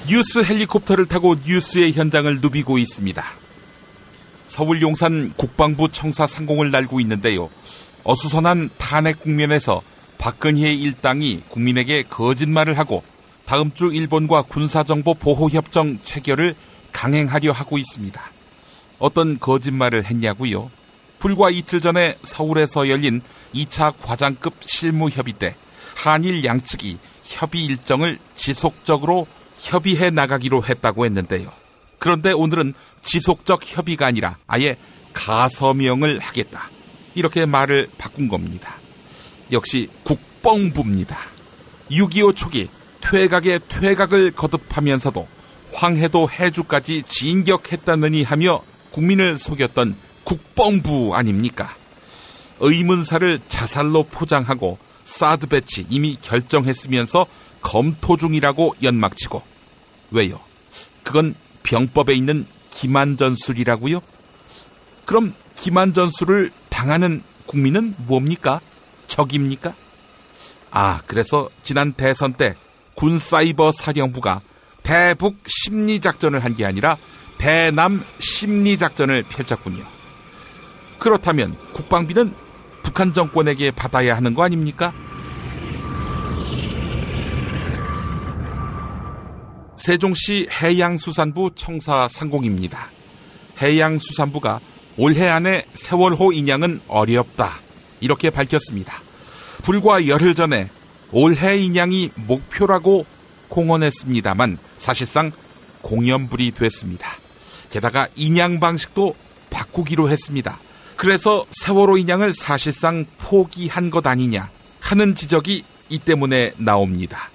뉴스 헬리콥터를 타고 뉴스의 현장을 누비고 있습니다. 서울 용산 국방부 청사 상공을 날고 있는데요. 어수선한 탄핵 국면에서 박근혜의 일당이 국민에게 거짓말을 하고 다음 주 일본과 군사정보 보호협정 체결을 강행하려 하고 있습니다. 어떤 거짓말을 했냐고요? 불과 이틀 전에 서울에서 열린 2차 과장급 실무협의 때 한일 양측이 협의 일정을 지속적으로 협의해 나가기로 했다고 했는데요. 그런데 오늘은 지속적 협의가 아니라 아예 가서명을 하겠다. 이렇게 말을 바꾼 겁니다. 역시 국방부입니다. 6.25 초기 퇴각의 퇴각을 거듭하면서도 황해도 해주까지 진격했다느니 하며 국민을 속였던 국방부 아닙니까? 의문사를 자살로 포장하고 사드 배치 이미 결정했으면서 검토 중이라고 연막치고 왜요? 그건 병법에 있는 기만전술이라고요? 그럼 기만전술을 당하는 국민은 뭡니까? 적입니까? 그래서 지난 대선 때 군사이버 사령부가 대북 심리작전을 한 게 아니라 대남 심리작전을 펼쳤군요. 그렇다면 국방비는 북한 정권에게 받아야 하는 거 아닙니까? 세종시 해양수산부 청사 상공입니다. 해양수산부가 올해 안에 세월호 인양은 어렵다 이렇게 밝혔습니다. 불과 열흘 전에 올해 인양이 목표라고 공언했습니다만 사실상 공연불이 됐습니다. 게다가 인양 방식도 바꾸기로 했습니다. 그래서 세월호 인양을 사실상 포기한 것 아니냐 하는 지적이 이 때문에 나옵니다.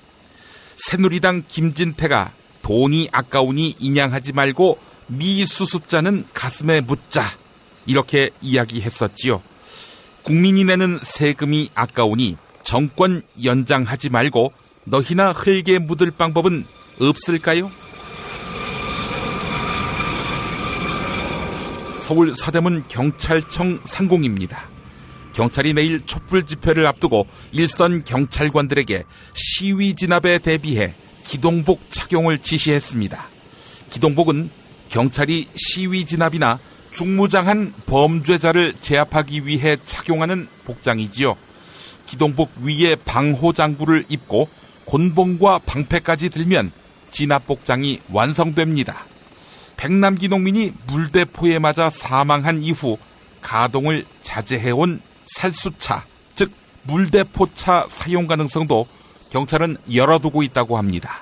새누리당 김진태가 돈이 아까우니 인양하지 말고 미수습자는 가슴에 묻자 이렇게 이야기했었지요. 국민이 내는 세금이 아까우니 정권 연장하지 말고 너희나 흙에 묻을 방법은 없을까요? 서울 서대문 경찰청 상공입니다. 경찰이 내일 촛불 집회를 앞두고 일선 경찰관들에게 시위 진압에 대비해 기동복 착용을 지시했습니다. 기동복은 경찰이 시위 진압이나 중무장한 범죄자를 제압하기 위해 착용하는 복장이지요. 기동복 위에 방호장구를 입고 곤봉과 방패까지 들면 진압복장이 완성됩니다. 백남기 농민이 물대포에 맞아 사망한 이후 가동을 자제해온 살수차, 즉 물대포차 사용 가능성도 경찰은 열어두고 있다고 합니다.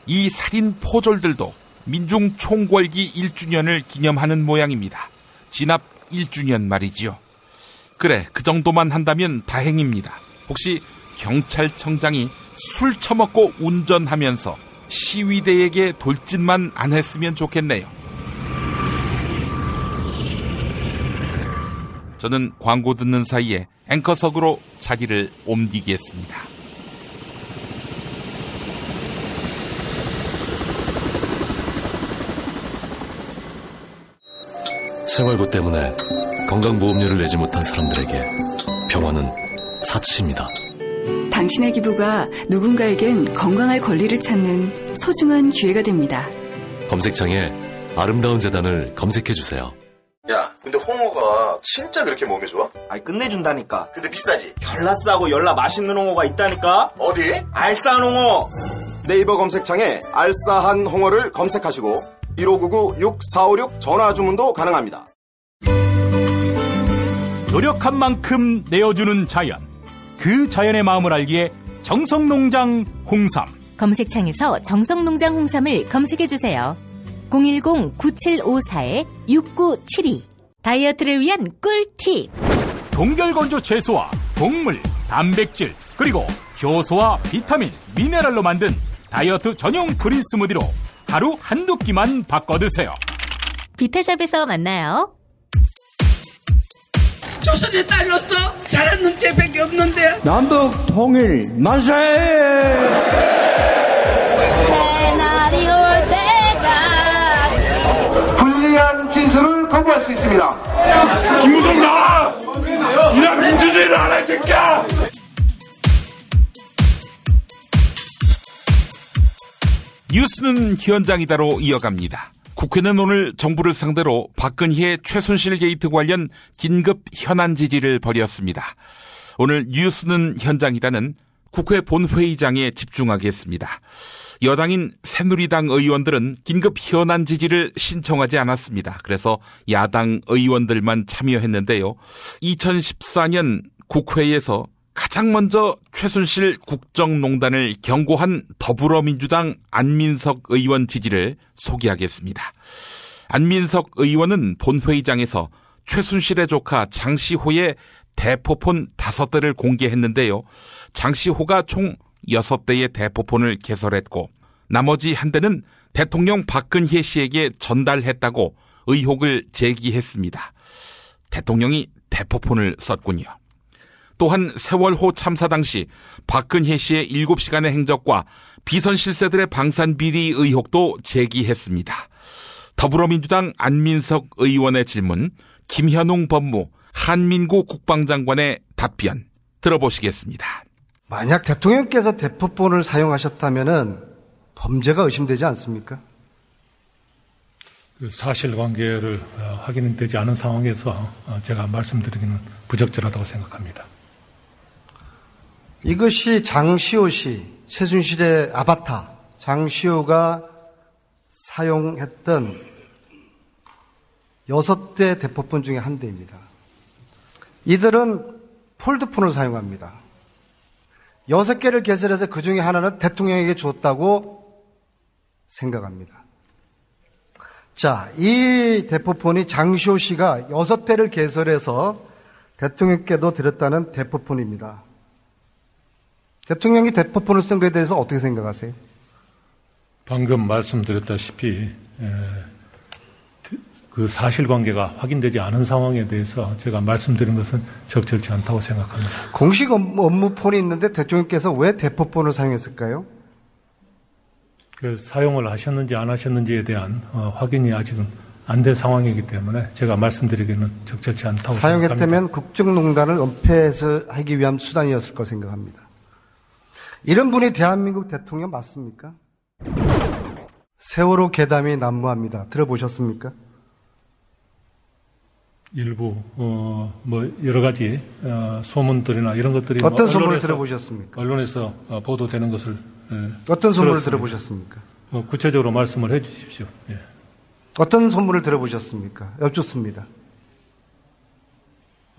이 살인 포졸들도 민중 총궐기 1주년을 기념하는 모양입니다. 진압 1주년 말이지요. 그래, 그 정도만 한다면 다행입니다. 혹시 경찰청장이 술 처먹고 운전하면서 시위대에게 돌진만 안 했으면 좋겠네요. 저는 광고 듣는 사이에 앵커석으로 자리를 옮기겠습니다. 생활고 때문에 건강보험료를 내지 못한 사람들에게 병원은 사치입니다. 당신의 기부가 누군가에겐 건강할 권리를 찾는 소중한 기회가 됩니다. 검색창에 아름다운 재단을 검색해주세요. 야, 근데 홍어가 진짜 그렇게 몸에 좋아? 아니, 끝내준다니까. 근데 비싸지? 열나 싸고 열나 맛있는 홍어가 있다니까. 어디? 알싸한 홍어. 네이버 검색창에 알싸한 홍어를 검색하시고 1599-6456 전화 주문도 가능합니다. 노력한 만큼 내어주는 자연, 그 자연의 마음을 알기에 정성농장 홍삼. 검색창에서 정성농장 홍삼을 검색해주세요. 010-9754-6972. 다이어트를 위한 꿀팁. 동결건조 채소와 곡물, 단백질, 그리고 효소와 비타민, 미네랄로 만든 다이어트 전용 그린 스무디로 하루 한두 끼만 바꿔 드세요. 비타샵에서 만나요. 조선의 딸로서 잘하는 죄밖에 없는데. 남북 통일 만세! 새날이 올 때가 불리한 진술을 거부할 수 있습니다. 김무성 나와! 이나 민주주의를 알아, 이 새끼야! 뉴스는 현장이다로 이어갑니다. 국회는 오늘 정부를 상대로 박근혜 최순실 게이트 관련 긴급 현안 질의를 벌였습니다. 오늘 뉴스는 현장이다는 국회 본회의장에 집중하겠습니다. 여당인 새누리당 의원들은 긴급 현안 질의를 신청하지 않았습니다. 그래서 야당 의원들만 참여했는데요. 2014년 국회에서 가장 먼저 최순실 국정농단을 경고한 더불어민주당 안민석 의원 지지를 소개하겠습니다. 안민석 의원은 본회의장에서 최순실의 조카 장시호의 대포폰 5대를 공개했는데요. 장시호가 총 6대의 대포폰을 개설했고 나머지 한 대는 대통령 박근혜 씨에게 전달했다고 의혹을 제기했습니다. 대통령이 대포폰을 썼군요. 또한 세월호 참사 당시 박근혜 씨의 7시간의 행적과 비선 실세들의 방산 비리 의혹도 제기했습니다. 더불어민주당 안민석 의원의 질문, 김현웅 법무 한민구 국방장관의 답변 들어보시겠습니다. 만약 대통령께서 대포폰을 사용하셨다면 범죄가 의심되지 않습니까? 그 사실관계를 확인되지 않은 상황에서 제가 말씀드리기는 부적절하다고 생각합니다. 이것이 장시호 씨, 최순실의 아바타, 장시호가 사용했던 6대 대포폰 중에 한 대입니다. 이들은 폴드폰을 사용합니다. 6개를 개설해서 그 중에 하나는 대통령에게 줬다고 생각합니다. 자, 이 대포폰이 장시호 씨가 6대를 개설해서 대통령께도 드렸다는 대포폰입니다. 대통령이 대포폰을 쓴 것에 대해서 어떻게 생각하세요? 방금 말씀드렸다시피 그 사실관계가 확인되지 않은 상황에 대해서 제가 말씀드린 것은 적절치 않다고 생각합니다. 공식 업무폰이 있는데 대통령께서 왜 대포폰을 사용했을까요? 그 사용을 하셨는지 안 하셨는지에 대한 확인이 아직은 안 된 상황이기 때문에 제가 말씀드리기는 적절치 않다고 생각합니다. 사용했다면 국정농단을 은폐하기 위한 수단이었을 거 생각합니다. 이런 분이 대한민국 대통령 맞습니까? 세월호 괴담이 난무합니다. 들어보셨습니까? 일부 여러 가지 소문들이나 이런 것들이 어떤 소문을 들어보셨습니까? 언론에서 보도되는 것을 어떤 소문을 들어보셨습니까? 구체적으로 말씀을 해 주십시오. 예. 어떤 소문을 들어보셨습니까? 여쭙습니다.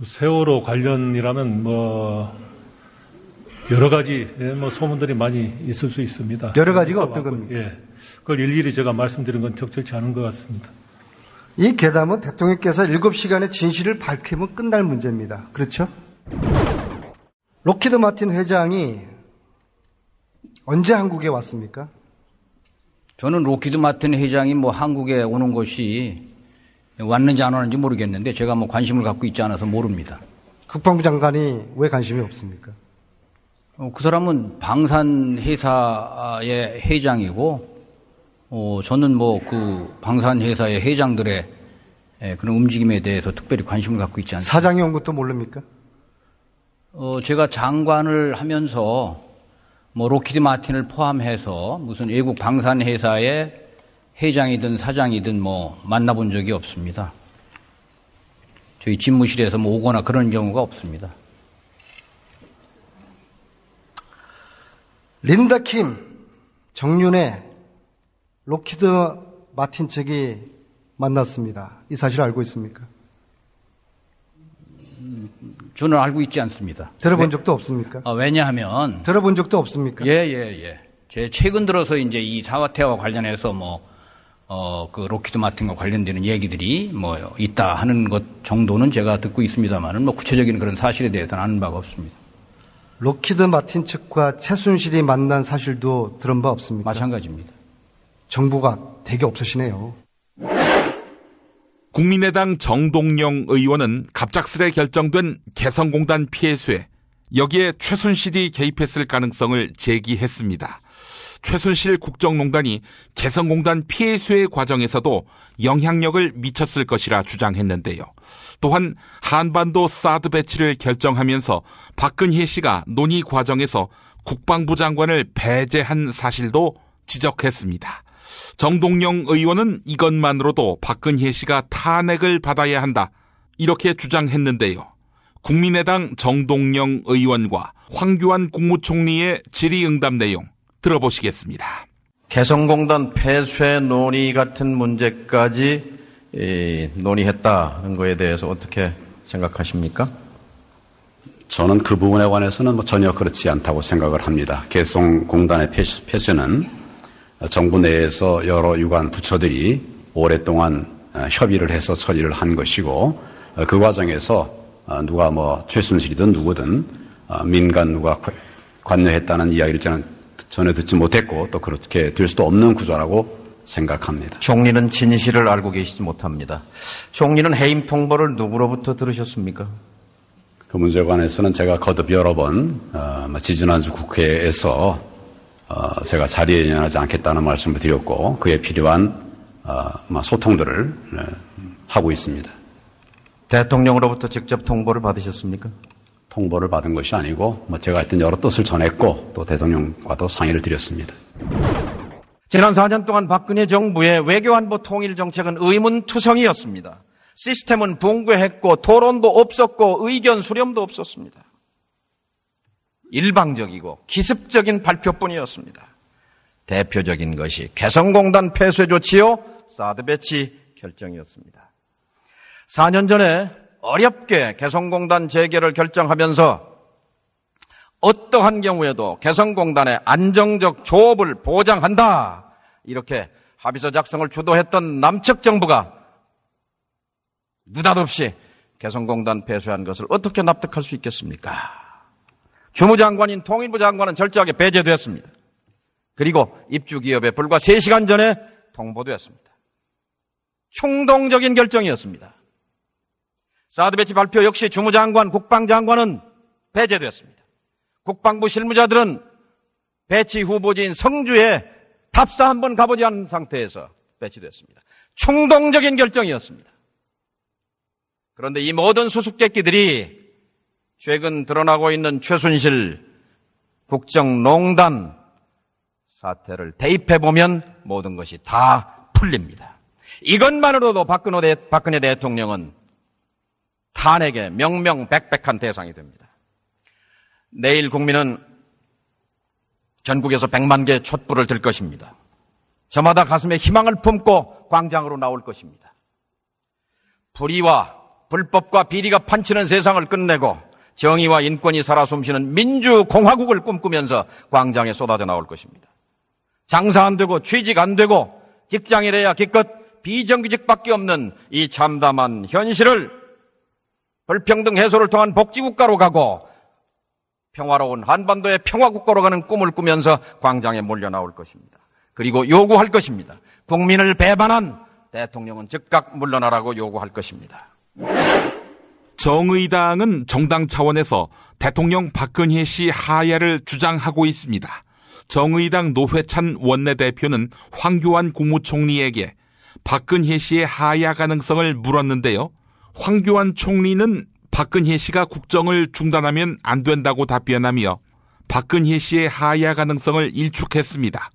세월호 관련이라면 여러 가지 소문들이 많이 있을 수 있습니다. 여러 가지가 어떤 겁니까? 예. 그걸 일일이 제가 말씀드린 건 적절치 않은 것 같습니다. 이 괴담은 대통령께서 7시간의 진실을 밝히면 끝날 문제입니다. 그렇죠? 록히드 마틴 회장이 언제 한국에 왔습니까? 저는 록히드 마틴 회장이 한국에 오는 것이 왔는지 안 왔는지 모르겠는데 제가 관심을 갖고 있지 않아서 모릅니다. 국방부 장관이 왜 관심이 없습니까? 그 사람은 방산회사의 회장이고 저는 그 방산회사의 회장들의 그런 움직임에 대해서 특별히 관심을 갖고 있지 않습니다. 사장이 온 것도 모릅니까? 제가 장관을 하면서 록히드 마틴을 포함해서 무슨 외국 방산회사의 회장이든 사장이든 만나본 적이 없습니다. 저희 집무실에서 오거나 그런 경우가 없습니다. 린다 킴, 정윤회, 록히드 마틴 측이 만났습니다. 이 사실 알고 있습니까? 저는 알고 있지 않습니다. 들어본 적도 없습니까? 왜냐하면 들어본 적도 없습니까? 예. 제 최근 들어서 이제 이 사태와 관련해서 그 록히드 마틴과 관련되는 얘기들이 있다 하는 것 정도는 제가 듣고 있습니다만은 구체적인 그런 사실에 대해서는 아는 바가 없습니다. 록히드 마틴 측과 최순실이 만난 사실도 들은 바 없습니까? 마찬가지입니다. 정보가 되게 없으시네요. 국민의당 정동영 의원은 갑작스레 결정된 개성공단 피해 수에 여기에 최순실이 개입했을 가능성을 제기했습니다. 최순실 국정농단이 개성공단 피해 수해 과정에서도 영향력을 미쳤을 것이라 주장했는데요. 또한 한반도 사드 배치를 결정하면서 박근혜 씨가 논의 과정에서 국방부 장관을 배제한 사실도 지적했습니다. 정동영 의원은 이것만으로도 박근혜 씨가 탄핵을 받아야 한다, 이렇게 주장했는데요. 국민의당 정동영 의원과 황교안 국무총리의 질의응답 내용 들어보시겠습니다. 개성공단 폐쇄 논의 같은 문제까지 논의했다는 거에 대해서 어떻게 생각하십니까? 저는 그 부분에 관해서는 전혀 그렇지 않다고 생각을 합니다. 개성공단의 폐쇄는 정부 내에서 여러 유관 부처들이 오랫동안 협의를 해서 처리를 한 것이고, 그 과정에서 누가 최순실이든 누구든 민간 누가 관여했다는 이야기를 저는 전혀 듣지 못했고, 또 그렇게 될 수도 없는 구조라고 생각합니다. 총리는 진실을 알고 계시지 못합니다. 총리는 해임 통보를 누구로부터 들으셨습니까? 그 문제에 관해서는 제가 거듭 여러 번 지지난주 국회에서 제가 자리에 연연하지 않겠다는 말씀을 드렸고, 그에 필요한 소통들을 하고 있습니다. 대통령으로부터 직접 통보를 받으셨습니까? 통보를 받은 것이 아니고 제가 하여튼 여러 뜻을 전했고, 또 대통령과도 상의를 드렸습니다. 지난 4년 동안 박근혜 정부의 외교안보 통일 정책은 의문투성이었습니다. 시스템은 붕괴했고 토론도 없었고 의견 수렴도 없었습니다. 일방적이고 기습적인 발표뿐이었습니다. 대표적인 것이 개성공단 폐쇄 조치요 사드 배치 결정이었습니다. 4년 전에 어렵게 개성공단 재개를 결정하면서 어떠한 경우에도 개성공단의 안정적 조업을 보장한다, 이렇게 합의서 작성을 주도했던 남측 정부가 느닷없이 개성공단 폐쇄한 것을 어떻게 납득할 수 있겠습니까? 주무장관인 통일부 장관은 철저하게 배제되었습니다. 그리고 입주기업에 불과 3시간 전에 통보되었습니다. 충동적인 결정이었습니다. 사드 배치 발표 역시 주무장관, 국방장관은 배제되었습니다. 국방부 실무자들은 배치 후보지인 성주에 답사 한번 가보지 않은 상태에서 배치됐습니다. 충동적인 결정이었습니다. 그런데 이 모든 수수께끼들이 최근 드러나고 있는 최순실 국정농단 사태를 대입해보면 모든 것이 다 풀립니다. 이것만으로도 박근혜 대통령은 탄핵의 명명백백한 대상이 됩니다. 내일 국민은 전국에서 100만 개의 촛불을 들 것입니다. 저마다 가슴에 희망을 품고 광장으로 나올 것입니다. 불의와 불법과 비리가 판치는 세상을 끝내고 정의와 인권이 살아 숨쉬는 민주공화국을 꿈꾸면서 광장에 쏟아져 나올 것입니다. 장사 안 되고 취직 안 되고 직장이래야 기껏 비정규직밖에 없는 이 참담한 현실을 불평등 해소를 통한 복지국가로 가고 평화로운 한반도의 평화국가로 가는 꿈을 꾸면서 광장에 몰려 나올 것입니다. 그리고 요구할 것입니다. 국민을 배반한 대통령은 즉각 물러나라고 요구할 것입니다. 정의당은 정당 차원에서 대통령 박근혜 씨 하야를 주장하고 있습니다. 정의당 노회찬 원내대표는 황교안 국무총리에게 박근혜 씨의 하야 가능성을 물었는데요. 황교안 총리는 박근혜 씨가 국정을 중단하면 안 된다고 답변하며 박근혜 씨의 하야 가능성을 일축했습니다.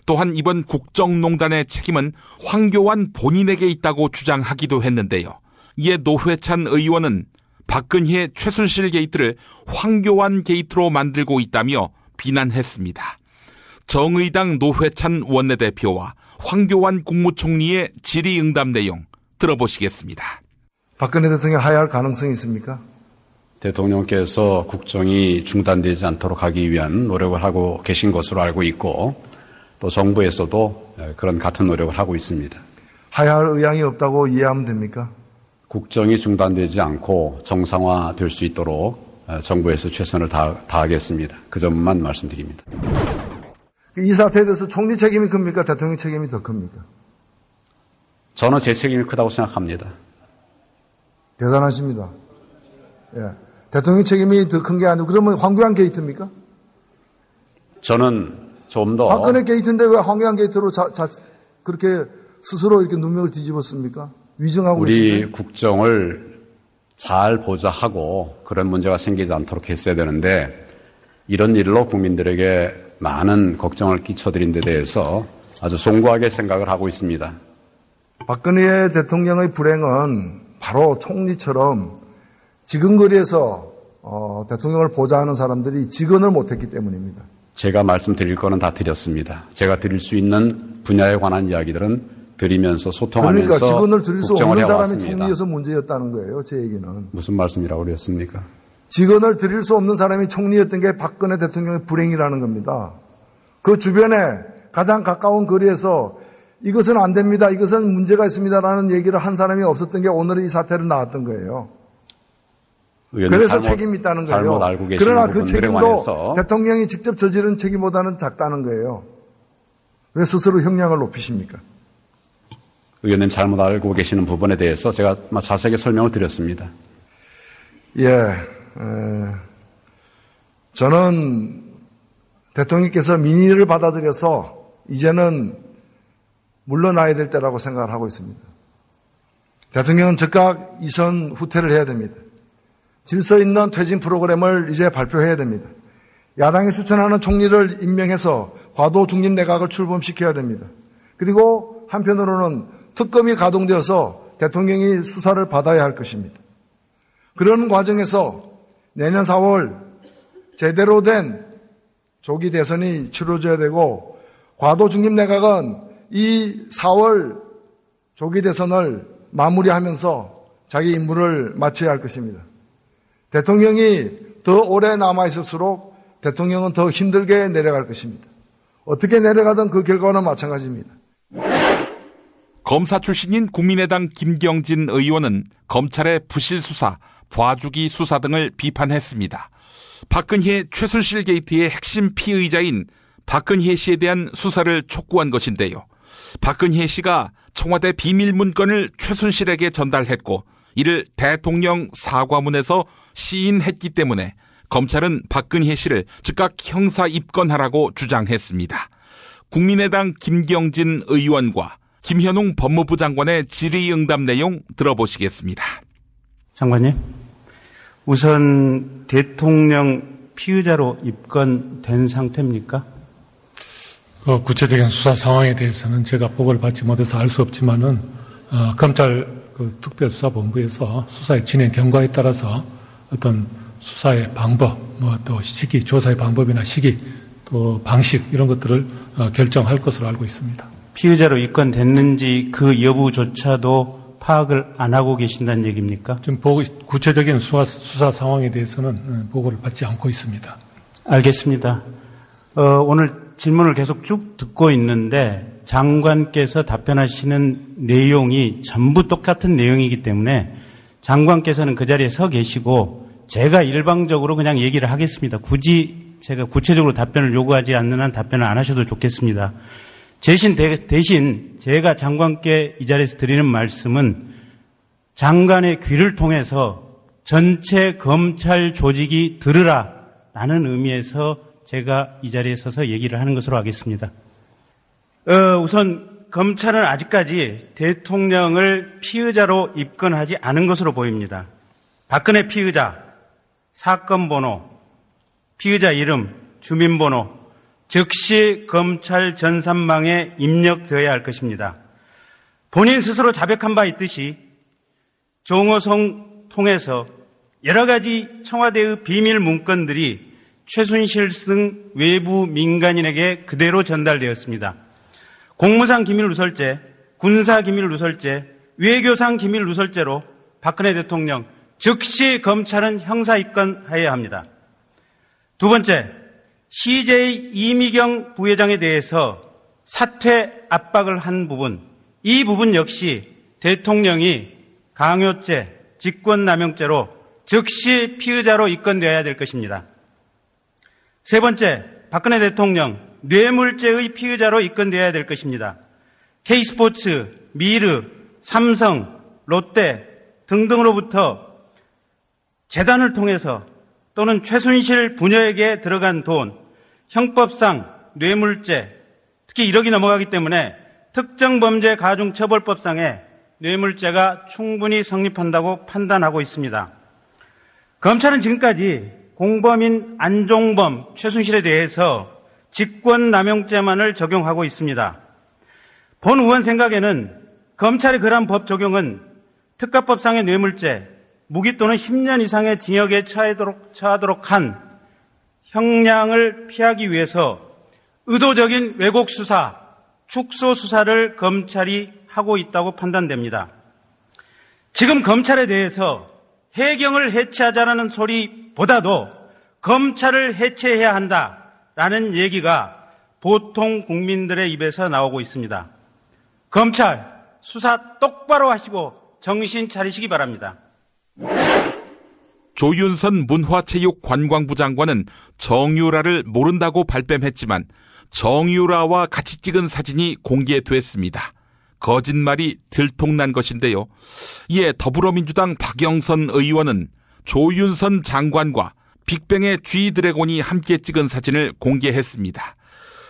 또한 이번 국정농단의 책임은 황교안 본인에게 있다고 주장하기도 했는데요. 이에 노회찬 의원은 박근혜 최순실 게이트를 황교안 게이트로 만들고 있다며 비난했습니다. 정의당 노회찬 원내대표와 황교안 국무총리의 질의응답 내용 들어보시겠습니다. 박근혜 대통령 하야할 가능성이 있습니까? 대통령께서 국정이 중단되지 않도록 하기 위한 노력을 하고 계신 것으로 알고 있고, 또 정부에서도 그런 같은 노력을 하고 있습니다. 하야할 의향이 없다고 이해하면 됩니까? 국정이 중단되지 않고 정상화될 수 있도록 정부에서 최선을 다하겠습니다. 그 점만 말씀드립니다. 이 사태에 대해서 총리 책임이 큽니까? 대통령 책임이 더 큽니까? 저는 제 책임이 크다고 생각합니다. 대단하십니다. 예. 대통령 책임이 더 큰 게 아니고 그러면 황교안 게이트입니까? 저는 좀 더 박근혜 게이트인데 왜 황교안 게이트로 그렇게 스스로 이렇게 눈명을 뒤집었습니까? 위증하고 우리 계신가요? 국정을 잘 보좌하고 그런 문제가 생기지 않도록 했어야 되는데, 이런 일로 국민들에게 많은 걱정을 끼쳐드린 데 대해서 아주 송구하게 생각을 하고 있습니다. 박근혜 대통령의 불행은 바로 총리처럼 지근거리에서 대통령을 보좌하는 사람들이 직언을 못했기 때문입니다. 제가 말씀드릴 거는 다 드렸습니다. 제가 드릴 수 있는 분야에 관한 이야기들은 드리면서 소통하면서 그러니까 직언을 드릴 수 없는 사람이 해왔습니다. 총리여서 문제였다는 거예요. 제 얘기는. 무슨 말씀이라고 그랬습니까? 직언을 드릴 수 없는 사람이 총리였던 게 박근혜 대통령의 불행이라는 겁니다. 그 주변에 가장 가까운 거리에서 이것은 안 됩니다. 이것은 문제가 있습니다라는 얘기를 한 사람이 없었던 게 오늘의 이 사태로 나왔던 거예요. 그래서 책임이 있다는 거예요. 잘못 알고 계시는 그러나 그 부분들에 책임도 관해서 대통령이 직접 저지른 책임보다는 작다는 거예요. 왜 스스로 형량을 높이십니까? 의원님 잘못 알고 계시는 부분에 대해서 제가 자세하게 설명을 드렸습니다. 저는 대통령께서 민의를 받아들여서 이제는 물러나야 될 때라고 생각을 하고 있습니다. 대통령은 즉각 이선 후퇴를 해야 됩니다. 질서 있는 퇴진 프로그램을 이제 발표해야 됩니다. 야당이 추천하는 총리를 임명해서 과도 중립 내각을 출범시켜야 됩니다. 그리고 한편으로는 특검이 가동되어서 대통령이 수사를 받아야 할 것입니다. 그런 과정에서 내년 4월 제대로 된 조기 대선이 치러져야 되고 과도 중립 내각은 이 4월 조기 대선을 마무리하면서 자기 임무를 마쳐야 할 것입니다. 대통령이 더 오래 남아있을수록 대통령은 더 힘들게 내려갈 것입니다. 어떻게 내려가든 그 결과는 마찬가지입니다. 검사 출신인 국민의당 김경진 의원은 검찰의 부실 수사, 봐주기 수사 등을 비판했습니다. 박근혜 최순실 게이트의 핵심 피의자인 박근혜 씨에 대한 수사를 촉구한 것인데요. 박근혜 씨가 청와대 비밀 문건을 최순실에게 전달했고 이를 대통령 사과문에서 시인했기 때문에 검찰은 박근혜 씨를 즉각 형사 입건하라고 주장했습니다. 국민의당 김경진 의원과 김현웅 법무부 장관의 질의응답 내용 들어보시겠습니다. 장관님, 우선 대통령 피의자로 입건된 상태입니까? 구체적인 수사 상황에 대해서는 제가 보고를 받지 못해서 알 수 없지만은 검찰 특별수사본부에서 수사의 진행 경과에 따라서 어떤 수사의 방법, 또 시기, 조사의 방법이나 시기, 또 방식 이런 것들을 결정할 것으로 알고 있습니다. 피의자로 입건됐는지 그 여부조차도 파악을 안 하고 계신다는 얘기입니까? 지금 구체적인 수사 상황에 대해서는 보고를 받지 않고 있습니다. 알겠습니다. 오늘 질문을 계속 쭉 듣고 있는데 장관께서 답변하시는 내용이 전부 똑같은 내용이기 때문에 장관께서는 그 자리에 서 계시고 제가 일방적으로 그냥 얘기를 하겠습니다. 굳이 제가 구체적으로 답변을 요구하지 않는 한 답변을 안 하셔도 좋겠습니다. 대신 제가 장관께 이 자리에서 드리는 말씀은 장관의 귀를 통해서 전체 검찰 조직이 들으라 라는 의미에서 제가 이 자리에 서서 얘기를 하는 것으로 하겠습니다. 우선 검찰은 아직까지 대통령을 피의자로 입건하지 않은 것으로 보입니다. 박근혜 피의자, 사건 번호, 피의자 이름, 주민번호 즉시 검찰 전산망에 입력되어야 할 것입니다. 본인 스스로 자백한 바 있듯이 정호성 통해서 여러 가지 청와대의 비밀 문건들이 최순실 등 외부 민간인에게 그대로 전달되었습니다. 공무상 기밀 누설죄, 군사 기밀 누설죄, 외교상 기밀 누설죄로 박근혜 대통령 즉시 검찰은 형사 입건해야 합니다. 두 번째, CJ 이미경 부회장에 대해서 사퇴 압박을 한 부분, 이 부분 역시 대통령이 강요죄, 직권남용죄로 즉시 피의자로 입건되어야 될 것입니다. 세 번째, 박근혜 대통령 뇌물죄의 피의자로 입건되어야 될 것입니다. K스포츠, 미르, 삼성, 롯데 등등으로부터 재단을 통해서 또는 최순실 부녀에게 들어간 돈, 형법상 뇌물죄, 특히 1억이 넘어가기 때문에 특정범죄 가중처벌법상에 뇌물죄가 충분히 성립한다고 판단하고 있습니다. 검찰은 지금까지 공범인 안종범, 최순실에 대해서 직권남용죄만을 적용하고 있습니다. 본 의원 생각에는 검찰의 그러한 법 적용은 특가법상의 뇌물죄, 무기 또는 10년 이상의 징역에 처하도록 한 형량을 피하기 위해서 의도적인 왜곡 수사, 축소 수사를 검찰이 하고 있다고 판단됩니다. 지금 검찰에 대해서 해경을 해체하자라는 소리보다도 검찰을 해체해야 한다라는 얘기가 보통 국민들의 입에서 나오고 있습니다. 검찰 수사 똑바로 하시고 정신 차리시기 바랍니다. 조윤선 문화체육관광부 장관은 정유라를 모른다고 발뺌했지만 정유라와 같이 찍은 사진이 공개됐습니다. 거짓말이 들통난 것인데요. 이에 더불어민주당 박영선 의원은 조윤선 장관과 빅뱅의 G드래곤이 함께 찍은 사진을 공개했습니다.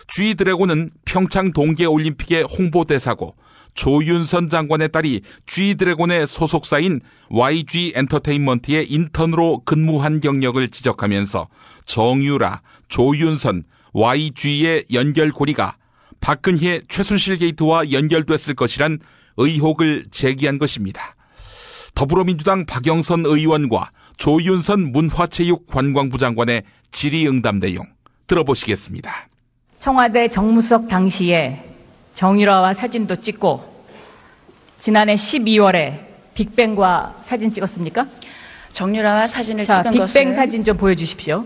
G드래곤은 평창 동계올림픽의 홍보대사고 조윤선 장관의 딸이 G드래곤의 소속사인 YG 엔터테인먼트의 인턴으로 근무한 경력을 지적하면서 정유라, 조윤선, YG의 연결고리가 박근혜 최순실 게이트와 연결됐을 것이란 의혹을 제기한 것입니다. 더불어민주당 박영선 의원과 조윤선 문화체육관광부 장관의 질의응답 내용 들어보시겠습니다. 청와대 정무수석 당시에 정유라와 사진도 찍고 지난해 12월에 빅뱅과 사진 찍었습니까? 정유라와 사진을 찍은 빅뱅 것은 빅뱅 사진 좀 보여주십시오.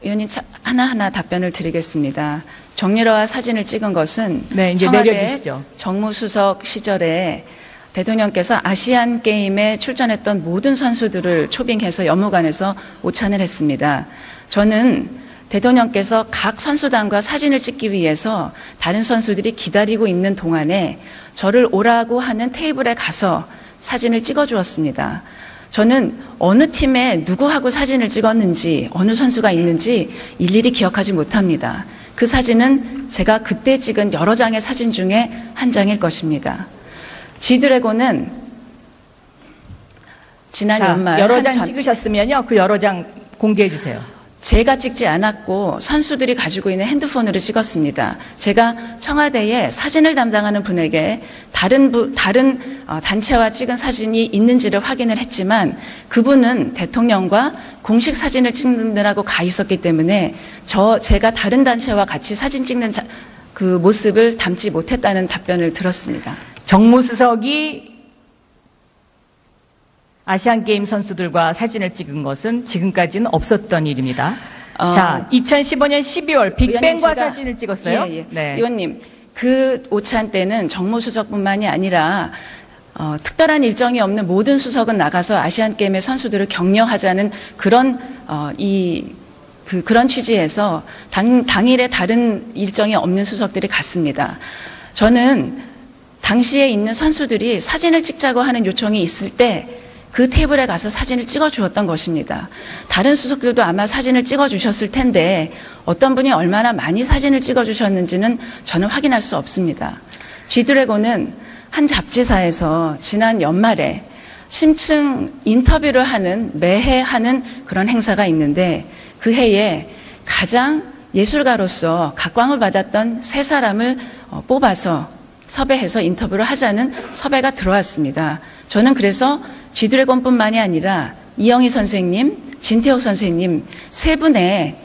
의원님 하나하나 답변을 드리겠습니다. 정유라와 사진을 찍은 것은 네, 이제 청와대 내려주시죠. 정무수석 시절에 대통령께서 아시안 게임에 출전했던 모든 선수들을 초빙해서 연무관에서 오찬을 했습니다. 저는 대통령께서 각 선수단과 사진을 찍기 위해서 다른 선수들이 기다리고 있는 동안에 저를 오라고 하는 테이블에 가서 사진을 찍어주었습니다. 저는 어느 팀에 누구하고 사진을 찍었는지 어느 선수가 있는지 일일이 기억하지 못합니다. 그 사진은 제가 그때 찍은 여러 장의 사진 중에 한 장일 것입니다. G드래곤은 지난 연말 여러 장 찍으셨으면요, 그 여러 장 공개해 주세요. 제가 찍지 않았고 선수들이 가지고 있는 핸드폰으로 찍었습니다. 제가 청와대에 사진을 담당하는 분에게 다른 단체와 찍은 사진이 있는지를 확인을 했지만 그분은 대통령과 공식 사진을 찍느라고 가 있었기 때문에 제가 다른 단체와 같이 사진 찍는 그 모습을 담지 못했다는 답변을 들었습니다. 정무수석이 아시안게임 선수들과 사진을 찍은 것은 지금까지는 없었던 일입니다. 자, 2015년 12월 빅뱅과 사진을 찍었어요? 예. 네. 의원님, 그 오찬 때는 정무수석뿐만이 아니라 특별한 일정이 없는 모든 수석은 나가서 아시안게임의 선수들을 격려하자는 그런 그런 취지에서 당일에 다른 일정이 없는 수석들이 갔습니다. 저는 당시에 있는 선수들이 사진을 찍자고 하는 요청이 있을 때 그 테이블에 가서 사진을 찍어주었던 것입니다. 다른 수석들도 아마 사진을 찍어주셨을 텐데 어떤 분이 얼마나 많이 사진을 찍어주셨는지는 저는 확인할 수 없습니다. G드래곤은 한 잡지사에서 지난 연말에 심층 인터뷰를 매해 하는 그런 행사가 있는데 그 해에 가장 예술가로서 각광을 받았던 3사람을 뽑아서 섭외해서 인터뷰를 하자는 섭외가 들어왔습니다. 저는 그래서 G드래곤뿐만이 아니라 이영희 선생님, 진태호 선생님 3분의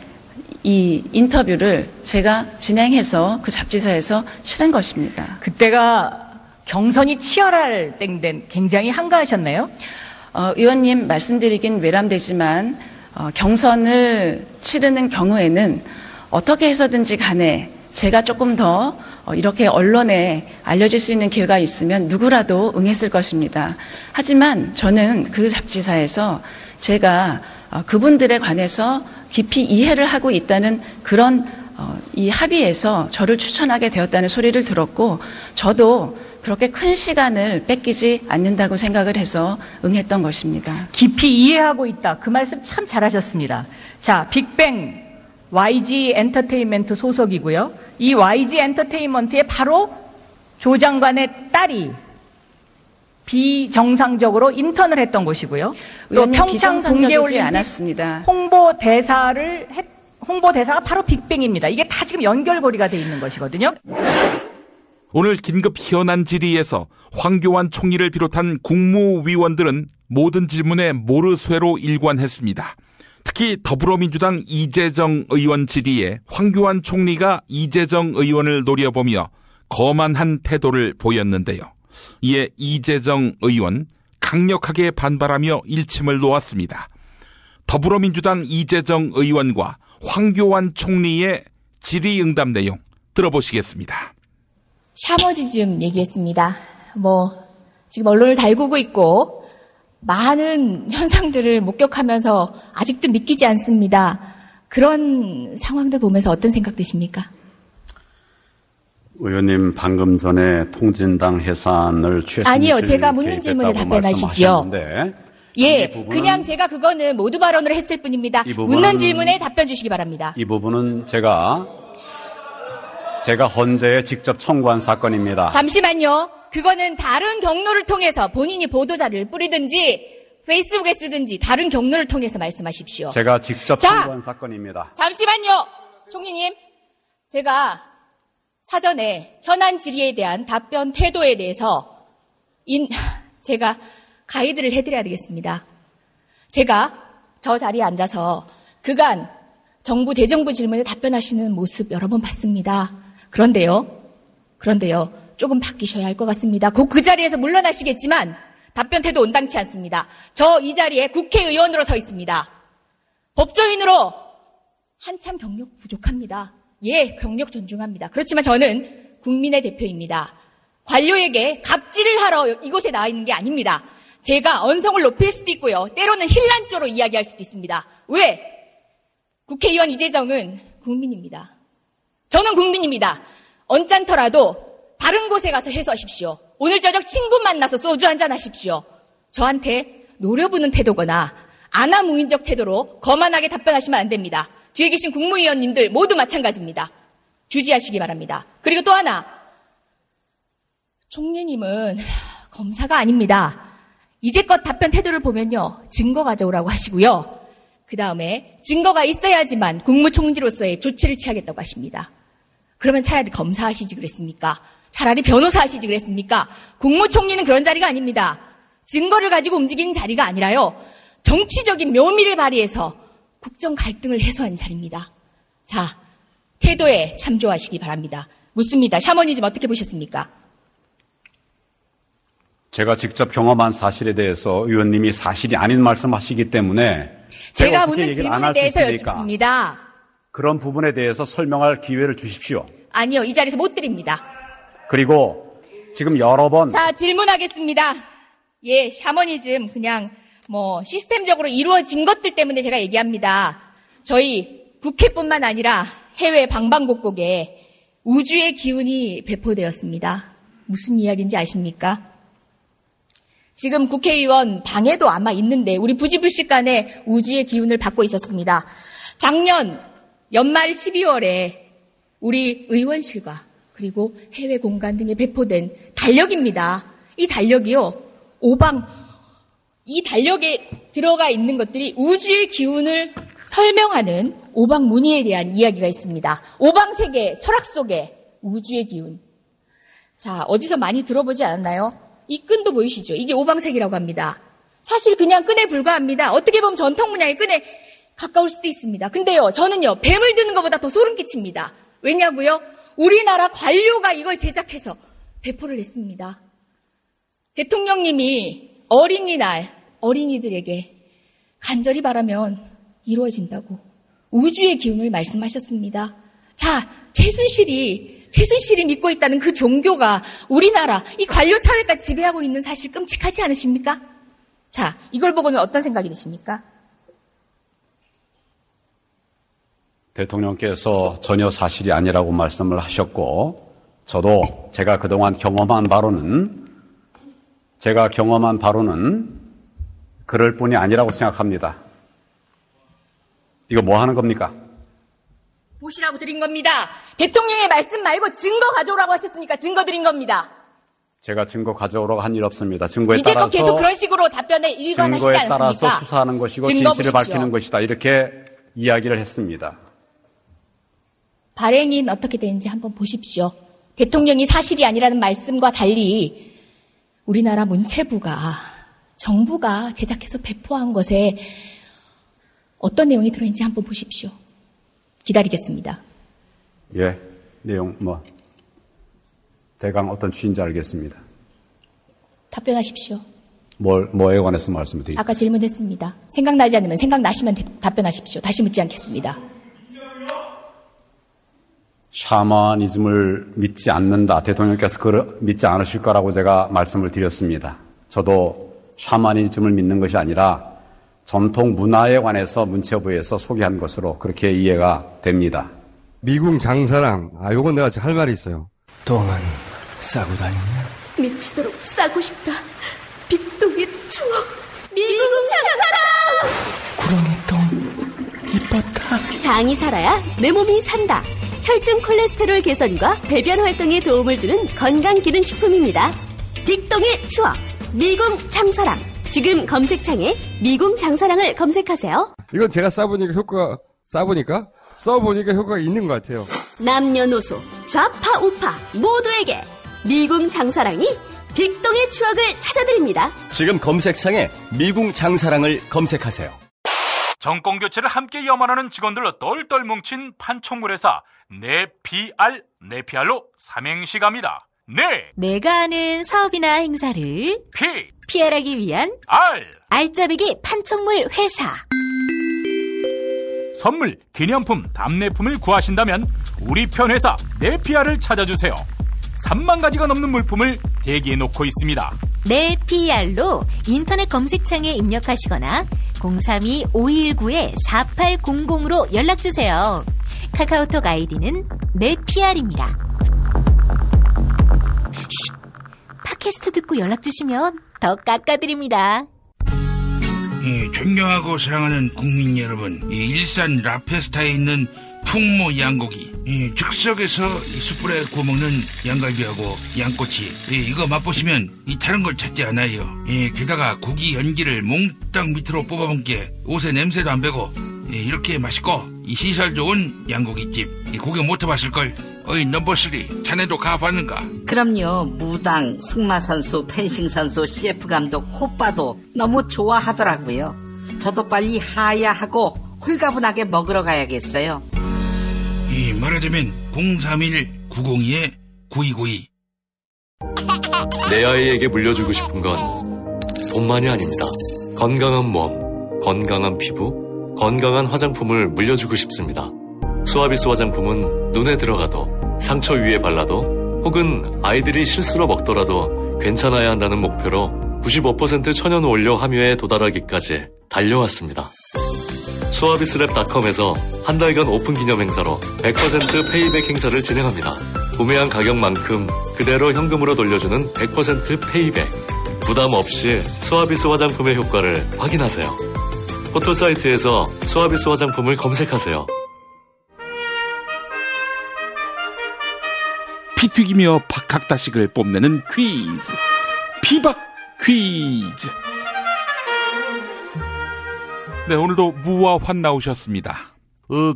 이 인터뷰를 제가 진행해서 그 잡지사에서 실은 것입니다. 그때가 경선이 치열할 때인데 굉장히 한가하셨나요? 의원님 말씀드리긴 외람되지만 경선을 치르는 경우에는 어떻게 해서든지 간에 제가 조금 더 이렇게 언론에 알려질 수 있는 기회가 있으면 누구라도 응했을 것입니다. 하지만 저는 그 잡지사에서 제가 그분들에 관해서 깊이 이해를 하고 있다는 그런 이 합의에서 저를 추천하게 되었다는 소리를 들었고 저도 그렇게 큰 시간을 뺏기지 않는다고 생각을 해서 응했던 것입니다. 깊이 이해하고 있다. 그 말씀 참 잘하셨습니다. 자, 빅뱅 YG 엔터테인먼트 소속이고요. 이 YG 엔터테인먼트에 바로 조 장관의 딸이 비정상적으로 인턴을 했던 곳이고요. 또 평창 동계올림픽 않았습니다. 홍보대사가 바로 빅뱅입니다. 이게 다 지금 연결고리가 돼 있는 것이거든요. 오늘 긴급 현안 질의에서 황교안 총리를 비롯한 국무위원들은 모든 질문에 모르쇠로 일관했습니다. 특히 더불어민주당 이재정 의원 질의에 황교안 총리가 이재정 의원을 노려보며 거만한 태도를 보였는데요. 이에 이재정 의원 강력하게 반발하며 일침을 놓았습니다. 더불어민주당 이재정 의원과 황교안 총리의 질의응답 내용 들어보시겠습니다. 샤머니즘 얘기했습니다. 지금 언론을 달구고 있고 많은 현상들을 목격하면서 아직도 믿기지 않습니다. 그런 상황들 보면서 어떤 생각 드십니까? 의원님 방금 전에 통진당 해산을 아니요. 제가 묻는 질문에 답변하시지요. 예, 그냥 제가 그거는 모두 발언을 했을 뿐입니다. 묻는 질문에 답변 주시기 바랍니다. 이 부분은 제가 헌재에 직접 청구한 사건입니다. 잠시만요. 그거는 다른 경로를 통해서 본인이 보도자를 뿌리든지 페이스북에 쓰든지 다른 경로를 통해서 말씀하십시오. 제가 직접 청구한 사건입니다. 잠시만요. 총리님, 제가 사전에 현안 질의에 대한 답변 태도에 대해서 제가 가이드를 해드려야 되겠습니다. 제가 저 자리에 앉아서 그간 정부 대정부 질문에 답변하시는 모습 여러 번 봤습니다. 그런데요, 조금 바뀌셔야 할 것 같습니다. 곧 그 자리에서 물러나시겠지만 답변 태도 온당치 않습니다. 저 이 자리에 국회의원으로 서 있습니다. 법조인으로 한참 경력 부족합니다. 예, 경력 존중합니다. 그렇지만 저는 국민의 대표입니다. 관료에게 갑질을 하러 이곳에 나와 있는 게 아닙니다. 제가 언성을 높일 수도 있고요. 때로는 힐난조로 이야기할 수도 있습니다. 왜? 국회의원 이재정은 국민입니다. 저는 국민입니다. 언짢더라도 다른 곳에 가서 해소하십시오. 오늘 저녁 친구 만나서 소주 한잔 하십시오. 저한테 노려보는 태도거나 아나무인적 태도로 거만하게 답변하시면 안 됩니다. 뒤에 계신 국무위원님들 모두 마찬가지입니다. 주지하시기 바랍니다. 그리고 또 하나, 총리님은 검사가 아닙니다. 이제껏 답변 태도를 보면요, 증거 가져오라고 하시고요. 그 다음에 증거가 있어야지만 국무총리로서의 조치를 취하겠다고 하십니다. 그러면 차라리 검사 하시지 그랬습니까? 차라리 변호사 하시지 그랬습니까? 국무총리는 그런 자리가 아닙니다. 증거를 가지고 움직이는 자리가 아니라요, 정치적인 묘미를 발휘해서 국정 갈등을 해소하는 자리입니다. 자, 태도에 참조하시기 바랍니다. 묻습니다. 샤머니즘 어떻게 보셨습니까? 제가 직접 경험한 사실에 대해서 의원님이 사실이 아닌 말씀하시기 때문에 제가 묻는 질문에 대해서 여쭙습니다. 그런 부분에 대해서 설명할 기회를 주십시오. 아니요, 이 자리에서 못 드립니다. 그리고 지금 여러 번 자, 질문하겠습니다. 예, 샤머니즘 그냥 시스템적으로 이루어진 것들 때문에 제가 얘기합니다. 저희 국회뿐만 아니라 해외 방방곡곡에 우주의 기운이 배포되었습니다. 무슨 이야기인지 아십니까? 지금 국회의원 방에도 아마 있는데 우리 부지불식간에 우주의 기운을 받고 있었습니다. 작년 연말 12월에 우리 의원실과 그리고 해외 공간 등에 배포된 달력입니다. 이 달력이요, 이 달력에 들어가 있는 것들이 우주의 기운을 설명하는 오방무늬에 대한 이야기가 있습니다. 오방세계 철학 속에 우주의 기운. 자, 어디서 많이 들어보지 않았나요? 이 끈도 보이시죠? 이게 오방색이라고 합니다. 사실 그냥 끈에 불과합니다. 어떻게 보면 전통 문양의 끈에 가까울 수도 있습니다. 근데요, 저는요, 뱀을 드는 것보다 더 소름 끼칩니다. 왜냐고요? 우리나라 관료가 이걸 제작해서 배포를 했습니다. 대통령님이 어린이날 어린이들에게 간절히 바라면 이루어진다고 우주의 기운을 말씀하셨습니다. 자, 최순실이 믿고 있다는 그 종교가 우리나라 이 관료 사회까지 지배하고 있는 사실 끔찍하지 않으십니까? 자, 이걸 보고는 어떤 생각이 드십니까? 대통령께서 전혀 사실이 아니라고 말씀을 하셨고, 저도 제가 그동안 경험한 바로는 그럴 뿐이 아니라고 생각합니다. 이거 뭐 하는 겁니까? 보시라고 드린 겁니다. 대통령의 말씀 말고 증거 가져오라고 하셨으니까 증거 드린 겁니다. 제가 증거 가져오라고 한 일 없습니다. 증거에 이제껏 따라서 계속 그런 식으로 답변에 일관하시지 않습니까? 증거에 따라서 수사하는 것이고 진실을 밝히는 것이다. 이렇게 이야기를 했습니다. 발행인 어떻게 되는지 한번 보십시오. 대통령이 사실이 아니라는 말씀과 달리 우리나라 문체부가 정부가 제작해서 배포한 것에 어떤 내용이 들어있는지 한번 보십시오. 기다리겠습니다. 예, 내용 대강 어떤 취지인지 알겠습니다. 답변하십시오. 뭐에 관해서 말씀드립니다. 아까 질문했습니다. 생각나지 않으면 생각나시면 답변하십시오. 다시 묻지 않겠습니다. 샤머니즘을 믿지 않는다. 대통령께서 그걸 믿지 않으실 거라고 제가 말씀을 드렸습니다. 저도 샤머니즘을 믿는 것이 아니라 전통 문화에 관해서 문체부에서 소개한 것으로 그렇게 이해가 됩니다. 미궁 장사랑, 요건 내가 할 말이 있어요. 똥은 싸고 다니냐? 미치도록 싸고 싶다. 빅동의 추억, 미궁 장사랑! 구렁이 똥, 이뻤다. 장이 살아야 내 몸이 산다. 혈중 콜레스테롤 개선과 배변 활동에 도움을 주는 건강기능식품입니다. 빅동의 추억, 미궁 장사랑. 지금 검색창에 미궁 장사랑을 검색하세요. 이건 제가 써보니까 효과가 있는 것 같아요. 남녀노소, 좌파 우파 모두에게 미궁 장사랑이 빅동의 추억을 찾아드립니다. 지금 검색창에 미궁 장사랑을 검색하세요. 정권 교체를 함께 염원하는 직원들로 똘똘 뭉친 판촉물회사 네피알로 삼행시 갑니다. 내가 아는 사업이나 행사를 PR하기 위한 알짜배기 판촉물 회사. 선물, 기념품, 답례품을 구하신다면 우리 편 회사 네피알을 찾아주세요. 3만 가지가 넘는 물품을 대기해 놓고 있습니다. 네피알로 인터넷 검색창에 입력하시거나 032-519-4800으로 연락주세요. 카카오톡 아이디는 네피알입니다. 팟캐스트 듣고 연락주시면 더 깎아드립니다. 존경하고 사랑하는 국민 여러분, 일산 라페스타에 있는 풍무 양고기, 즉석에서 숯불에 구워먹는 양갈비하고 양꼬치, 이거 맛보시면 다른 걸 찾지 않아요. 게다가 고기 연기를 몽땅 밑으로 뽑아본 게 옷에 냄새도 안 배고 이렇게 맛있고 시설 좋은 양고기집, 구경 못 해봤을걸. 어이 넘버3, 자네도 가봤는가? 그럼요. 무당, 승마선수, 펜싱선수, CF감독, 호빠도 너무 좋아하더라고요. 저도 빨리 하야하고 홀가분하게 먹으러 가야겠어요. 말하자면 031-902-9292. 내 아이에게 물려주고 싶은 건 돈만이 아닙니다. 건강한 몸, 건강한 피부, 건강한 화장품을 물려주고 싶습니다. 수아비스 화장품은 눈에 들어가도, 상처 위에 발라도, 혹은 아이들이 실수로 먹더라도 괜찮아야 한다는 목표로 95% 천연 원료 함유에 도달하기까지 달려왔습니다. 수아비스랩닷컴에서 한 달간 오픈 기념 행사로 100% 페이백 행사를 진행합니다. 구매한 가격만큼 그대로 현금으로 돌려주는 100% 페이백. 부담 없이 수아비스 화장품의 효과를 확인하세요. 포털사이트에서 수아비스 화장품을 검색하세요. 피 튀기며 박학다식을 뽐내는 퀴즈, 피박 퀴즈. 네, 오늘도 무와 환 나오셨습니다.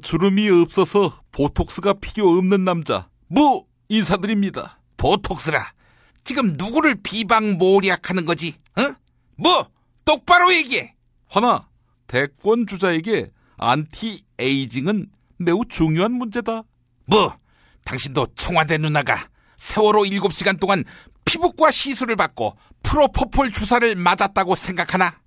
주름이 없어서 보톡스가 필요 없는 남자 무 인사드립니다. 보톡스라. 지금 누구를 비방모략하는 거지? 뭐 똑바로 얘기해. 환아, 대권 주자에게 안티에이징은 매우 중요한 문제다. 뭐 당신도 청와대 누나가 세월호 7시간 동안 피부과 시술을 받고 프로포폴 주사를 맞았다고 생각하나?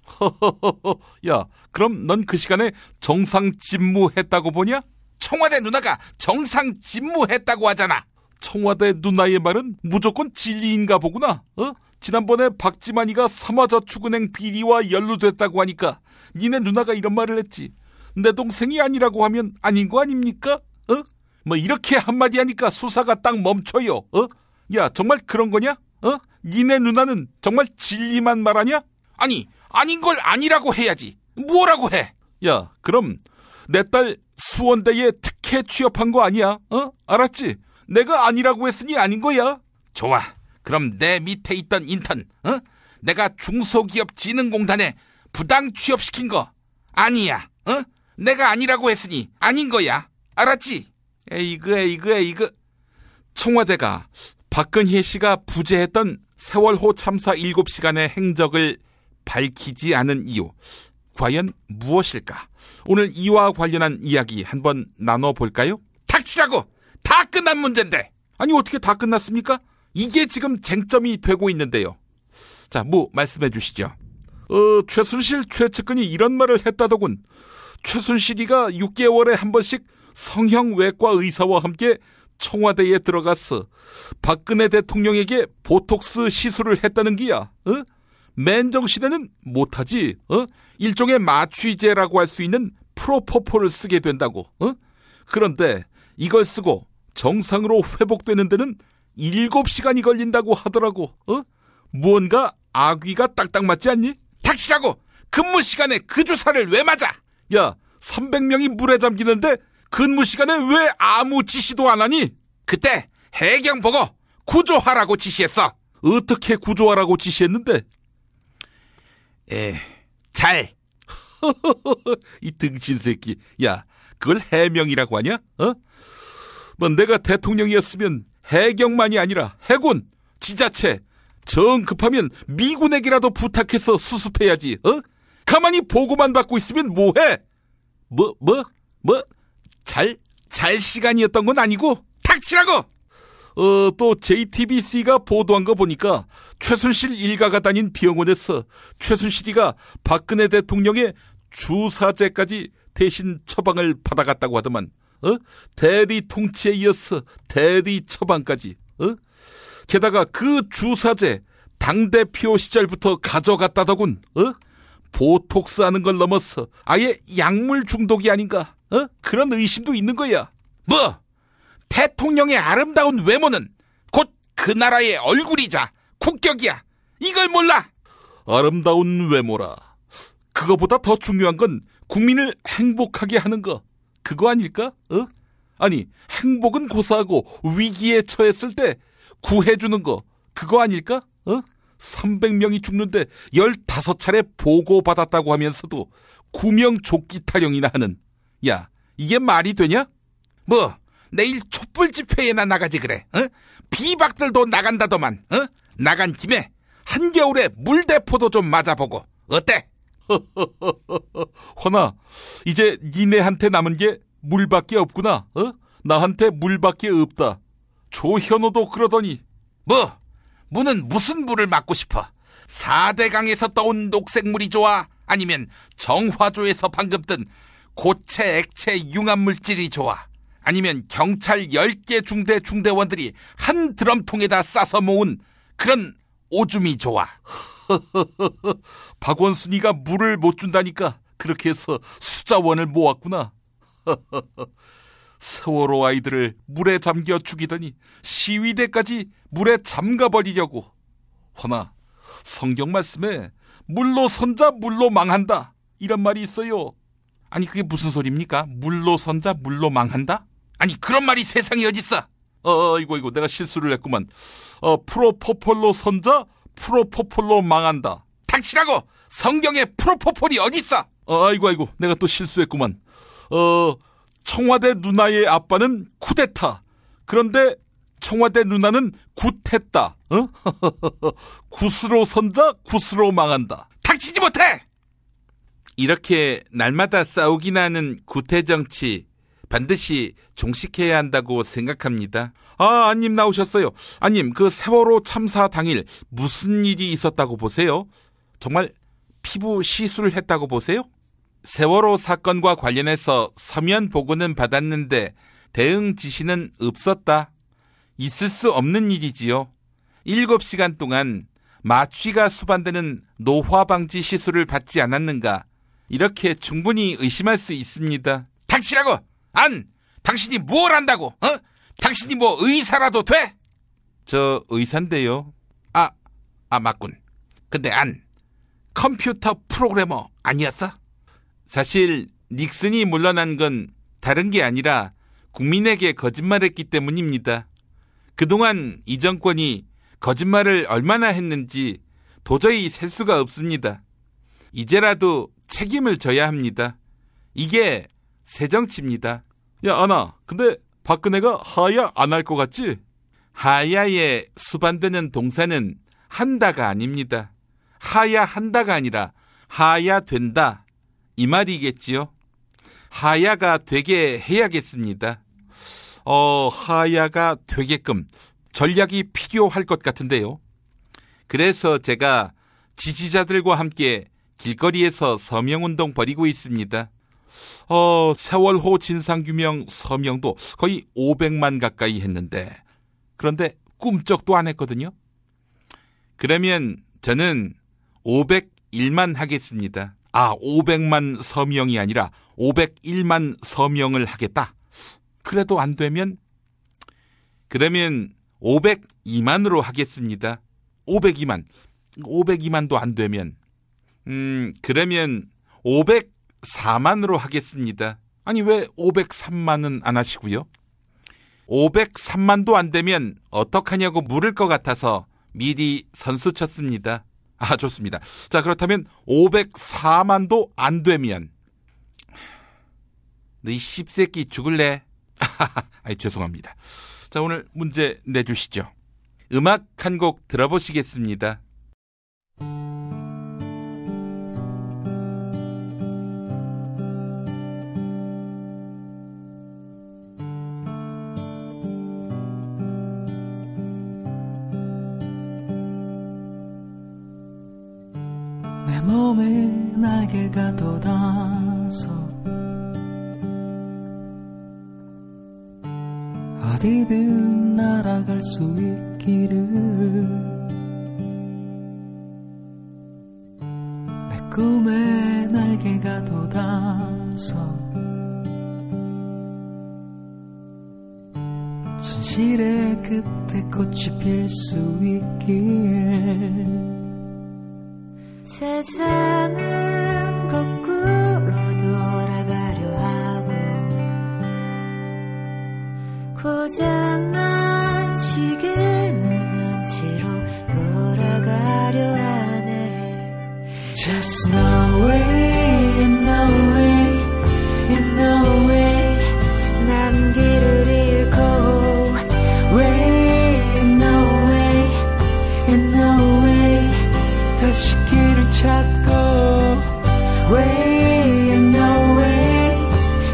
야, 그럼 넌 그 시간에 정상 집무했다고 보냐? 청와대 누나가 정상 집무했다고 하잖아. 청와대 누나의 말은 무조건 진리인가 보구나. 지난번에 박지만이가 삼화저축은행 비리와 연루됐다고 하니까 니네 누나가 이런 말을 했지. 내 동생이 아니라고 하면 아닌 거 아닙니까? 뭐 이렇게 한마디 하니까 수사가 딱 멈춰요. 야, 정말 그런 거냐? 니네 누나는 정말 진리만 말하냐? 아니, 아닌 걸 아니라고 해야지. 뭐라고 해? 야, 그럼 내 딸 수원대에 특혜 취업한 거 아니야? 알았지? 내가 아니라고 했으니 아닌 거야. 좋아. 그럼 내 밑에 있던 인턴, 내가 중소기업진흥공단에 부당 취업시킨 거 아니야. 내가 아니라고 했으니 아닌 거야. 알았지? 에이그. 청와대가 박근혜 씨가 부재했던 세월호 참사 7시간의 행적을 밝히지 않은 이유, 과연 무엇일까? 오늘 이와 관련한 이야기 한번 나눠볼까요? 닥치라고! 다 끝난 문제인데! 아니, 어떻게 다 끝났습니까? 이게 지금 쟁점이 되고 있는데요. 자, 말씀해 주시죠. 최순실 최측근이 이런 말을 했다더군. 최순실이가 6개월에 한 번씩 성형외과 의사와 함께 청와대에 들어갔어. 박근혜 대통령에게 보톡스 시술을 했다는 기야. 맨정신에는 못하지. 일종의 마취제라고 할 수 있는 프로포폴을 쓰게 된다고. 그런데 이걸 쓰고 정상으로 회복되는 데는 7시간이 걸린다고 하더라고. 무언가 아귀가 딱딱 맞지 않니? 닥치라고! 근무 시간에 그 주사를 왜 맞아? 야, 300명이 물에 잠기는데 근무 시간에 왜 아무 지시도 안 하니? 그때 해경 보고 구조하라고 지시했어. 어떻게 구조하라고 지시했는데? 잘. 이 등신 새끼. 야, 그걸 해명이라고 하냐? 내가 대통령이었으면 해경만이 아니라 해군, 지자체, 정 급하면 미군에게라도 부탁해서 수습해야지. 가만히 보고만 받고 있으면 뭐해? 잘 시간이었던 건 아니고? 닥치라고! 또 JTBC가 보도한 거 보니까 최순실 일가가 다닌 병원에서 최순실이가 박근혜 대통령의 주사제까지 대신 처방을 받아갔다고 하더만. 대리 통치에 이어서 대리 처방까지. 게다가 그 주사제 당대표 시절부터 가져갔다더군. 보톡스 하는 걸 넘어서 아예 약물 중독이 아닌가. 그런 의심도 있는 거야. 대통령의 아름다운 외모는 곧 그 나라의 얼굴이자 국격이야. 이걸 몰라? 아름다운 외모라. 그거보다 더 중요한 건 국민을 행복하게 하는 거. 그거 아닐까? 아니, 행복은 고사하고 위기에 처했을 때 구해주는 거. 그거 아닐까? 300명이 죽는데 15차례 보고받았다고 하면서도 구명조끼 타령이나 하는. 야, 이게 말이 되냐? 내일 촛불 집회에나 나가지 그래. 비박들도 나간다더만. 나간 김에 한겨울에 물대포도 좀 맞아보고. 어때? 허나, 이제 니네한테 남은 게 물밖에 없구나. 나한테 물밖에 없다. 조현호도 그러더니. 무는 무슨 물을 맞고 싶어? 4대강에서 떠온 녹색물이 좋아? 아니면 정화조에서 방금 뜬 고체 액체 융합물질이 좋아? 아니면 경찰 10개 중대원들이 한 드럼통에다 싸서 모은 그런 오줌이 좋아? 박원순이가 물을 못 준다니까 그렇게 해서 수자원을 모았구나. 세월호 아이들을 물에 잠겨 죽이더니 시위대까지 물에 잠가버리려고. 허나 성경 말씀에 물로 선자 물로 망한다 이런 말이 있어요. 아니, 그게 무슨 소리입니까? 물로 선자 물로 망한다? 아니, 그런 말이 세상에 어딨어? 이거 내가 실수를 했구만. 프로포폴로 선자 프로포폴로 망한다. 닥치라고! 성경에 프로포폴이 어딨어? 아이고 내가 또 실수했구만. 청와대 누나의 아빠는 쿠데타. 그런데 청와대 누나는 굿했다. 굿으로 선자 굿으로 망한다. 닥치지 못해! 이렇게 날마다 싸우긴 하는 구태 정치 반드시 종식해야 한다고 생각합니다. 안님 나오셨어요. 안님, 그 세월호 참사 당일 무슨 일이 있었다고 보세요? 정말 피부 시술을 했다고 보세요? 세월호 사건과 관련해서 서면 보고는 받았는데 대응 지시는 없었다. 있을 수 없는 일이지요. 7시간 동안 마취가 수반되는 노화 방지 시술을 받지 않았는가? 이렇게 충분히 의심할 수 있습니다. 닥치라고! 당신이 뭘 안다고? 당신이 뭐 의사라도 돼? 저 의사인데요. 맞군. 근데 컴퓨터 프로그래머 아니었어? 사실 닉슨이 물러난 건 다른 게 아니라 국민에게 거짓말했기 때문입니다. 그동안 이 정권이 거짓말을 얼마나 했는지 도저히 셀 수가 없습니다. 이제라도 책임을 져야 합니다. 이게 새 정치입니다. 야, 아나, 근데 박근혜가 하야 안 할 것 같지? 하야의 수반되는 동사는 한다가 아닙니다. 하야 한다가 아니라 하야 된다, 이 말이겠지요. 하야가 되게 해야겠습니다. 하야가 되게끔 전략이 필요할 것 같은데요. 그래서 제가 지지자들과 함께 길거리에서 서명운동 벌이고 있습니다. 세월호 진상규명 서명도 거의 500만 가까이 했는데, 그런데 꿈쩍도 안 했거든요. 그러면 저는 501만 하겠습니다. 500만 서명이 아니라 501만 서명을 하겠다. 그래도 안 되면 그러면 502만으로 하겠습니다. 502만도 안 되면 그러면 504만으로 하겠습니다. 아니 왜 503만은 안 하시고요? 503만도 안 되면 어떡하냐고 물을 것 같아서 미리 선수 쳤습니다. 좋습니다. 자, 그렇다면 504만도 안 되면 너 이 씹새끼 죽을래? 죄송합니다. 자, 오늘 문제 내주시죠. 음악 한 곡 들어보시겠습니다. 내 몸에 날개가 돋아서 어디든 날아갈 수 있기를, 내 꿈에 날개가 돋아서 진실의 끝에 꽃이 필 수 있길. 세상은 거꾸로 돌아가려 하고 고장난 시계는 눈치로 돌아가려 하네. Just no way, and no way, and no way. 난 길을 잃고 Way, and no way, and no way. 다시 길을 찾고 Way, and no way,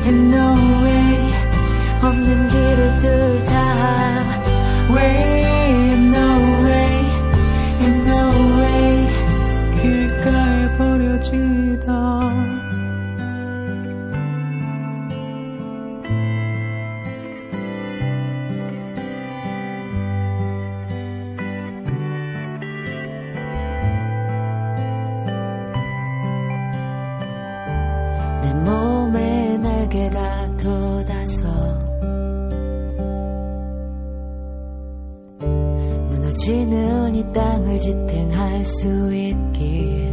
and no way. 없는 길을 뚫다 Way, and no way, and no way. 길가에 버려지다 내 몸에 날개가 돋아서 무너지는 이 땅을 지탱할 수 있길.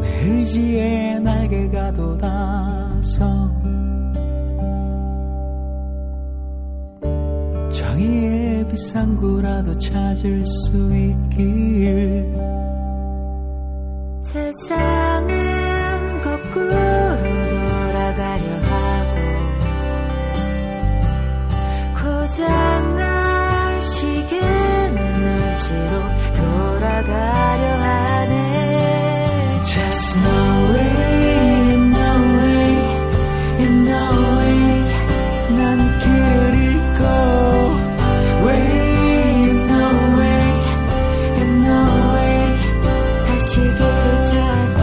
내 의지에 날개가 돋아서 정의의 비상구라도 찾을 수 있길. 세상은 거꾸로 돌아가려 하고 고장난 시계는 눈치로 돌아가려 하네. Just no way, and no way, and no way. 난 길을 잃고 Way, and no way, and no way. 다시 길을 찾고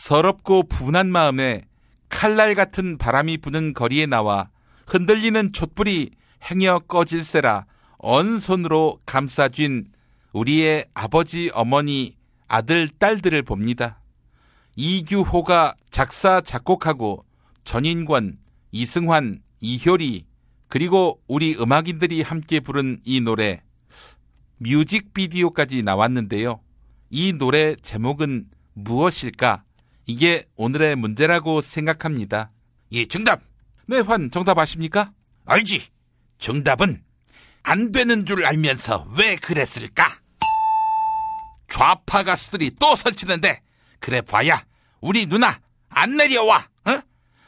서럽고 분한 마음에 칼날 같은 바람이 부는 거리에 나와 흔들리는 촛불이 행여 꺼질세라 언 손으로 감싸쥔 우리의 아버지, 어머니, 아들, 딸들을 봅니다. 이규호가 작사, 작곡하고 전인권, 이승환, 이효리 그리고 우리 음악인들이 함께 부른 이 노래, 뮤직비디오까지 나왔는데요. 이 노래 제목은 무엇일까? 이게 오늘의 문제라고 생각합니다. 예, 정답. 네, 환 정답 아십니까? 알지. 정답은 안 되는 줄 알면서 왜 그랬을까? 좌파 가수들이 또 설치는데 그래 봐야 우리 누나 안 내려와. 어?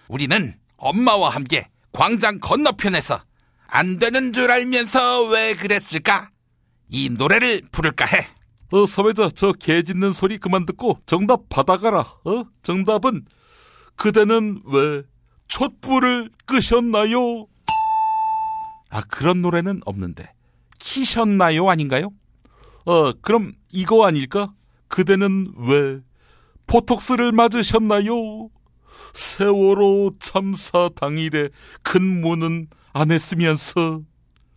우리는 엄마와 함께 광장 건너편에서 안 되는 줄 알면서 왜 그랬을까? 이 노래를 부를까 해. 사회자, 저 개 짖는 소리 그만 듣고 정답 받아가라. 정답은 그대는 왜 촛불을 끄셨나요? 아, 그런 노래는 없는데 키셨나요 아닌가요? 그럼 이거 아닐까? 그대는 왜 보톡스를 맞으셨나요? 세월호 참사 당일에 근무는 안 했으면서.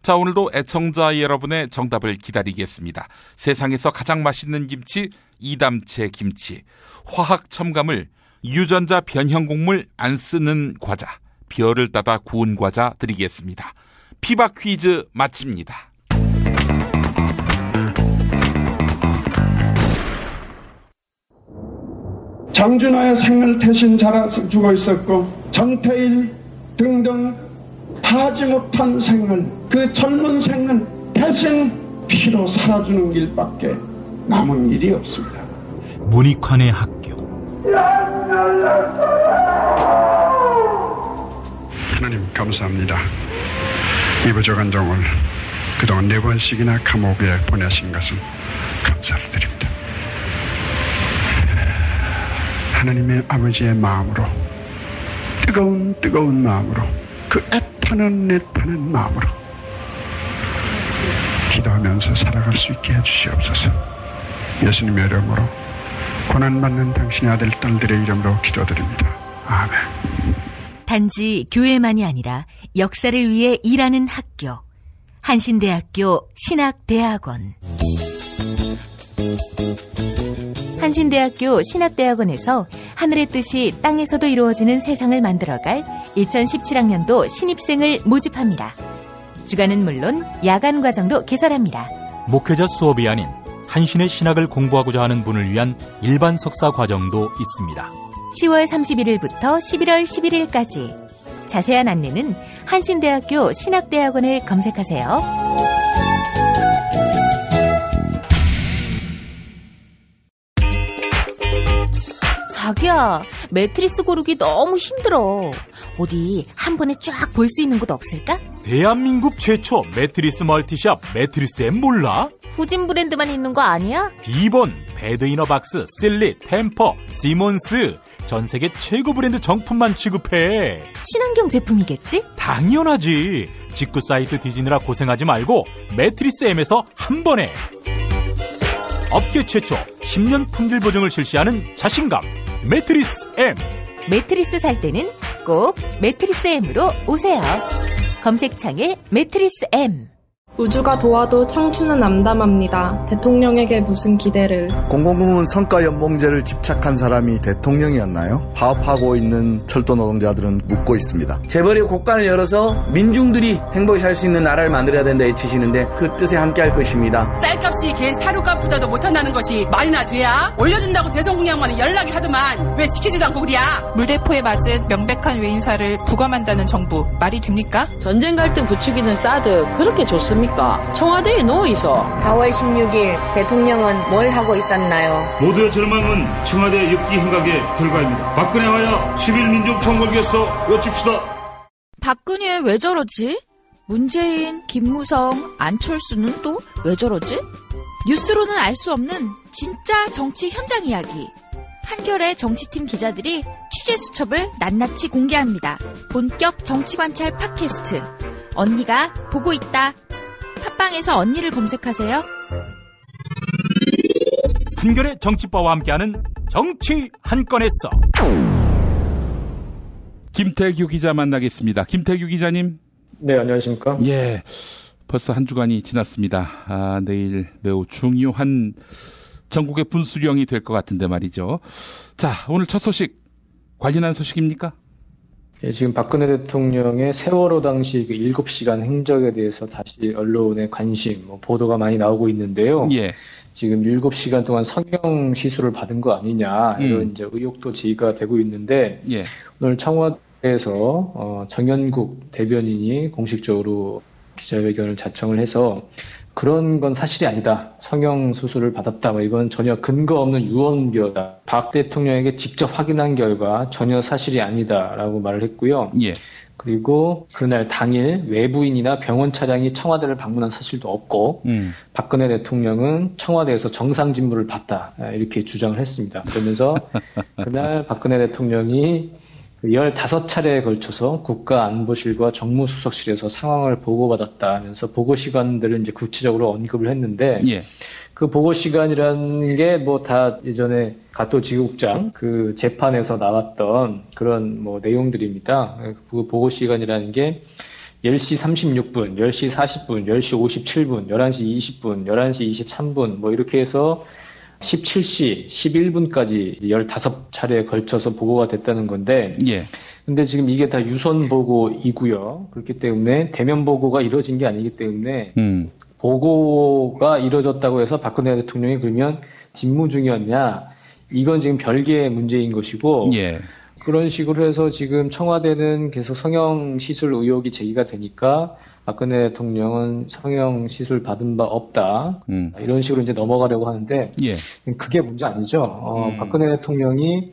자, 오늘도 애청자 여러분의 정답을 기다리겠습니다. 세상에서 가장 맛있는 김치, 이담채 김치, 화학 첨가물, 유전자 변형 곡물 안 쓰는 과자, 별을 따다 구운 과자 드리겠습니다. 피박 퀴즈 마칩니다. 장준하의 생을 대신 살아주고 있었고 정태일 등등 타지 못한 생을, 그 젊은 생은 대신 피로 살아주는 길밖에 남은 일이 없습니다. 문익환의 학교. 하나님 감사합니다. 이 부족한 종을 그동안 4번씩이나 감옥에 보내신 것은 감사를 드립니다. 하나님의 아버지의 마음으로, 뜨거운 마음으로, 그 애타는 마음으로 기도하면서 살아갈 수 있게 해주시옵소서. 예수님의 이름으로 고난받는 당신의 아들, 딸들의 이름으로 기도드립니다. 아멘. 단지 교회만이 아니라 역사를 위해 일하는 학교, 한신대학교 신학대학원. 한신대학교 신학대학원에서 하늘의 뜻이 땅에서도 이루어지는 세상을 만들어갈 2017학년도 신입생을 모집합니다. 주간은 물론 야간 과정도 개설합니다. 목회자 수업이 아닌 한신의 신학을 공부하고자 하는 분을 위한 일반 석사 과정도 있습니다. 10월 31일부터 11월 11일까지. 자세한 안내는 한신대학교 신학대학원을 검색하세요. 자기야, 매트리스 고르기 너무 힘들어. 어디 한 번에 쫙 볼 수 있는 곳 없을까? 대한민국 최초 매트리스 멀티샵 매트리스엠 몰라? 후진 브랜드만 있는 거 아니야? 비본, 베드이너박스, 실리, 템퍼, 시몬스 전 세계 최고 브랜드 정품만 취급해. 친환경 제품이겠지? 당연하지. 직구 사이트 뒤지느라 고생하지 말고 매트리스엠에서 한 번에. 업계 최초 10년 품질 보증을 실시하는 자신감 매트리스엠. 매트리스 살 때는 꼭 매트리스엠으로 오세요. 검색창에 매트리스엠. 우주가 도와도 청춘은 암담합니다. 대통령에게 무슨 기대를. 공공부문 성과연봉제를 집착한 사람이 대통령이었나요? 파업하고 있는 철도 노동자들은 묻고 있습니다. 재벌의 곳간을 열어서 민중들이 행복히 살 수 있는 나라를 만들어야 된다 외치시는데 그 뜻에 함께할 것입니다. 쌀값이 개 사료값보다도 못한다는 것이 말이나 돼야? 올려준다고 대성공약만은 연락이 하더만 왜 지키지도 않고 그랴? 물대포에 맞은 명백한 외인사를 부검한다는 정부 말이 됩니까? 전쟁 갈등 부추기는 사드 그렇게 좋습니까? 청와대에 누워있어. 4월 16일 대통령은 뭘 하고 있었나요? 모두의 절망은 청와대 엽기 행각의 결과입니다. 박근혜와야 11민족 총궐기에서 외칩시다. 박근혜 왜 저러지? 문재인, 김무성, 안철수는 또 왜 저러지? 뉴스로는 알 수 없는 진짜 정치 현장 이야기. 한겨레 정치팀 기자들이 취재 수첩을 낱낱이 공개합니다. 본격 정치관찰 팟캐스트. 언니가 보고 있다. 팟빵에서 언니를 검색하세요. 한겨레 정치바와 함께하는 정치 한 건에서. 김태규 기자 만나겠습니다. 김태규 기자님. 네, 안녕하십니까? 예, 벌써 한 주간이 지났습니다. 내일 매우 중요한 전국의 분수령이 될 것 같은데 말이죠. 자, 오늘 첫 소식 관련한 소식입니까? 예, 지금 박근혜 대통령의 세월호 당시 그 7시간 행적에 대해서 다시 언론의 관심, 보도가 많이 나오고 있는데요. 예. 지금 7시간 동안 성형 시술을 받은 거 아니냐 이런 이제 의혹도 제기가 되고 있는데 예. 오늘 청와대에서 정연국 대변인이 공식적으로 기자회견을 자청을 해서 그런 건 사실이 아니다. 성형 수술을 받았다. 이건 전혀 근거 없는 유언비어다. 박 대통령에게 직접 확인한 결과 전혀 사실이 아니다라고 말을 했고요. 예. 그리고 그날 당일 외부인이나 병원 차량이 청와대를 방문한 사실도 없고 박근혜 대통령은 청와대에서 정상 진무를 받다 이렇게 주장을 했습니다. 그러면서 그날 박근혜 대통령이 15차례에 걸쳐서 국가안보실과 정무수석실에서 상황을 보고받았다 하면서 보고 시간들을 이제 구체적으로 언급을 했는데 예. 그 보고 시간이라는 게 뭐 다 예전에 가토지국장 그 재판에서 나왔던 그런 뭐 내용들입니다. 그 보고 시간이라는 게 10시 36분, 10시 40분, 10시 57분, 11시 20분, 11시 23분 뭐 이렇게 해서 17시 11분까지 15차례에 걸쳐서 보고가 됐다는 건데 예. 근데 지금 이게 다 유선 보고이고요. 그렇기 때문에 대면 보고가 이루어진 게 아니기 때문에 보고가 이루어졌다고 해서 박근혜 대통령이 그러면 직무 중이었냐? 이건 지금 별개의 문제인 것이고 예. 그런 식으로 해서 지금 청와대는 계속 성형 시술 의혹이 제기가 되니까 박근혜 대통령은 성형 시술 받은 바 없다. 이런 식으로 이제 넘어가려고 하는데 예. 그게 문제 아니죠. 박근혜 대통령이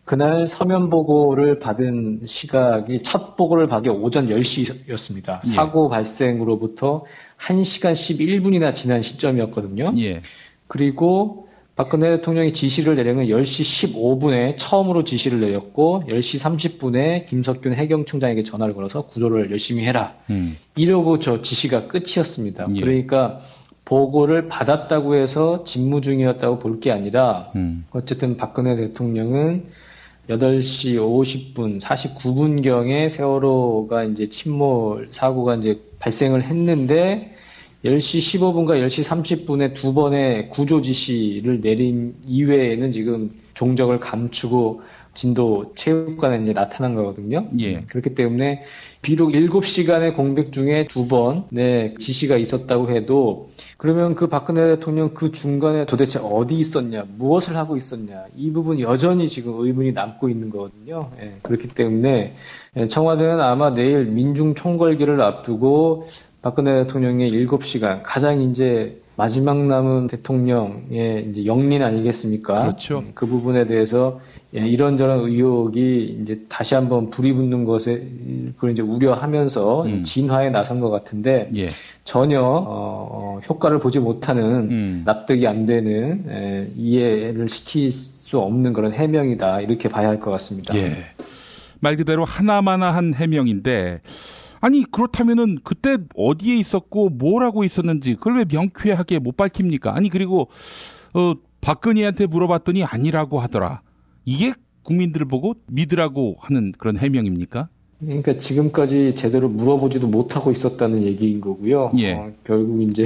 그날 서면 보고를 받은 시각이 첫 보고를 받은 게 오전 10시였습니다. 예. 사고 발생으로부터 1시간 11분이나 지난 시점이었거든요. 예. 그리고 박근혜 대통령이 지시를 내린 건 10시 15분에 처음으로 지시를 내렸고 10시 30분에 김석균 해경청장에게 전화를 걸어서 구조를 열심히 해라. 이러고 저 지시가 끝이었습니다. 예. 그러니까 보고를 받았다고 해서 직무 중이었다고 볼 게 아니라 어쨌든 박근혜 대통령은 8시 50분, 49분경에 세월호가 이제 침몰 사고가 이제 발생을 했는데 10시 15분과 10시 30분에 두 번의 구조 지시를 내린 이외에는 지금 종적을 감추고 진도 체육관에 이제 나타난 거거든요. 예. 그렇기 때문에 비록 7시간의 공백 중에 두 번의 지시가 있었다고 해도 그러면 그 박근혜 대통령 그 중간에 도대체 어디 있었냐, 무엇을 하고 있었냐, 이 부분 여전히 지금 의문이 남고 있는 거거든요. 예. 그렇기 때문에 청와대는 아마 내일 민중총궐기를 앞두고 박근혜 대통령의 7시간 가장 이제 마지막 남은 대통령의 이제 영린 아니겠습니까? 그렇죠. 그 부분에 대해서 이런저런 의혹이 이제 다시 한번 불이 붙는 것에 그걸 이제 우려하면서 진화에 나선 것 같은데 예. 전혀 효과를 보지 못하는 납득이 안 되는 이해를 시킬 수 없는 그런 해명이다 이렇게 봐야 할 것 같습니다. 예. 말 그대로 하나마나한 해명인데. 아니 그렇다면은 그때 어디에 있었고 뭘 하고 있었는지 그걸 왜 명쾌하게 못 밝힙니까? 아니 그리고 박근혜한테 물어봤더니 아니라고 하더라. 이게 국민들을 보고 믿으라고 하는 그런 해명입니까? 그러니까 지금까지 제대로 물어보지도 못하고 있었다는 얘기인 거고요. 예. 결국 이제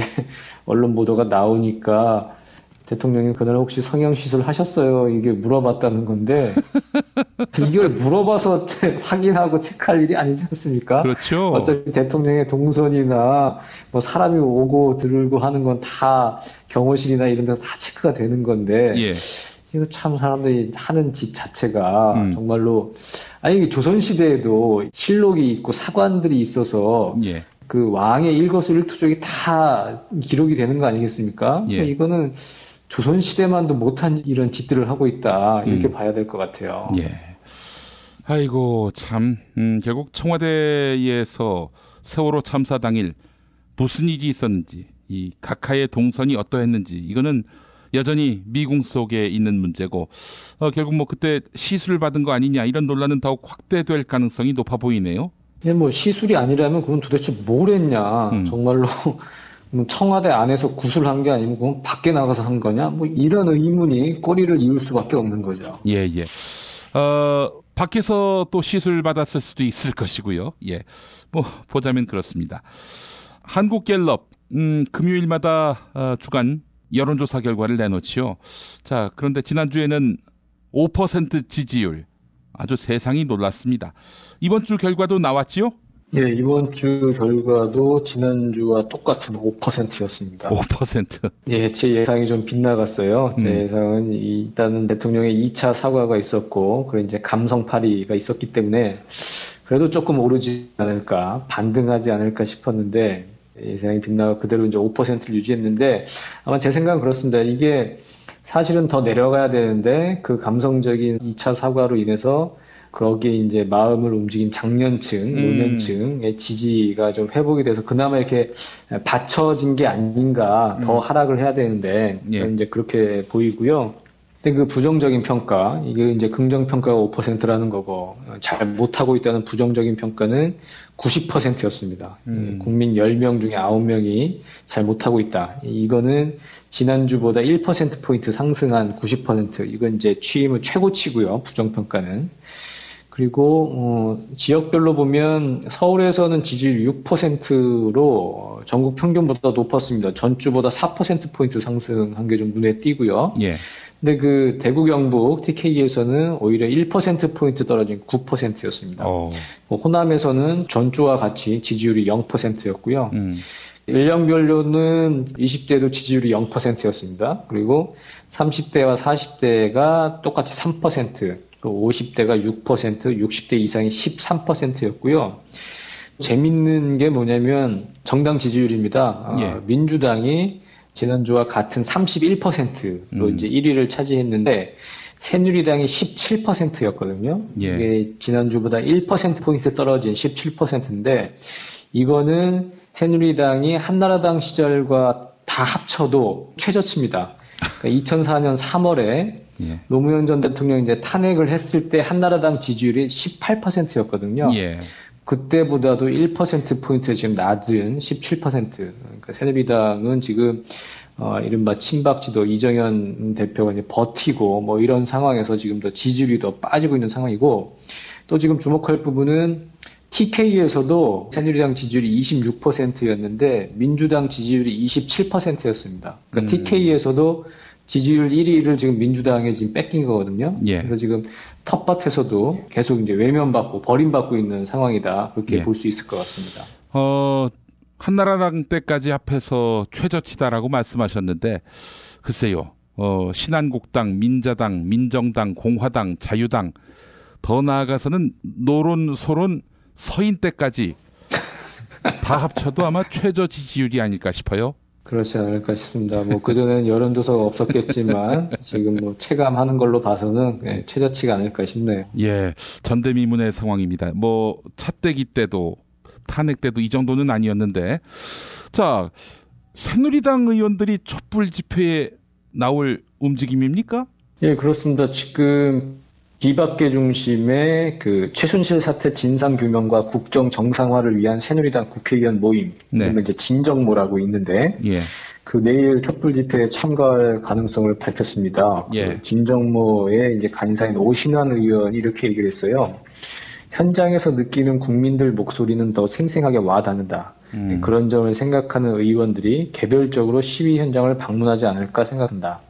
언론 보도가 나오니까 대통령이 그날 혹시 성형시술 하셨어요? 이게 물어봤다는 건데 이걸 물어봐서 확인하고 체크할 일이 아니지 않습니까? 그렇죠. 어차피 대통령의 동선이나 뭐 사람이 오고 들고 하는 건 다 경호실이나 이런 데서 다 체크가 되는 건데 예. 이거 참 사람들이 하는 짓 자체가 정말로 아니 조선시대에도 실록이 있고 사관들이 있어서 예. 그 왕의 일거수일투족이 다 기록이 되는 거 아니겠습니까? 예. 그러니까 이거는 조선시대만도 못한 이런 짓들을 하고 있다 이렇게 봐야 될 것 같아요. 예. 아이고 참 결국 청와대에서 세월호 참사 당일 무슨 일이 있었는지 이 각하의 동선이 어떠했는지 이거는 여전히 미궁 속에 있는 문제고 결국 뭐 그때 시술을 받은 거 아니냐 이런 논란은 더욱 확대될 가능성이 높아 보이네요. 예, 뭐 시술이 아니라면 그럼 도대체 뭘 했냐 정말로 청와대 안에서 구술한 게 아니고 그럼 밖에 나가서 한 거냐? 뭐 이런 의문이 꼬리를 이을 수밖에 없는 거죠. 예. 밖에서 또 시술 받았을 수도 있을 것이고요. 예. 뭐 보자면 그렇습니다. 한국갤럽 금요일마다 주간 여론조사 결과를 내놓지요. 자, 그런데 지난주에는 5% 지지율. 아주 세상이 놀랐습니다. 이번 주 결과도 나왔지요? 예, 이번 주 결과도 지난주와 똑같은 5%였습니다. 5%? 예, 제 예상이 좀 빗나갔어요. 제 예상은 일단은 대통령의 2차 사과가 있었고, 그리고 이제 감성파리가 있었기 때문에 그래도 조금 오르지 않을까, 반등하지 않을까 싶었는데, 예상이 빗나가 그대로 이제 5%를 유지했는데, 아마 제 생각은 그렇습니다. 이게 사실은 더 내려가야 되는데, 그 감성적인 2차 사과로 인해서 거기에 이제 마음을 움직인 장년층, 노년층의 지지가 좀 회복이 돼서 그나마 이렇게 받쳐진 게 아닌가, 더 하락을 해야 되는데, 이제 그렇게 보이고요. 근데 그 부정적인 평가, 이게 이제 긍정 평가가 5%라는 거고, 잘 못하고 있다는 부정적인 평가는 90%였습니다. 국민 10명 중에 9명이 잘 못하고 있다. 이거는 지난주보다 1%포인트 상승한 90%. 이건 이제 취임의 최고치고요. 부정평가는. 그리고 지역별로 보면 서울에서는 지지율 6%로 전국 평균보다 높았습니다. 전주보다 4%포인트 상승한 게 좀 눈에 띄고요. 예. 근데 그 대구 경북 TK에서는 오히려 1%포인트 떨어진 9%였습니다. 호남에서는 전주와 같이 지지율이 0%였고요. 연령별로는 20대도 지지율이 0%였습니다. 그리고 30대와 40대가 똑같이 3%, 50대가 6%, 60대 이상이 13%였고요. 재밌는 게 뭐냐면 정당 지지율입니다. 민주당이 지난주와 같은 31%로 이제 1위를 차지했는데 새누리당이 17%였거든요. 이게 지난주보다 1%포인트 떨어진 17%인데 이거는 새누리당이 한나라당 시절과 다 합쳐도 최저치입니다. 그러니까 2004년 3월에 노무현 전 대통령이 이제 탄핵을 했을 때 한나라당 지지율이 18%였거든요. 그때보다도 1%포인트 지금 낮은 17%. 그러니까 새누리당은 지금, 이른바 친박지도 이정현 대표가 이제 버티고 뭐 이런 상황에서 지금 더 지지율이 더 빠지고 있는 상황이고 또 지금 주목할 부분은 TK에서도 새누리당 지지율이 26%였는데 민주당 지지율이 27%였습니다. 그러니까 TK에서도 지지율 1위를 지금 민주당에 지금 뺏긴 거거든요. 그래서 지금 텃밭에서도 계속 이제 외면받고 버림받고 있는 상황이다. 그렇게 볼 수 있을 것 같습니다. 한나라당 때까지 합해서 최저치다라고 말씀하셨는데 글쎄요. 신한국당, 민자당, 민정당, 공화당, 자유당 더 나아가서는 노론, 소론, 서인 때까지 다 합쳐도 아마 최저 지지율이 아닐까 싶어요. 그렇지 않을까 싶습니다. 뭐 그전에는 여론조사가 없었겠지만 지금 뭐 체감하는 걸로 봐서는 최저치가 아닐까 싶네요. 예, 전대미문의 상황입니다. 뭐 차떼기 때도 탄핵 때도 이 정도는 아니었는데 자, 새누리당 의원들이 촛불 집회에 나올 움직임입니까? 예, 그렇습니다. 지금 비박계 중심의 그 최순실 사태 진상 규명과 국정 정상화를 위한 새누리당 국회의원 모임, 그러면 이제 진정모라고 있는데, 그 내일 촛불 집회에 참가할 가능성을 밝혔습니다. 그 진정모의 이제 간사인 오신환 의원이 이렇게 얘기를 했어요. 현장에서 느끼는 국민들 목소리는 더 생생하게 와닿는다. 그런 점을 생각하는 의원들이 개별적으로 시위 현장을 방문하지 않을까 생각한다.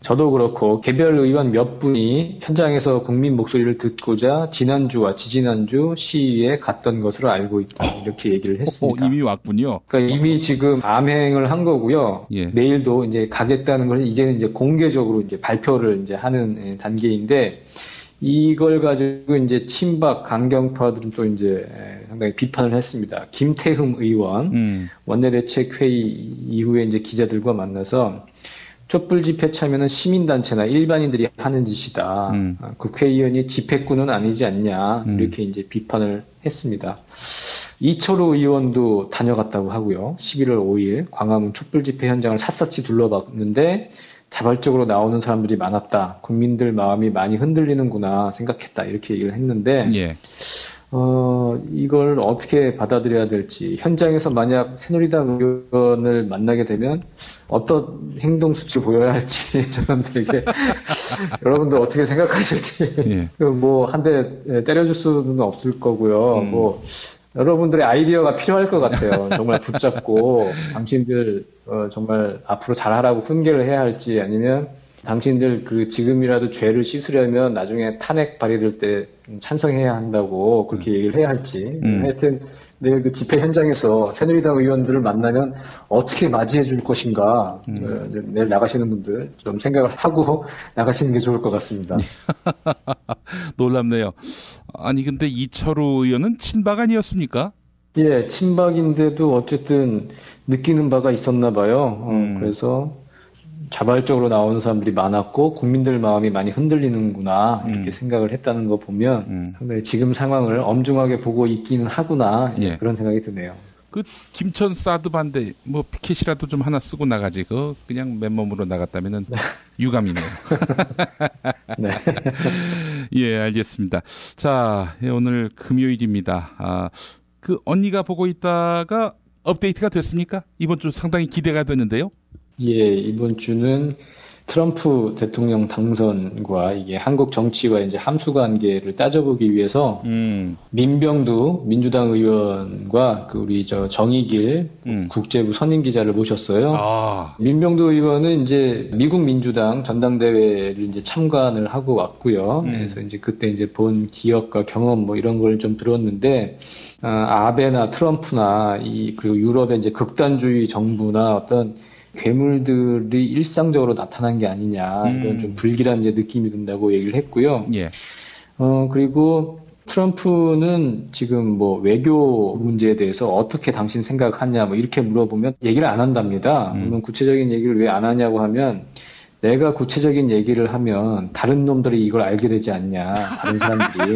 저도 그렇고 개별 의원 몇 분이 현장에서 국민 목소리를 듣고자 지난주와 지지난주 시위에 갔던 것으로 알고 있다. 이렇게 얘기를 했습니다. 이미 왔군요. 그러니까 이미 지금 암행을 한 거고요. 내일도 이제 가겠다는 걸 이제는 이제 공개적으로 이제 발표를 이제 하는 단계인데 이걸 가지고 이제 친박 강경파들은 또 이제 상당히 비판을 했습니다. 김태흠 의원 원내대책회의 이후에 이제 기자들과 만나서 촛불 집회 참여는 시민단체나 일반인들이 하는 짓이다. 국회의원이 집회꾼은 아니지 않냐. 이렇게 이제 비판을 했습니다. 이철우 의원도 다녀갔다고 하고요. 11월 5일 광화문 촛불 집회 현장을 샅샅이 둘러봤는데 자발적으로 나오는 사람들이 많았다. 국민들 마음이 많이 흔들리는구나 생각했다. 이렇게 얘기를 했는데 이걸 어떻게 받아들여야 될지, 현장에서 만약 새누리당 의원을 만나게 되면 어떤 행동 수치를 보여야 할지 저는 되게 여러분들 어떻게 생각하실지 뭐 한 대 때려줄 수는 없을 거고요. 뭐 여러분들의 아이디어가 필요할 것 같아요. 정말 붙잡고 당신들 정말 앞으로 잘하라고 훈계를 해야 할지, 아니면 당신들 그 지금이라도 죄를 씻으려면 나중에 탄핵 발의될 때 찬성해야 한다고 그렇게 얘기를 해야 할지. 하여튼 내일 그 집회 현장에서 새누리당 의원들을 만나면 어떻게 맞이해 줄 것인가. 내일 나가시는 분들 좀 생각을 하고 나가시는 게 좋을 것 같습니다. 놀랍네요. 아니 근데 이철우 의원은 친박 아니었습니까? 예, 친박인데도 어쨌든 느끼는 바가 있었나 봐요. 그래서 자발적으로 나오는 사람들이 많았고 국민들 마음이 많이 흔들리는구나 이렇게 생각을 했다는 거 보면 상당히 지금 상황을 엄중하게 보고 있기는 하구나 그런 생각이 드네요. 그 김천 사드 반대 뭐 피켓이라도 좀 하나 쓰고 나가지 그냥 맨몸으로 나갔다면은 유감이네요. 네. 예, 알겠습니다. 자, 오늘 금요일입니다. 그 언니가 보고 있다가 업데이트가 됐습니까? 이번 주 상당히 기대가 되는데요. 예, 이번 주는 트럼프 대통령 당선과 이게 한국 정치와 이제 함수 관계를 따져보기 위해서 민병두 민주당 의원과 그 우리 정의길 국제부 선임 기자를 모셨어요. 민병두 의원은 이제 미국 민주당 전당대회를 이제 참관을 하고 왔고요. 그래서 이제 그때 이제 본 기억과 경험 뭐 이런 걸 좀 들었는데 아베나 트럼프나 그리고 유럽의 이제 극단주의 정부나 어떤 괴물들이 일상적으로 나타난 게 아니냐, 이런 좀 불길한 이제 느낌이 든다고 얘기를 했고요. 예. 그리고 트럼프는 지금 뭐 외교 문제에 대해서 어떻게 당신 생각하냐, 뭐 이렇게 물어보면 얘기를 안 한답니다. 그러면 구체적인 얘기를 왜 안 하냐고 하면, 내가 구체적인 얘기를 하면 다른 놈들이 이걸 알게 되지 않냐, 다른 사람들이.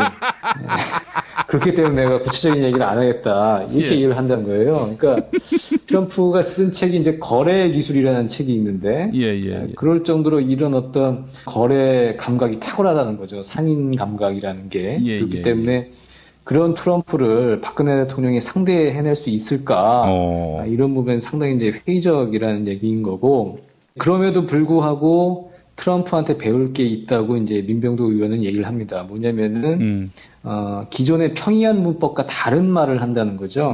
그렇기 때문에 내가 구체적인 얘기를 안 하겠다. 이렇게 얘기를 한다는 거예요. 그러니까 트럼프가 쓴 책이 이제 거래 기술이라는 책이 있는데 그럴 정도로 이런 어떤 거래 감각이 탁월하다는 거죠. 상인 감각이라는 게. 그렇기 때문에 그런 트럼프를 박근혜 대통령이 상대해낼 수 있을까? 이런 부분은 상당히 이제 회의적이라는 얘기인 거고, 그럼에도 불구하고 트럼프한테 배울 게 있다고 이제 민병두 의원은 얘기를 합니다. 뭐냐면은 기존의 평이한 문법과 다른 말을 한다는 거죠.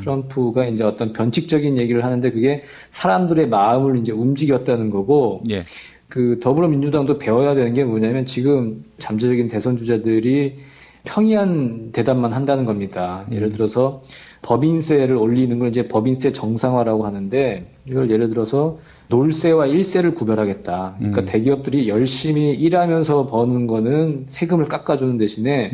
트럼프가 이제 어떤 변칙적인 얘기를 하는데 그게 사람들의 마음을 이제 움직였다는 거고, 그 더불어민주당도 배워야 되는 게 뭐냐면 지금 잠재적인 대선 주자들이 평이한 대답만 한다는 겁니다. 예를 들어서 법인세를 올리는 걸 이제 법인세 정상화라고 하는데, 이걸 예를 들어서 놀세와 일세를 구별하겠다. 그러니까 대기업들이 열심히 일하면서 버는 거는 세금을 깎아주는 대신에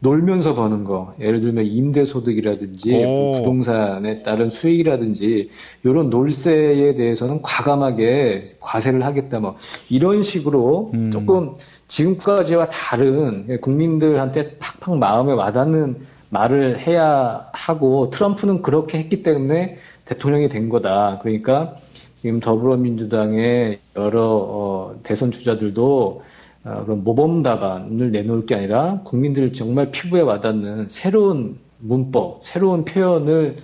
놀면서 버는 거, 예를 들면 임대소득이라든지 부동산에 따른 수익이라든지 이런 놀세에 대해서는 과감하게 과세를 하겠다. 뭐 이런 식으로 조금 지금까지와 다른 국민들한테 팍팍 마음에 와닿는 말을 해야 하고, 트럼프는 그렇게 했기 때문에 대통령이 된 거다. 그러니까 지금 더불어민주당의 여러 대선 주자들도 그런 모범 답안을 내놓을 게 아니라 국민들 정말 피부에 와닿는 새로운 문법, 새로운 표현을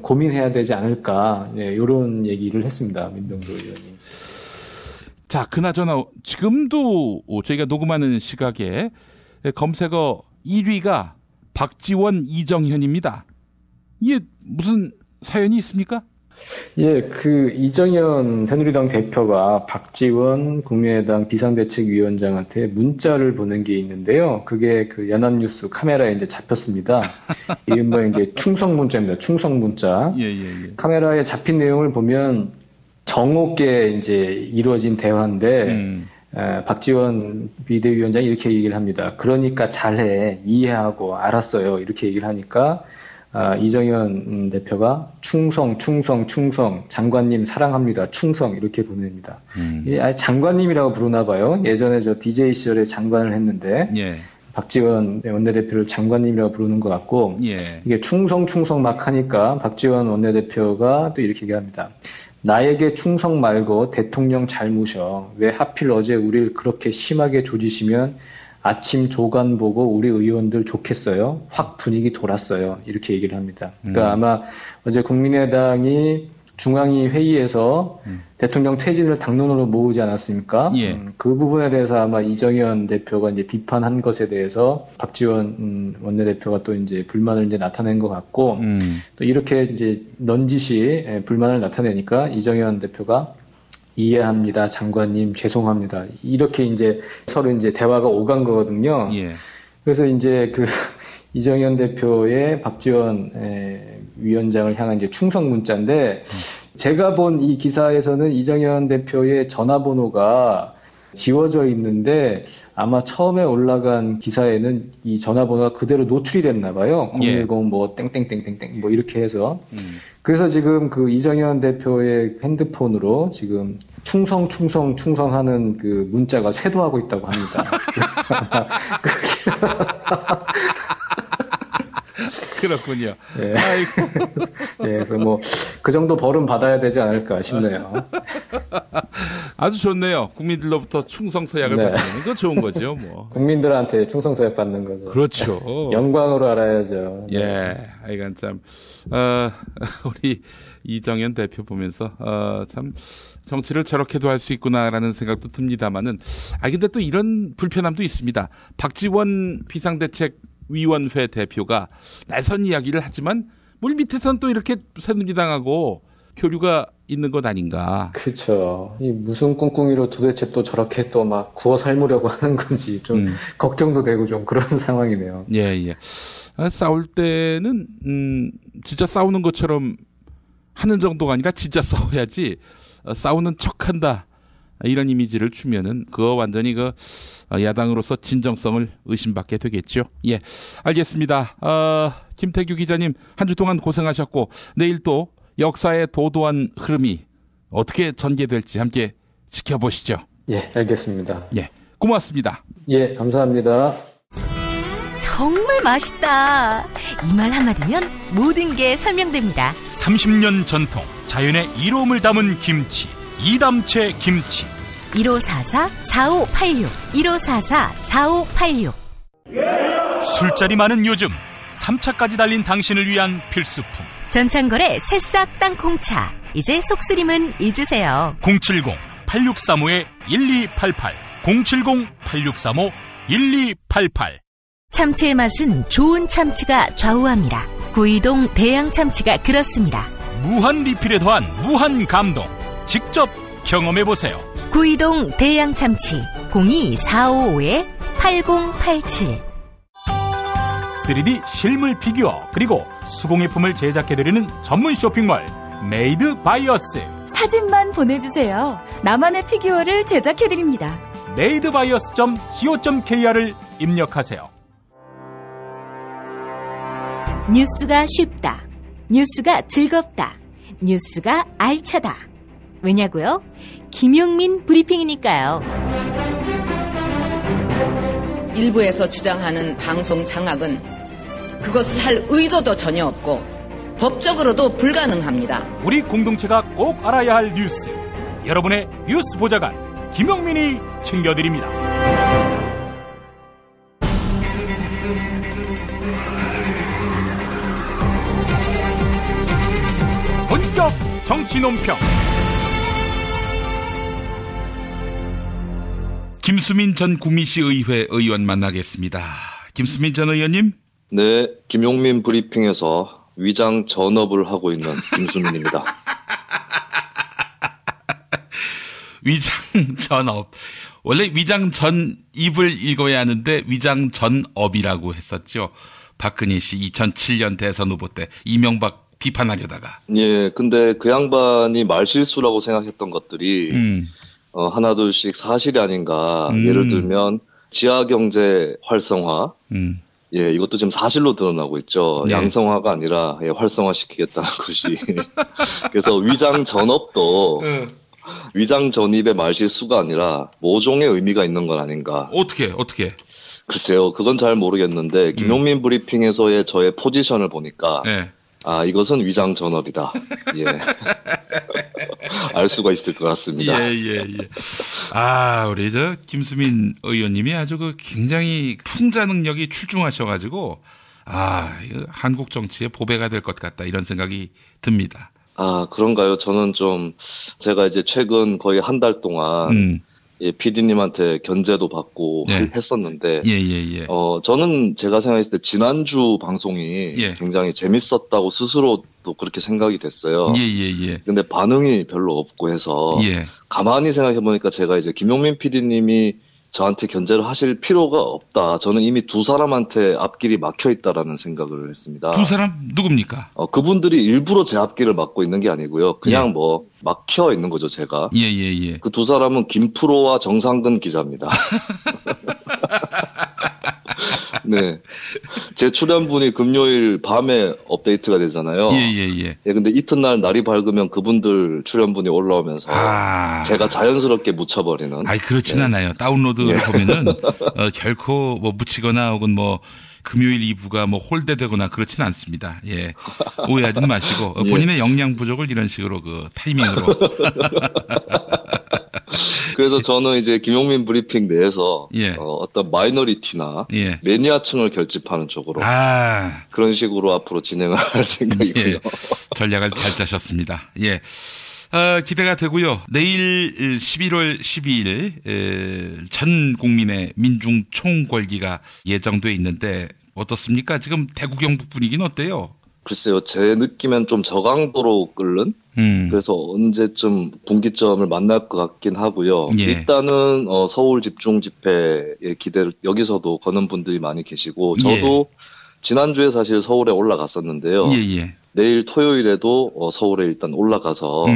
고민해야 되지 않을까, 이런 얘기를 했습니다. 민병두 의원이. 자, 그나저나 지금도 저희가 녹음하는 시각에 검색어 1위가 박지원, 이정현입니다. 이게 무슨 사연이 있습니까? 예, 그 이정현 새누리당 대표가 박지원 국민의당 비상대책위원장한테 문자를 보낸 게 있는데요. 그게 그 연합뉴스 카메라에 이제 잡혔습니다. 이른바 이제 충성 문자입니다. 충성 문자. 카메라에 잡힌 내용을 보면 정오께 이제 이루어진 대화인데, 박지원 비대위원장이 이렇게 얘기를 합니다. 그러니까 잘해, 이해하고, 알았어요, 이렇게 얘기를 하니까 이정현 대표가 충성 장관님 사랑합니다, 충성, 이렇게 보냅니다. 장관님이라고 부르나 봐요. 예전에 저 DJ 시절에 장관을 했는데 박지원 원내대표를 장관님이라고 부르는 것 같고, 이게 충성 막 하니까 박지원 원내대표가 또 이렇게 얘기합니다. 나에게 충성 말고 대통령 잘 모셔. 왜 하필 어제 우리를 그렇게 심하게 조지시면 아침 조간 보고 우리 의원들 좋겠어요. 확 분위기 돌았어요. 이렇게 얘기를 합니다. 그러니까 아마 어제 국민의당이 중앙위 회의에서 대통령 퇴진을 당론으로 모으지 않았습니까? 예. 그 부분에 대해서 아마 이정현 대표가 이제 비판한 것에 대해서 박지원 원내대표가 또 이제 불만을 이제 나타낸 것 같고 또 이렇게 이제 넌지시 불만을 나타내니까 이정현 대표가 이해합니다. 장관님 죄송합니다. 이렇게 이제 서로 이제 대화가 오간 거거든요. 예. 그래서 이제 그 이정현 대표의 박지원 위원장을 향한 이제 충성 문자인데 제가 본 이 기사에서는 이정현 대표의 전화번호가 지워져 있는데 아마 처음에 올라간 기사에는 이 전화번호가 그대로 노출이 됐나 봐요. 010 뭐 땡땡땡땡땡 뭐 이렇게 해서 그래서 지금 그 이정현 대표의 핸드폰으로 지금 충성하는 그 문자가 쇄도하고 있다고 합니다. 그렇군요. 예. 그래서 뭐 그 정도 벌은 받아야 되지 않을까 싶네요. 아주 좋네요. 국민들로부터 충성서약을 받는 거 좋은 거죠, 뭐. 국민들한테 충성서약 받는 거죠. 그렇죠. 영광으로 알아야죠. 예, 이건 참 우리 이정현 대표 보면서 참 정치를 저렇게도 할 수 있구나라는 생각도 듭니다만은, 근데 또 이런 불편함도 있습니다. 박지원 비상대책위원회 대표가 날선 이야기를 하지만 물 밑에선 또 이렇게 새누리당하고 교류가 있는 것 아닌가. 그렇죠. 이 무슨 꿍꿍이로 도대체 또 저렇게 또 막 구워 삶으려고 하는 건지 좀 걱정도 되고 좀 그런 상황이네요. 예. 싸울 때는 진짜 싸우는 것처럼 하는 정도가 아니라 진짜 싸워야지. 싸우는 척한다. 이런 이미지를 주면은 그거 완전히 그 야당으로서 진정성을 의심받게 되겠죠. 예, 알겠습니다. 김태규 기자님 한 주 동안 고생하셨고 내일 또 역사의 도도한 흐름이 어떻게 전개될지 함께 지켜보시죠. 예, 알겠습니다. 예, 고맙습니다. 예, 감사합니다. 정말 맛있다. 이 말 한마디면 모든 게 설명됩니다. 30년 전통 자연의 이로움을 담은 김치, 이담채 김치. 1544-4586 1544-4586 술자리 많은 요즘 3차까지 달린 당신을 위한 필수품 전창걸의 새싹 땅콩차. 이제 속쓰림은 잊으세요. 070-8635-1288 070-8635-1288 참치의 맛은 좋은 참치가 좌우합니다. 구이동 대양 참치가 그렇습니다. 무한 리필에 더한 무한 감동. 직접 경험해보세요. 구이동 대양 참치 02455-8087 3D 실물 피규어 그리고 수공예품을 제작해드리는 전문 쇼핑몰 메이드 바이어스. 사진만 보내주세요. 나만의 피규어를 제작해드립니다. madebias.co.kr을 입력하세요. 뉴스가 쉽다. 뉴스가 즐겁다. 뉴스가 알차다. 왜냐고요? 김용민 브리핑이니까요. 일부에서 주장하는 방송 장악은 그것을 할 의도도 전혀 없고 법적으로도 불가능합니다. 우리 공동체가 꼭 알아야 할 뉴스. 여러분의 뉴스 보좌관 김용민이 챙겨드립니다. 본격 정치 논평. 김수민 전 구미시 의회 의원 만나겠습니다. 김수민 전 의원님. 네, 김용민 브리핑에서 위장 전업을 하고 있는 김수민입니다. 위장 전업. 원래 위장 전입을 읽어야 하는데 위장 전업이라고 했었죠. 박근혜 씨 2007년 대선 후보 때 이명박 비판하려다가. 예, 근데 그 양반이 말실수라고 생각했던 것들이 하나둘씩 사실이 아닌가. 예를 들면 지하경제 활성화. 예, 이것도 지금 사실로 드러나고 있죠. 네. 양성화가 아니라 활성화시키겠다는 것이. 그래서 위장 전업도 위장 전입의 말실수가 아니라 모종의 의미가 있는 건 아닌가. 어떻게? 글쎄요, 그건 잘 모르겠는데 김용민 브리핑에서의 저의 포지션을 보니까 이것은 위장 전업이다. 예. 알 수가 있을 것 같습니다. 예. 우리 김수민 의원님이 아주 굉장히 풍자 능력이 출중하셔가지고 이거 한국 정치의 보배가 될 것 같다 이런 생각이 듭니다. 그런가요? 저는 좀 제가 이제 최근 거의 한 달 동안 PD님한테 견제도 받고 했었는데 저는 제가 생각했을 때 지난주 방송이 굉장히 재밌었다고 스스로도 그렇게 생각이 됐어요. 근데 반응이 별로 없고 해서 가만히 생각해 보니까 제가 이제 김용민 PD님이 저한테 견제를 하실 필요가 없다. 저는 이미 두 사람한테 앞길이 막혀 있다라는 생각을 했습니다. 두 사람 누굽니까? 그분들이 일부러 제 앞길을 막고 있는 게 아니고요. 그냥 막혀 있는 거죠, 제가. 그 두 사람은 김프로와 정상근 기자입니다. 네. 제 출연분이 금요일 밤에 업데이트가 되잖아요. 근데 이튿날 날이 밝으면 그분들 출연분이 올라오면서 제가 자연스럽게 묻혀버리는. 그렇진 않아요. 다운로드를 보면은 결코 묻히거나 혹은 금요일 2부가 홀대되거나 그렇진 않습니다. 오해하지 마시고 본인의 역량 부족을 이런 식으로 타이밍으로. 그래서 저는 이제 김용민 브리핑 내에서 어떤 마이너리티나 매니아층을 결집하는 쪽으로 그런 식으로 앞으로 진행을 할 생각이고요. 전략을 잘 짜셨습니다. 기대가 되고요. 내일 11월 12일 전 국민의 민중 총궐기가 예정돼 있는데 어떻습니까? 지금 대구 경북 분위기는 어때요? 글쎄요, 제 느낌엔 좀 저강도로 끓는? 그래서 언제쯤 분기점을 만날 것 같긴 하고요. 일단은 서울 집중 집회의 기대를 여기서도 거는 분들이 많이 계시고 저도 지난주에 사실 서울에 올라갔었는데요. 내일 토요일에도 서울에 일단 올라가서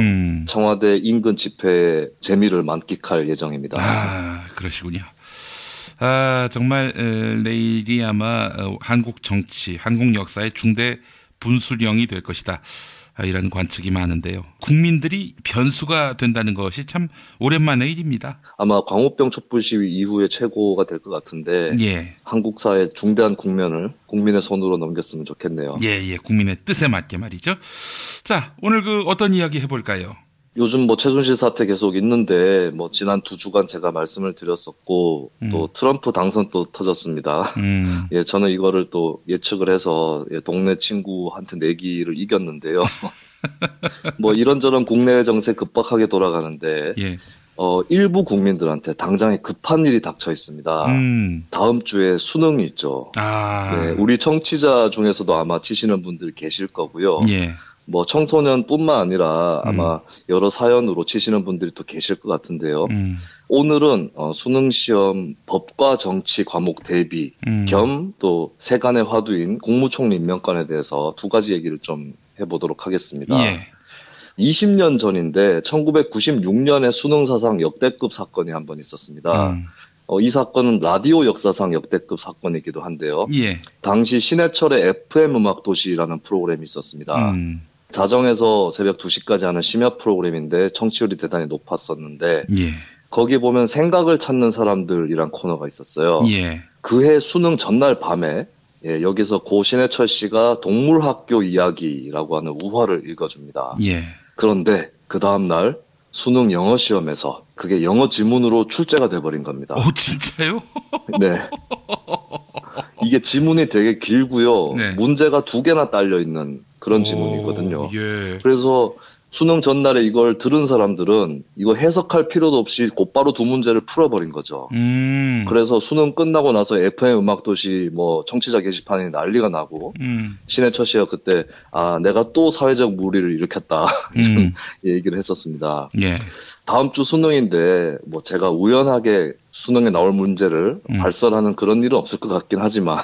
청와대 인근 집회의 재미를 만끽할 예정입니다. 그러시군요. 정말 내일이 아마 한국 정치, 한국 역사의 중대 분수령이 될 것이다. 이런 관측이 많은데요. 국민들이 변수가 된다는 것이 참 오랜만의 일입니다. 아마 광우병 촛불 시위 이후에 최고가 될 것 같은데 한국사의 중대한 국면을 국민의 손으로 넘겼으면 좋겠네요. 국민의 뜻에 맞게 말이죠. 자, 오늘 어떤 이야기 해볼까요? 요즘 최순실 사태 계속 있는데 지난 2주간 제가 말씀을 드렸었고 또 트럼프 당선 또 터졌습니다. 저는 이거를 또 예측을 해서 동네 친구한테 내기를 이겼는데요. 이런저런 국내외 정세 급박하게 돌아가는데 일부 국민들한테 당장에 급한 일이 닥쳐 있습니다. 다음 주에 수능이 있죠. 우리 청취자 중에서도 아마 치시는 분들 계실 거고요. 청소년뿐만 아니라 아마 여러 사연으로 치시는 분들이 또 계실 것 같은데요. 오늘은 수능시험 법과 정치 과목 대비 겸 또 세간의 화두인 국무총리 임명권에 대해서 두 가지 얘기를 좀 해보도록 하겠습니다. 20년 전인데 1996년에 수능사상 역대급 사건이 한 번 있었습니다. 이 사건은 라디오 역사상 역대급 사건이기도 한데요. 당시 신해철의 FM 음악도시라는 프로그램이 있었습니다. 자정에서 새벽 2시까지 하는 심야 프로그램인데 청취율이 대단히 높았었는데 거기 보면 생각을 찾는 사람들이란 코너가 있었어요. 그해 수능 전날 밤에 여기서 고 신해철 씨가 동물학교 이야기라고 하는 우화를 읽어줍니다. 그런데 그 다음날 수능 영어 시험에서 그게 영어 지문으로 출제가 돼버린 겁니다. 진짜요? 네. 이게 지문이 되게 길고요. 문제가 2개나 딸려있는 그런 지문이거든요. 그래서 수능 전날에 이걸 들은 사람들은 이거 해석할 필요도 없이 곧바로 2문제를 풀어버린 거죠. 그래서 수능 끝나고 나서 FM 음악도시 청취자 게시판이 난리가 나고 신해철 씨가 그때 내가 또 사회적 무리를 일으켰다 이런 얘기를 했었습니다. 다음 주 수능인데 제가 우연하게 수능에 나올 문제를 발설하는 그런 일은 없을 것 같긴 하지만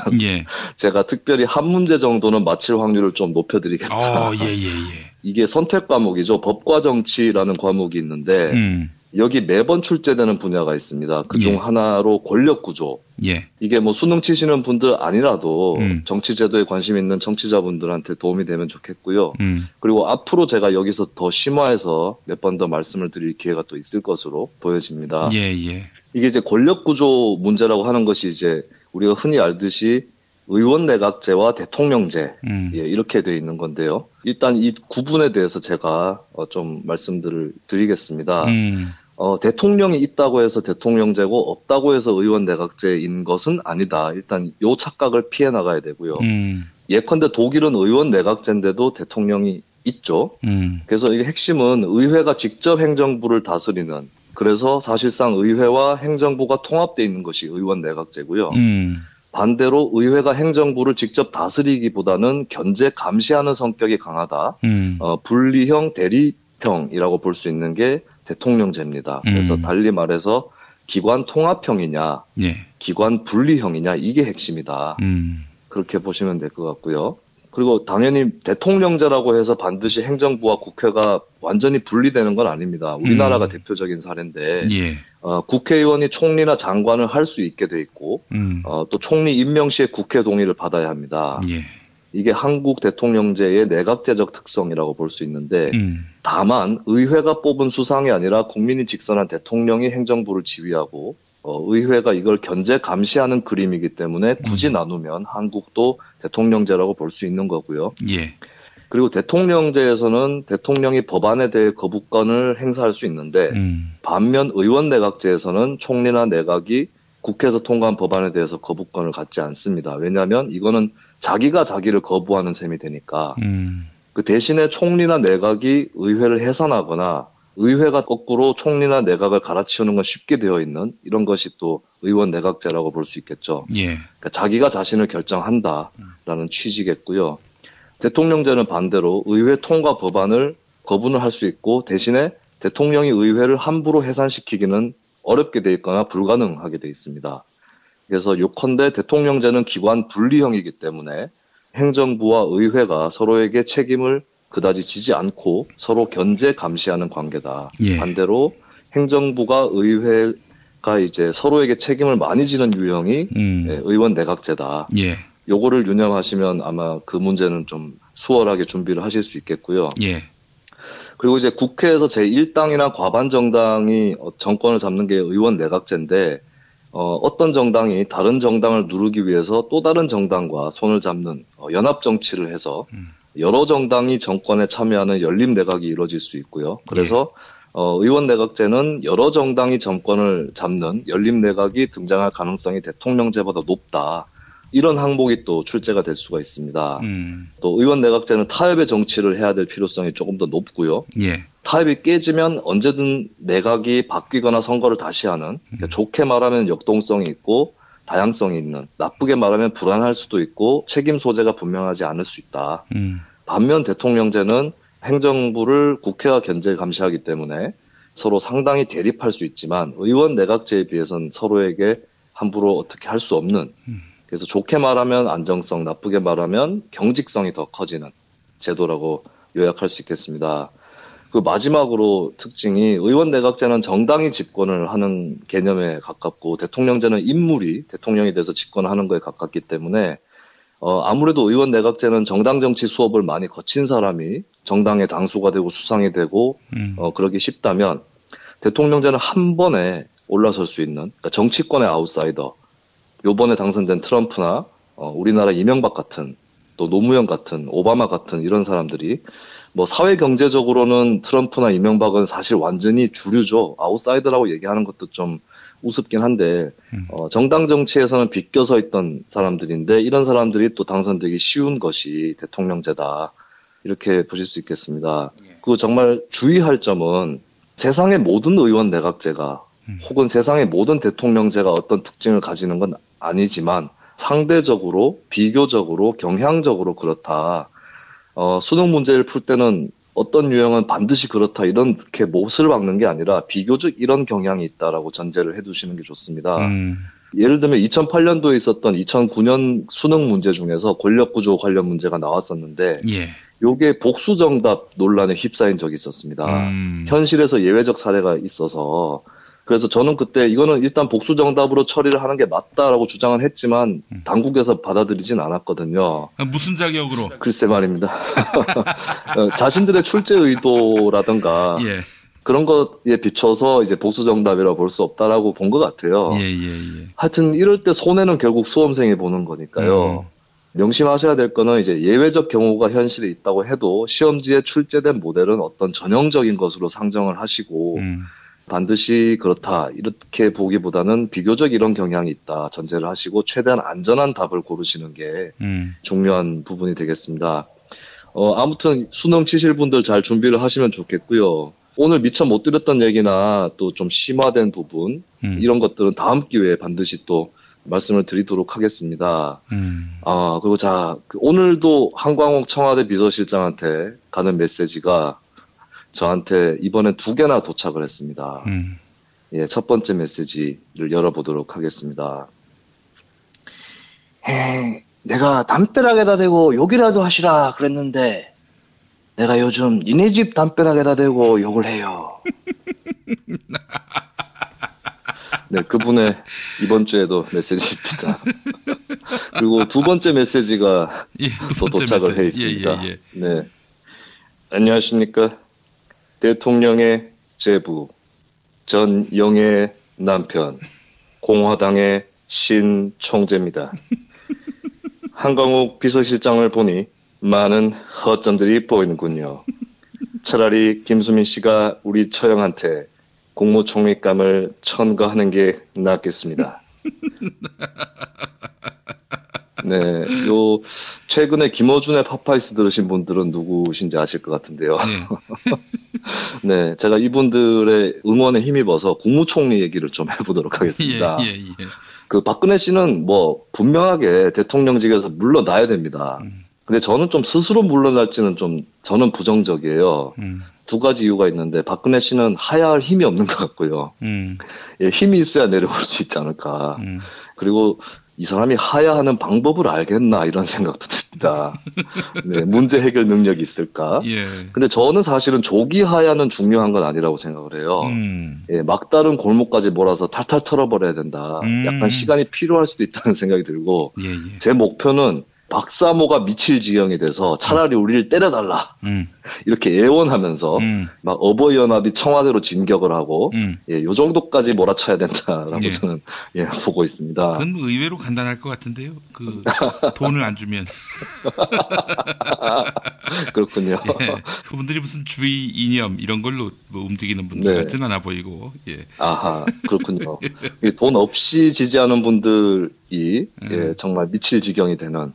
제가 특별히 한 문제 정도는 맞힐 확률을 좀 높여드리겠다. 이게 선택 과목이죠. 법과 정치라는 과목이 있는데 여기 매번 출제되는 분야가 있습니다. 그중 하나로 권력구조. 이게 수능 치시는 분들 아니라도 정치제도에 관심 있는 청취자분들한테 도움이 되면 좋겠고요. 그리고 앞으로 제가 여기서 더 심화해서 몇 번 더 말씀을 드릴 기회가 또 있을 것으로 보여집니다. 이게 이제 권력구조 문제라고 하는 것이 이제 우리가 흔히 알듯이 의원 내각제와 대통령제 이렇게 돼 있는 건데요. 일단 이 구분에 대해서 제가 좀 말씀들을 드리겠습니다. 대통령이 있다고 해서 대통령제고 없다고 해서 의원 내각제인 것은 아니다. 일단 요 착각을 피해 나가야 되고요. 예컨대 독일은 의원 내각제인데도 대통령이 있죠. 그래서 이게 핵심은 의회가 직접 행정부를 다스리는, 그래서 사실상 의회와 행정부가 통합되어 있는 것이 의원 내각제고요. 반대로 의회가 행정부를 직접 다스리기보다는 견제 감시하는 성격이 강하다. 분리형 대리형이라고 볼 수 있는 게 대통령제입니다. 그래서 달리 말해서 기관 통합형이냐, 기관 분리형이냐, 이게 핵심이다. 그렇게 보시면 될 것 같고요. 그리고 당연히 대통령제라고 해서 반드시 행정부와 국회가 완전히 분리되는 건 아닙니다. 우리나라가 대표적인 사례인데 국회의원이 총리나 장관을 할 수 있게 돼 있고 또 총리 임명 시에 국회 동의를 받아야 합니다. 이게 한국 대통령제의 내각제적 특성이라고 볼 수 있는데 다만 의회가 뽑은 수상이 아니라 국민이 직선한 대통령이 행정부를 지휘하고 의회가 이걸 견제 감시하는 그림이기 때문에 굳이 나누면 한국도 대통령제라고 볼 수 있는 거고요. 그리고 대통령제에서는 대통령이 법안에 대해 거부권을 행사할 수 있는데 반면 의원 내각제에서는 총리나 내각이 국회에서 통과한 법안에 대해서 거부권을 갖지 않습니다. 왜냐하면 이거는 자기가 자기를 거부하는 셈이 되니까. 그 대신에 총리나 내각이 의회를 해산하거나 의회가 거꾸로 총리나 내각을 갈아치우는 건 쉽게 되어 있는 이런 것이 또 의원 내각제라고 볼 수 있겠죠. 그러니까 자기가 자신을 결정한다라는 취지겠고요. 대통령제는 반대로 의회 통과 법안을 거부는 할 수 있고 대신에 대통령이 의회를 함부로 해산시키기는 어렵게 돼 있거나 불가능하게 돼 있습니다. 그래서 요컨대 대통령제는 기관 분리형이기 때문에 행정부와 의회가 서로에게 책임을 그다지 지지 않고 서로 견제 감시하는 관계다. 반대로 행정부가 의회가 이제 서로에게 책임을 많이 지는 유형이 의원 내각제다. 요거를 유념하시면 아마 그 문제는 좀 수월하게 준비를 하실 수 있겠고요. 그리고 이제 국회에서 제1당이나 과반 정당이 정권을 잡는 게 의원 내각제인데 어떤 정당이 다른 정당을 누르기 위해서 또 다른 정당과 손을 잡는 연합 정치를 해서 여러 정당이 정권에 참여하는 연립 내각이 이루어질 수 있고요. 그래서 의원 내각제는 여러 정당이 정권을 잡는 연립 내각이 등장할 가능성이 대통령제보다 높다. 이런 항목이 또 출제가 될 수가 있습니다. 또 의원 내각제는 타협의 정치를 해야 될 필요성이 조금 더 높고요. 타협이 깨지면 언제든 내각이 바뀌거나 선거를 다시 하는, 그러니까 좋게 말하면 역동성이 있고 다양성이 있는, 나쁘게 말하면 불안할 수도 있고 책임 소재가 분명하지 않을 수 있다. 반면 대통령제는 행정부를 국회가 견제 감시하기 때문에 서로 상당히 대립할 수 있지만 의원 내각제에 비해서는 서로에게 함부로 어떻게 할 수 없는, 그래서 좋게 말하면 안정성, 나쁘게 말하면 경직성이 더 커지는 제도라고 요약할 수 있겠습니다. 그 마지막으로 특징이 의원 내각제는 정당이 집권을 하는 개념에 가깝고 대통령제는 인물이 대통령이 돼서 집권하는 거에 가깝기 때문에 아무래도 의원 내각제는 정당 정치 수업을 많이 거친 사람이 정당의 당수가 되고 수상이 되고 그러기 쉽다면 대통령제는 한 번에 올라설 수 있는, 그러니까 정치권의 아웃사이더, 요번에 당선된 트럼프나 우리나라 이명박 같은, 또 노무현 같은, 오바마 같은 이런 사람들이 뭐 사회 경제적으로는 트럼프나 이명박은 사실 완전히 주류죠. 아웃사이더라고 얘기하는 것도 좀 우습긴 한데 정당 정치에서는 비껴서 있던 사람들인데 이런 사람들이 또 당선되기 쉬운 것이 대통령제다. 이렇게 보실 수 있겠습니다. 그리고 정말 주의할 점은 세상의 모든 의원 내각제가 혹은 세상의 모든 대통령제가 어떤 특징을 가지는 건 아니지만 상대적으로, 비교적으로, 경향적으로 그렇다. 수능 문제를 풀 때는 어떤 유형은 반드시 그렇다. 이렇게 못을 박는 게 아니라 비교적 이런 경향이 있다라고 전제를 해두시는 게 좋습니다. 예를 들면 2008년도에 있었던 2009년 수능 문제 중에서 권력구조 관련 문제가 나왔었는데 요게 복수정답 논란에 휩싸인 적이 있었습니다. 현실에서 예외적 사례가 있어서 그래서 저는 그때 이거는 일단 복수정답으로 처리를 하는 게 맞다라고 주장을 했지만 당국에서 받아들이진 않았거든요. 무슨 자격으로? 글쎄 말입니다. 자신들의 출제 의도라든가 그런 것에 비춰서 이제 복수정답이라고 볼 수 없다라고 본 것 같아요. 하여튼 이럴 때 손해는 결국 수험생이 보는 거니까요. 명심하셔야 될 거는 이제 예외적 경우가 현실에 있다고 해도 시험지에 출제된 모델은 어떤 전형적인 것으로 상정을 하시고 반드시 그렇다 이렇게 보기보다는 비교적 이런 경향이 있다 전제를 하시고 최대한 안전한 답을 고르시는 게 중요한 부분이 되겠습니다. 아무튼 수능 치실 분들 잘 준비를 하시면 좋겠고요. 오늘 미처 못 드렸던 얘기나 또 좀 심화된 부분 이런 것들은 다음 기회에 반드시 또 말씀을 드리도록 하겠습니다. 그리고 오늘도 한광욱 청와대 비서실장한테 가는 메시지가 저한테 이번에 2개나 도착을 했습니다. 예, 첫 번째 메시지를 열어보도록 하겠습니다. 내가 담벼락에다 대고 욕이라도 하시라 그랬는데 내가 요즘 니네 집 담벼락에다 대고 욕을 해요. 네, 그분의 이번 주에도 메시지입니다. 그리고 두 번째 메시지가 또 도착을 해 있습니다. 네, 안녕하십니까. 대통령의 제부, 전영의 남편, 공화당의 신 총재입니다. 한광욱 비서실장을 보니 많은 허점들이 보이는군요. 차라리 김수민 씨가 우리 처형한테 국무총리감을 천거하는 게 낫겠습니다. 네, 최근에 김어준의 파파이스 들으신 분들은 누구신지 아실 것 같은데요. 네, 제가 이분들의 응원에 힘입어서 국무총리 얘기를 좀 해보도록 하겠습니다. 그 박근혜 씨는 뭐 분명하게 대통령직에서 물러나야 됩니다. 근데 저는 좀 스스로 물러날지는 저는 부정적이에요. 두 가지 이유가 있는데 박근혜 씨는 하야할 힘이 없는 것 같고요. 예, 힘이 있어야 내려올 수 있지 않을까. 그리고 이 사람이 하야하는 방법을 알겠나 이런 생각도 듭니다. 네, 문제 해결 능력이 있을까? 근데 저는 사실은 조기 하야는 중요한 건 아니라고 생각을 해요. 예, 막다른 골목까지 몰아서 탈탈 털어버려야 된다. 약간 시간이 필요할 수도 있다는 생각이 들고 제 목표는 박사모가 미칠 지경이 돼서 차라리 우리를 때려달라. 이렇게 애원하면서 막 어버이연합이 청와대로 진격을 하고 예, 요 정도까지 몰아쳐야 된다라고 저는 보고 있습니다. 그건 의외로 간단할 것 같은데요. 그 돈을 안 주면. 그렇군요. 그분들이 무슨 주의 이념 이런 걸로 뭐 움직이는 분들 같진 않아 보이고. 아하, 그렇군요. 돈 없이 지지하는 분들이 정말 미칠 지경이 되는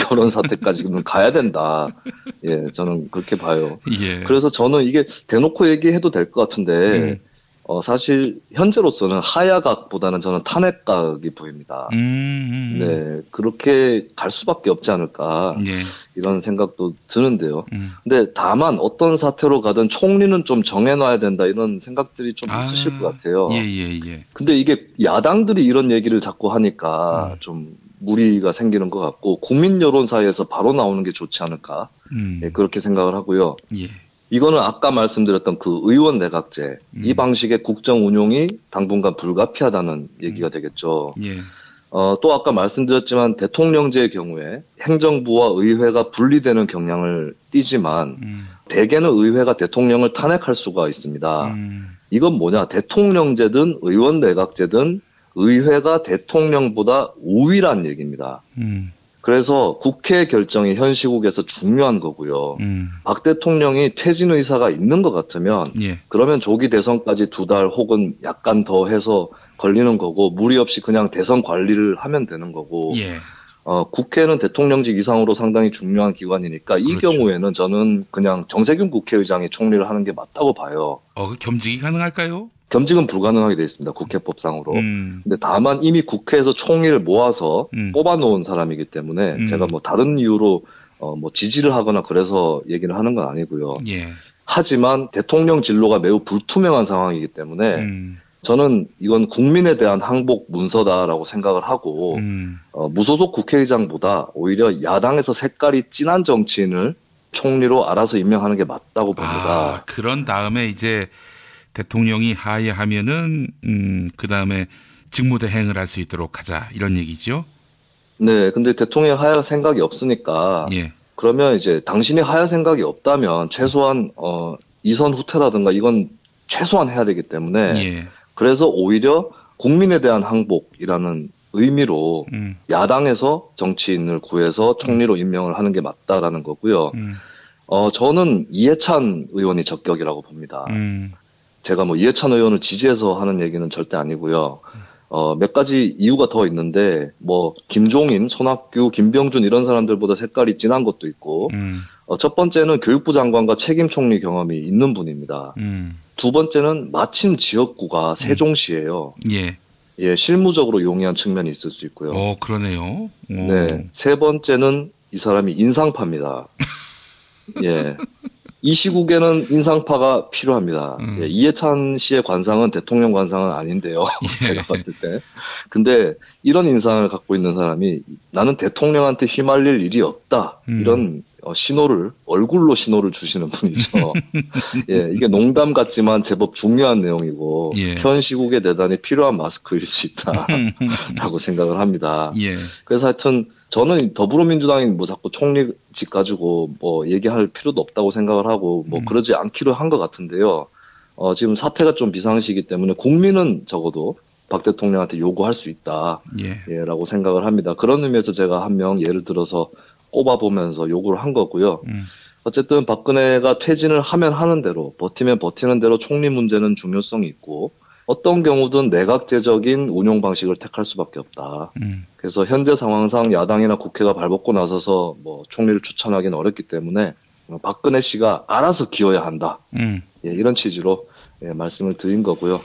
그런 사태까지는 가야 된다. 예, 저는 그렇게 봐요. 그래서 저는 이게 대놓고 얘기해도 될 것 같은데 사실 현재로서는 하야각보다는 저는 탄핵각이 보입니다. 네, 그렇게 갈 수밖에 없지 않을까 이런 생각도 드는데요. 근데 다만 어떤 사태로 가든 총리는 좀 정해놔야 된다 이런 생각들이 좀 있으실 것 같아요. 근데 이게 야당들이 이런 얘기를 자꾸 하니까 좀 무리가 생기는 것 같고 국민 여론 사이에서 바로 나오는 게 좋지 않을까 그렇게 생각을 하고요. 이거는 아까 말씀드렸던 그 의원 내각제 이 방식의 국정 운용이 당분간 불가피하다는 얘기가 되겠죠. 또 아까 말씀드렸지만 대통령제의 경우에 행정부와 의회가 분리되는 경향을 띠지만 대개는 의회가 대통령을 탄핵할 수가 있습니다. 이건 뭐냐? 대통령제든 의원 내각제든 의회가 대통령보다 우위란 얘기입니다. 그래서 국회 결정이 현 시국에서 중요한 거고요. 박 대통령이 퇴진 의사가 있는 것 같으면 그러면 조기 대선까지 2달 혹은 약간 더 해서 걸리는 거고 무리 없이 그냥 대선 관리를 하면 되는 거고 국회는 대통령직 이상으로 상당히 중요한 기관이니까 이 경우에는 저는 그냥 정세균 국회의장이 총리를 하는 게 맞다고 봐요. 겸직이 가능할까요? 겸직은 불가능하게 되어 있습니다. 국회법상으로. 근데 다만 이미 국회에서 총리를 모아서 뽑아놓은 사람이기 때문에 제가 뭐 다른 이유로 뭐 지지를 하거나 그래서 얘기를 하는 건 아니고요. 하지만 대통령 진로가 매우 불투명한 상황이기 때문에 저는 이건 국민에 대한 항복 문서다라고 생각을 하고 무소속 국회의장보다 오히려 야당에서 색깔이 진한 정치인을 총리로 알아서 임명하는 게 맞다고 봅니다. 그런 다음에 이제 대통령이 하야하면은 그 다음에 직무대행을 할 수 있도록 하자 이런 얘기죠. 네, 근데 대통령이 하야 생각이 없으니까 그러면 이제 당신이 하야 생각이 없다면 최소한 이선 후퇴라든가 이건 최소한 해야 되기 때문에 그래서 오히려 국민에 대한 항복이라는 의미로 야당에서 정치인을 구해서 총리로 임명을 하는 게 맞다라는 거고요. 저는 이해찬 의원이 적격이라고 봅니다. 제가 뭐 이해찬 의원을 지지해서 하는 얘기는 절대 아니고요. 몇 가지 이유가 더 있는데, 뭐, 김종인, 손학규, 김병준 이런 사람들보다 색깔이 진한 것도 있고, 첫 번째는 교육부 장관과 책임 총리 경험이 있는 분입니다. 두 번째는 마침 지역구가 세종시예요. 예, 실무적으로 용이한 측면이 있을 수 있고요. 그러네요. 네. 세 번째는 이 사람이 인상파입니다. 예. 이 시국에는 인상파가 필요합니다. 예, 이해찬 씨의 관상은 대통령 관상은 아닌데요. 제가 봤을 때. 근데 이런 인상을 갖고 있는 사람이 나는 대통령한테 휘말릴 일이 없다. 이런 신호를, 얼굴로 신호를 주시는 분이죠. 예, 이게 농담 같지만 제법 중요한 내용이고, 현 시국에 대단히 필요한 마스크일 수 있다라고 생각을 합니다. 그래서 하여튼, 저는 더불어민주당이 뭐 자꾸 총리직 가지고 뭐 얘기할 필요도 없다고 생각을 하고, 뭐 그러지 않기로 한 것 같은데요. 지금 사태가 좀 비상시이기 때문에 국민은 적어도 박 대통령한테 요구할 수 있다. 라고 생각을 합니다. 그런 의미에서 제가 한 명 예를 들어서 꼽아보면서 요구를 한 거고요. 어쨌든 박근혜가 퇴진을 하면 하는 대로, 버티면 버티는 대로 총리 문제는 중요성이 있고, 어떤 경우든 내각제적인 운용 방식을 택할 수밖에 없다. 그래서 현재 상황상 야당이나 국회가 발벗고 나서서 뭐 총리를 추천하기는 어렵기 때문에 박근혜 씨가 알아서 기어야 한다. 예, 이런 취지로 말씀을 드린 거고요.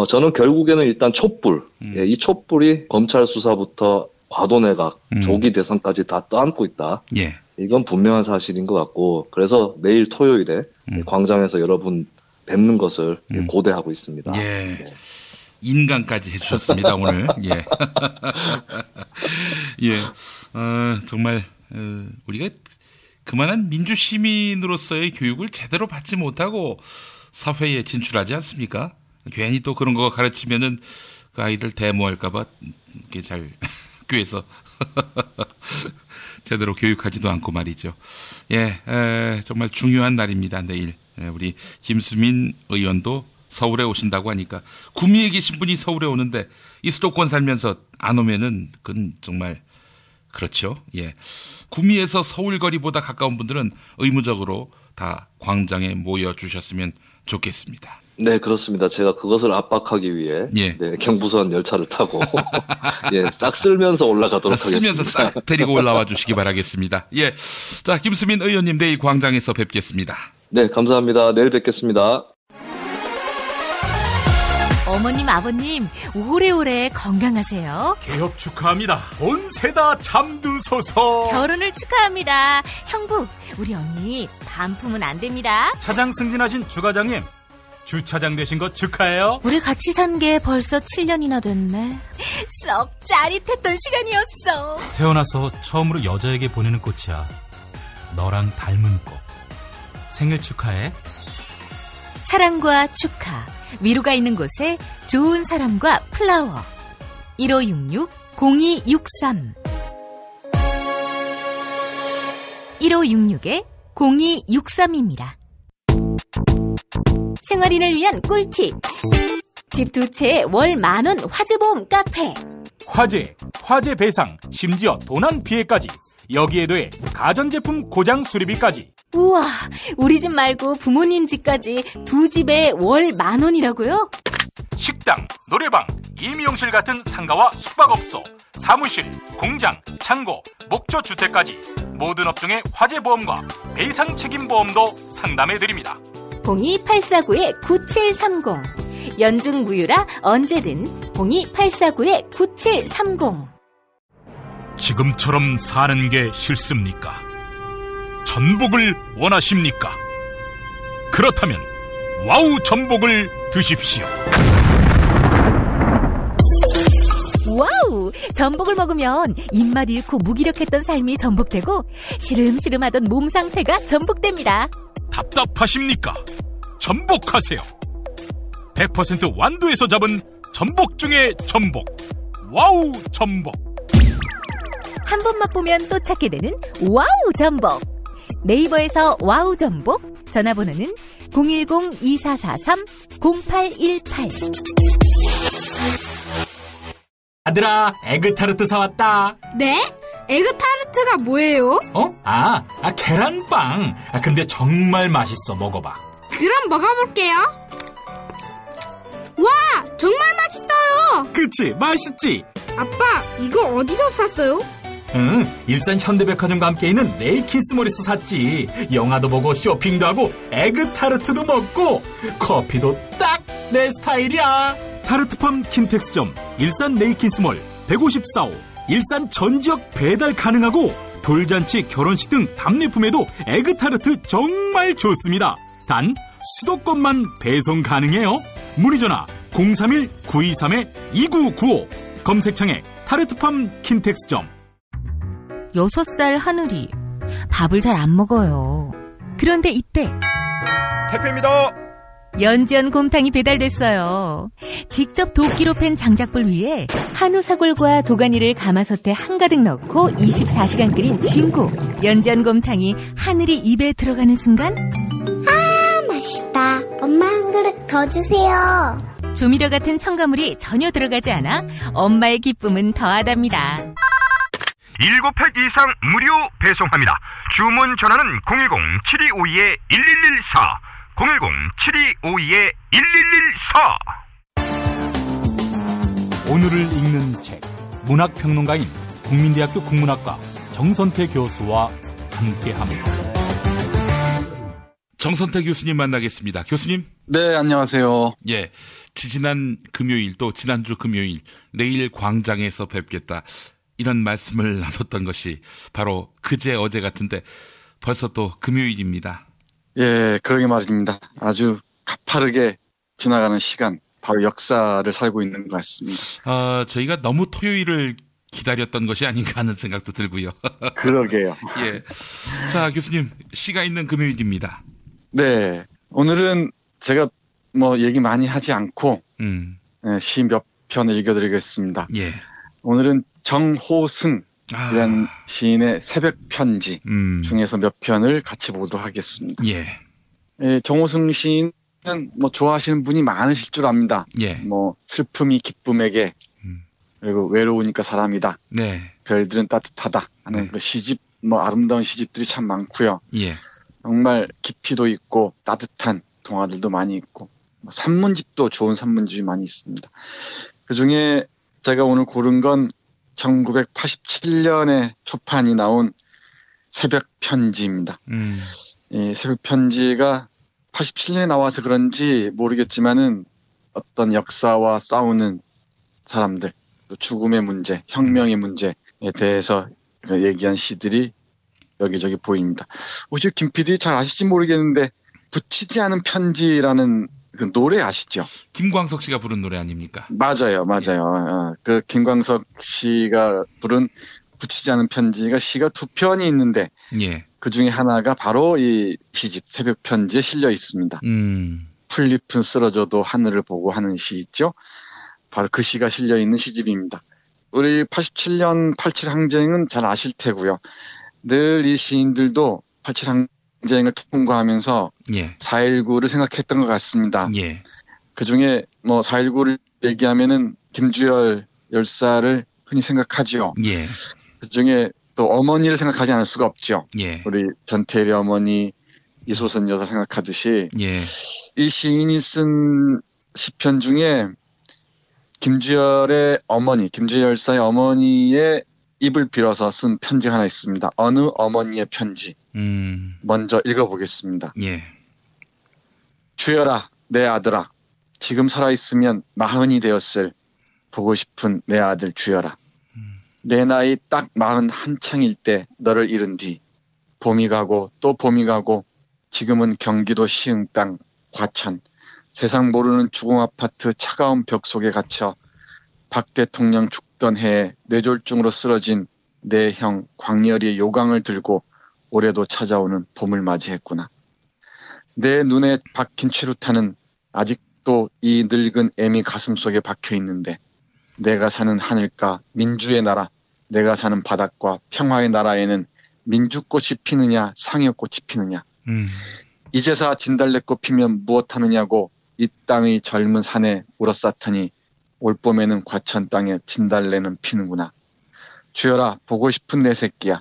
저는 결국에는 일단 촛불, 예, 이 촛불이 검찰 수사부터 과도내각, 조기 대선까지 다 떠안고 있다. 이건 분명한 사실인 것 같고, 그래서 내일 토요일에 광장에서 여러분 뵙는 것을 고대하고 있습니다. 네. 인간까지 해주셨습니다, 오늘. 예. 예. 정말, 우리가 그만한 민주시민으로서의 교육을 제대로 받지 못하고 사회에 진출하지 않습니까? 괜히 또 그런 거 가르치면은 그 아이들 데모할까봐 이렇게 잘 학교에서 제대로 교육하지도 않고 말이죠. 예, 정말 중요한 날입니다. 내일 우리 김수민 의원도 서울에 오신다고 하니까, 구미에 계신 분이 서울에 오는데 이 수도권 살면서 안 오면은 그건 정말 그렇죠. 예, 구미에서 서울 거리보다 가까운 분들은 의무적으로 다 광장에 모여 주셨으면 좋겠습니다. 네, 그렇습니다. 제가 그것을 압박하기 위해 네, 경부선 열차를 타고 예, 싹 쓸면서 올라가도록 하겠습니다. 쓸면서 싹 데리고 올라와 주시기 바라겠습니다. 예, 자, 김수민 의원님 내일 광장에서 뵙겠습니다. 네, 감사합니다. 내일 뵙겠습니다. 어머님, 아버님 오래오래 건강하세요. 개업 축하합니다. 온세다 잠드소서. 결혼을 축하합니다. 형부, 우리 언니 반품은 안 됩니다. 차장 승진하신 주과장님, 주차장 되신 거 축하해요. 우리 같이 산 게 벌써 7년이나 됐네. 썩 짜릿했던 시간이었어. 태어나서 처음으로 여자에게 보내는 꽃이야. 너랑 닮은 꽃. 생일 축하해. 사랑과 축하, 위로가 있는 곳에 좋은 사람과 플라워. 1566-0263 1566-0263입니다. 생활인을 위한 꿀팁. 집 두 채에 월 10,000원 화재보험 카페. 화재 배상, 심지어 도난 피해까지. 여기에 더해 가전제품 고장 수리비까지. 우와, 우리 집 말고 부모님 집까지 두 집에 월 10,000원이라고요? 식당, 노래방, 임용실 같은 상가와 숙박업소, 사무실, 공장, 창고, 목조주택까지 모든 업종의 화재보험과 배상 책임보험도 상담해드립니다. 02849-9730 연중 무휴라 언제든 02849-9730. 지금처럼 사는 게 싫습니까? 전복을 원하십니까? 그렇다면 와우 전복을 드십시오. 와우! 전복을 먹으면 입맛 잃고 무기력했던 삶이 전복되고 시름시름하던 몸 상태가 전복됩니다. 답답하십니까? 전복하세요. 100% 완도에서 잡은 전복 중에 전복. 와우 전복. 한 번 맛보면 또 찾게 되는 와우 전복. 네이버에서 와우 전복, 전화번호는 010-2443-0818. 아들아, 에그타르트 사왔다. 네? 에그타르트가 뭐예요? 계란빵. 근데 정말 맛있어. 먹어봐. 그럼 먹어볼게요. 그치, 맛있지? 아빠, 이거 어디서 샀어요? 응, 일산 현대백화점과 함께 있는 레이킨스몰에서 샀지. 영화도 보고 쇼핑도 하고 에그타르트도 먹고 커피도 딱 내 스타일이야. 타르트팜 킨텍스점, 일산 레이킨스몰 154호, 일산 전 지역 배달 가능하고 돌잔치, 결혼식 등 답례품에도 에그타르트 정말 좋습니다. 단 수도권만 배송 가능해요. 문의전화 031-923-2995, 검색창에 타르트팜 킨텍스점. 6살 하늘이 밥을 잘 안 먹어요. 그런데 이때 택배입니다. 연지연 곰탕이 배달됐어요. 직접 도끼로 팬 장작불 위에 한우 사골과 도가니를 가마솥에 한가득 넣고 24시간 끓인 진구 연지연 곰탕이 하늘이 입에 들어가는 순간, 아, 맛있다. 엄마 한 그릇 더 주세요. 조미료 같은 첨가물이 전혀 들어가지 않아 엄마의 기쁨은 더하답니다. 7팩 이상 무료 배송합니다. 주문 전화는 010-7252-1114, 010-7252-1114. 오늘을 읽는 책, 문학평론가인 국민대학교 국문학과 정선태 교수와 함께합니다. 정선태 교수님 만나겠습니다. 교수님. 네, 안녕하세요. 예, 지난 금요일 또 지난주 금요일 내일 광장에서 뵙겠다, 이런 말씀을 나눴던 것이 바로 그제 어제 같은데 벌써 또 금요일입니다. 예, 그러게 말입니다. 아주 가파르게 지나가는 시간, 바로 역사를 살고 있는 것 같습니다. 저희가 너무 토요일을 기다렸던 것이 아닌가 하는 생각도 들고요. 그러게요. 예. 자, 교수님, 시가 있는 금요일입니다. 네, 오늘은 제가 얘기 많이 하지 않고 시 몇 편 읽어드리겠습니다. 예. 오늘은 정호승이라는 시인의 새벽 편지 중에서 몇 편을 같이 보도록 하겠습니다. 예. 예, 정호승 시인은 좋아하시는 분이 많으실 줄 압니다. 예. 슬픔이 기쁨에게, 그리고 외로우니까 사람이다. 네. 별들은 따뜻하다 하는 그 시집, 아름다운 시집들이 참 많고요. 예. 정말 깊이도 있고 따뜻한 동화들도 많이 있고, 산문집도 좋은 산문집이 많이 있습니다. 그 중에 제가 오늘 고른 건 1987년에 초판이 나온 새벽 편지입니다. 이 새벽 편지가 87년에 나와서 그런지 모르겠지만은 어떤 역사와 싸우는 사람들, 또 죽음의 문제, 혁명의 문제에 대해서 얘기한 시들이 여기저기 보입니다. 혹시 김 PD 잘 아실지 모르겠는데 붙이지 않은 편지라는 그 노래 아시죠? 김광석 씨가 부른 노래 아닙니까? 맞아요. 그 김광석 씨가 부른 붙이지 않은 편지가 시가 2편이 있는데, 예. 그 중에 하나가 바로 이 시집 새벽 편지에 실려 있습니다. 풀잎은 쓰러져도 하늘을 보고 하는 시 있죠? 바로 그 시가 실려 있는 시집입니다. 우리 87년 87 항쟁은 잘 아실 테고요. 늘 이 시인들도 87 항쟁을 통과하면서 예. 4.19를 생각했던 것 같습니다. 예. 그 중에 4.19를 얘기하면은 김주열 열사를 흔히 생각하죠. 예. 그 중에 또 어머니를 생각하지 않을 수가 없죠. 예. 우리 전태일의 어머니, 이소선 여사 생각하듯이. 예. 이 시인이 쓴 시편 중에 김주열의 어머니, 김주열 열사의 어머니의 입을 빌어서 쓴 편지 하나 있습니다. 어느 어머니의 편지. 먼저 읽어보겠습니다. 예. 주열아, 내 아들아, 지금 살아있으면 40이 되었을 보고 싶은 내 아들 주열아. 내 나이 딱 40 한창일 때 너를 잃은 뒤 봄이 가고 또 봄이 가고 지금은 경기도 시흥 땅 과천, 세상 모르는 주공 아파트 차가운 벽 속에 갇혀 박 대통령 죽던 해에 뇌졸중으로 쓰러진 내 형 광렬이의 요강을 들고 올해도 찾아오는 봄을 맞이했구나. 내 눈에 박힌 최루탄은 아직도 이 늙은 애미 가슴 속에 박혀 있는데, 내가 사는 하늘과 민주의 나라, 내가 사는 바닷과 평화의 나라에는 민주꽃이 피느냐 상여꽃이 피느냐. 이제사 진달래꽃 피면 무엇하느냐고 이 땅의 젊은 산에 울었사더니 올봄에는 과천 땅에 진달래는 피는구나. 주열아, 보고 싶은 내 새끼야.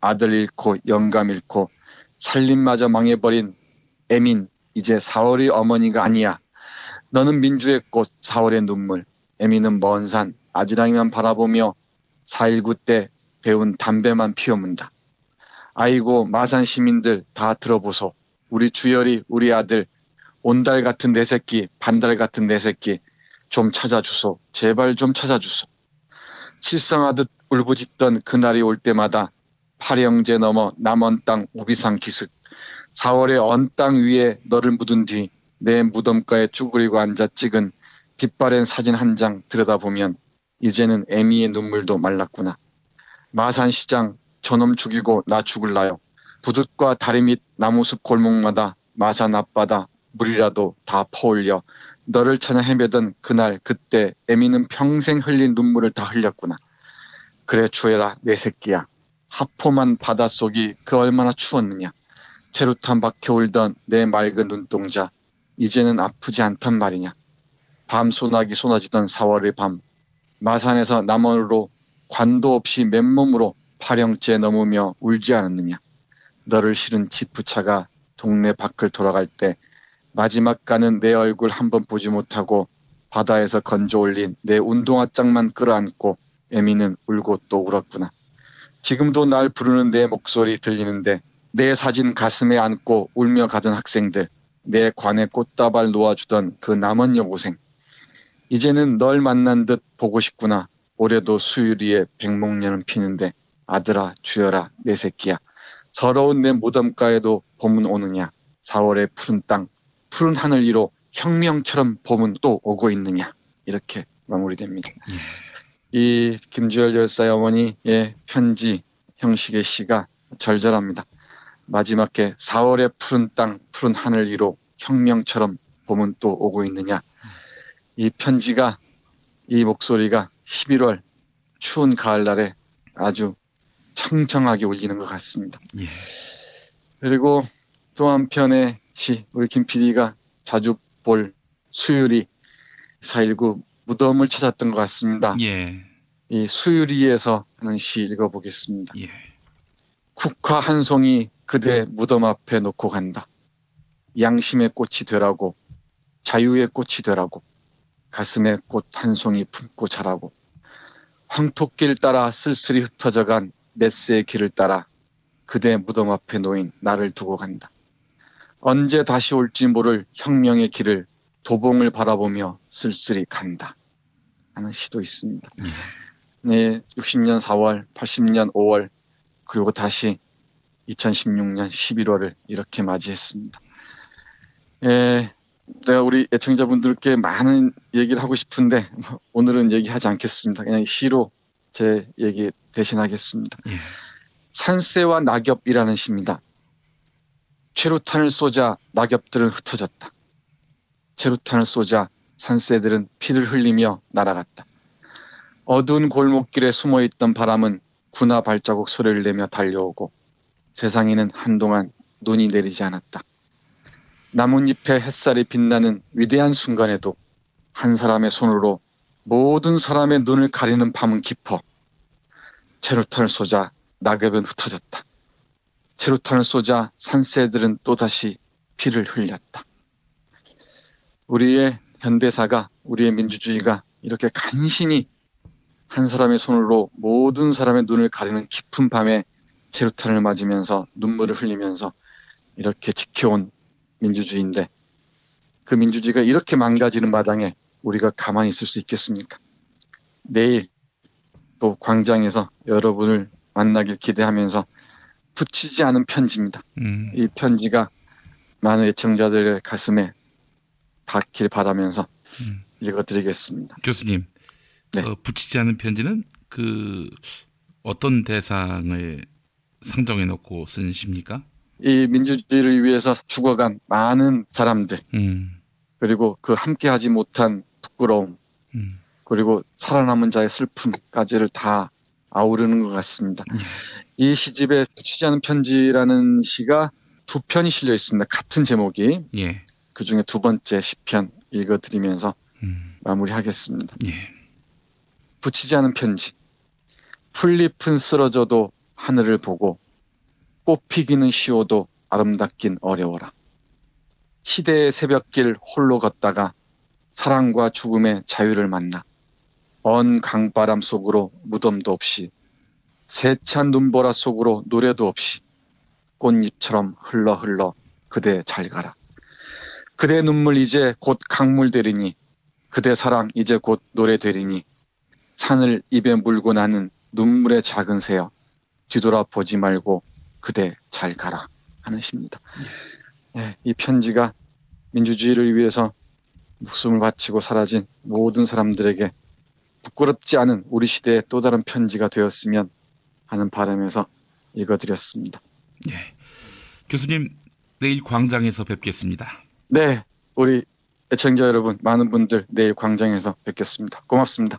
아들 잃고 영감 잃고 살림마저 망해버린 애민, 이제 4월의 어머니가 아니야. 너는 민주의 꽃, 4월의 눈물, 애미는 먼 산 아지랑이만 바라보며 4.19 때 배운 담배만 피워문다. 아이고 마산 시민들 다 들어보소. 우리 주열이 우리 아들 온달 같은 내 새끼 반달 같은 내 새끼 좀 찾아주소. 제발 좀 찾아주소. 칠성하듯 울부짖던 그날이 올 때마다 파령제 넘어 남원 땅 우비상 기슭 4월의 언 땅 위에 너를 묻은 뒤 내 무덤가에 쭈그리고 앉아 찍은 빛바랜 사진 한 장 들여다보면 이제는 애미의 눈물도 말랐구나. 마산시장 저놈 죽이고 나 죽을라요. 부둣과 다리 밑 나무숲 골목마다 마산 앞바다 물이라도 다 퍼올려 너를 찾아 헤매던 그날 그때 애미는 평생 흘린 눈물을 다 흘렸구나. 그래 주혜라 내 새끼야. 하포만 바닷속이 그 얼마나 추웠느냐. 최루탄 박혀 울던 내 맑은 눈동자 이제는 아프지 않단 말이냐. 밤 소나기 쏟아지던 4월의 밤 마산에서 남원으로 관도 없이 맨몸으로 파령째 넘으며 울지 않았느냐. 너를 실은 지프차가 동네 밖을 돌아갈 때 마지막 가는 내 얼굴 한번 보지 못하고 바다에서 건져 올린 내 운동화장만 끌어안고 애미는 울고 또 울었구나. 지금도 날 부르는 내 목소리 들리는데 내 사진 가슴에 안고 울며 가던 학생들, 내 관에 꽃다발 놓아주던 그 남원 여고생. 이제는 널 만난 듯 보고 싶구나. 올해도 수유리에 백목련은 피는데 아들아 주여라 내 새끼야. 서러운 내 무덤가에도 봄은 오느냐. 4월의 푸른 땅, 푸른 하늘 위로 혁명처럼 봄은 또 오고 있느냐. 이렇게 마무리됩니다. 이 김주열 열사의 어머니의 편지 형식의 시가 절절합니다. 마지막에 4월의 푸른 땅, 푸른 하늘 위로 혁명처럼 봄은 또 오고 있느냐. 이 편지가, 이 목소리가 11월 추운 가을날에 아주 청청하게 울리는 것 같습니다. 예. 그리고 또 한편의 시, 우리 김 PD가 자주 볼 수유리 4.19 무덤을 찾았던 것 같습니다. 예. 이 수유리에서 하는 시 읽어보겠습니다. 예. 국화 한 송이 그대 무덤 앞에 놓고 간다. 양심의 꽃이 되라고, 자유의 꽃이 되라고, 가슴에 꽃 한 송이 품고 자라고, 황토길 따라 쓸쓸히 흩어져간 메스의 길을 따라 그대 무덤 앞에 놓인 나를 두고 간다. 언제 다시 올지 모를 혁명의 길을 도봉을 바라보며 쓸쓸히 간다. 하는 시도 있습니다. 네, 60년 4월, 80년 5월, 그리고 다시 2016년 11월을 이렇게 맞이했습니다. 내가 우리 애청자분들께 많은 얘기를 하고 싶은데 오늘은 얘기하지 않겠습니다. 그냥 시로 제 얘기 대신하겠습니다. 산새와 낙엽이라는 시입니다. 최루탄을 쏘자 낙엽들은 흩어졌다. 최루탄을 쏘자 산새들은 피를 흘리며 날아갔다. 어두운 골목길에 숨어있던 바람은 군화 발자국 소리를 내며 달려오고 세상에는 한동안 눈이 내리지 않았다. 나뭇잎에 햇살이 빛나는 위대한 순간에도 한 사람의 손으로 모든 사람의 눈을 가리는 밤은 깊어. 최루탄을 쏘자 낙엽은 흩어졌다. 최루탄을 쏘자 산새들은 또다시 피를 흘렸다. 우리의 현대사가, 우리의 민주주의가 이렇게 간신히 한 사람의 손으로 모든 사람의 눈을 가리는 깊은 밤에 최루탄을 맞으면서 눈물을 흘리면서 이렇게 지켜온 민주주의인데 그 민주주의가 이렇게 망가지는 마당에 우리가 가만히 있을 수 있겠습니까? 내일 또 광장에서 여러분을 만나길 기대하면서 붙이지 않은 편지입니다. 이 편지가 많은 애청자들의 가슴에 닿길 바라면서 읽어드리겠습니다. 교수님, 네. 붙이지 않은 편지는 어떤 대상을 상정해 놓고 쓴 시입니까? 이 민주주의를 위해서 죽어간 많은 사람들, 그리고 그 함께하지 못한 부끄러움, 그리고 살아남은 자의 슬픔까지를 다 아우르는 것 같습니다. 이 시집에 붙이지 않은 편지라는 시가 2편이 실려 있습니다. 같은 제목이. 예. 그 중에 2번째 시편 읽어드리면서 마무리하겠습니다. 예. 붙이지 않은 편지. 풀잎은 쓰러져도 하늘을 보고 꽃 피기는 쉬워도 아름답긴 어려워라. 시대의 새벽길 홀로 걷다가 사랑과 죽음의 자유를 만나 언 강바람 속으로 무덤도 없이 세찬 눈보라 속으로 노래도 없이 꽃잎처럼 흘러 흘러 그대 잘 가라. 그대 눈물 이제 곧 강물 되리니 그대 사랑 이제 곧 노래 되리니 산을 입에 물고 나는 눈물의 작은 새여 뒤돌아보지 말고 그대 잘 가라 하는 시입니다. 네, 이 편지가 민주주의를 위해서 목숨을 바치고 사라진 모든 사람들에게 부끄럽지 않은 우리 시대의 또 다른 편지가 되었으면 하는 바람에서 읽어드렸습니다. 예, 교수님 내일 광장에서 뵙겠습니다. 네, 우리 애청자 여러분, 많은 분들 내일 광장에서 뵙겠습니다. 고맙습니다.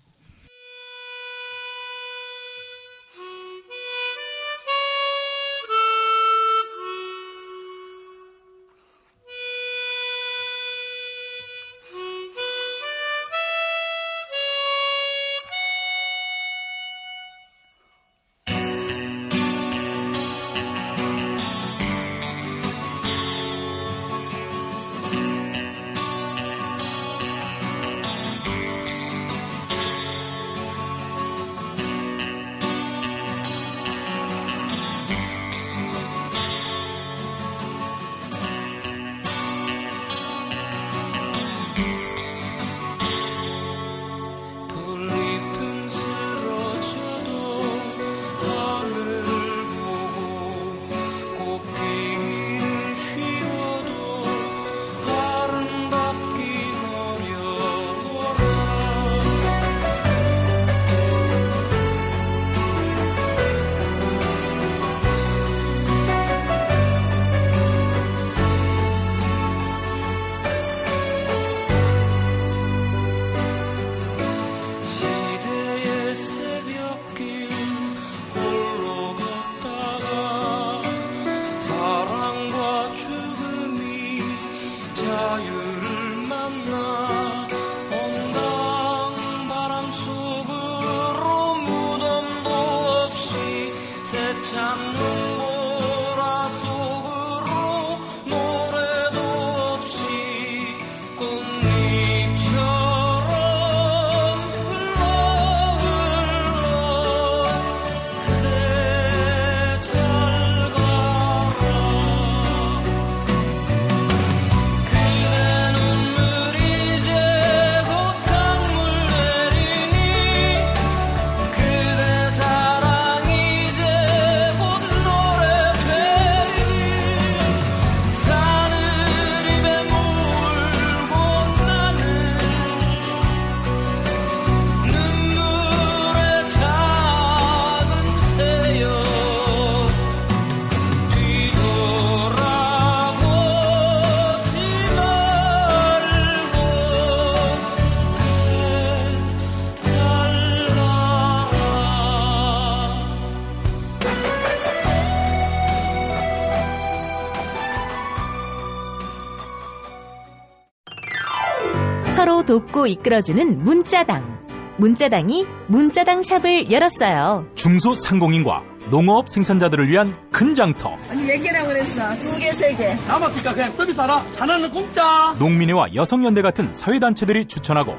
서로 돕고 이끌어주는 문자당. 문자당이 문자당 샵을 열었어요. 중소상공인과 농업 생산자들을 위한 큰 장터. 아니 몇 개라고 그랬어? 2개, 3개. 남았으니까 그냥 서비스 하라. 하나는 공짜. 농민회와 여성연대 같은 사회단체들이 추천하고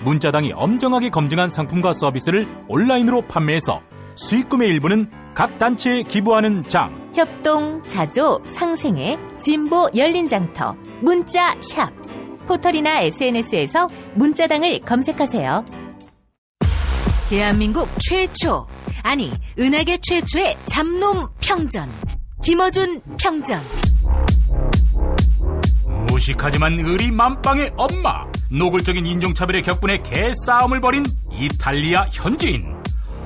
문자당이 엄정하게 검증한 상품과 서비스를 온라인으로 판매해서 수익금의 일부는 각 단체에 기부하는 장. 협동, 자조, 상생회, 진보 열린 장터, 문자샵. 포털이나 SNS에서 문자당을 검색하세요. 대한민국 최초, 아니 은하계 최초의 잡놈 평전. 김어준 평전. 무식하지만 의리 만빵의 엄마. 노골적인 인종차별의 격분에 개싸움을 벌인 이탈리아 현지인.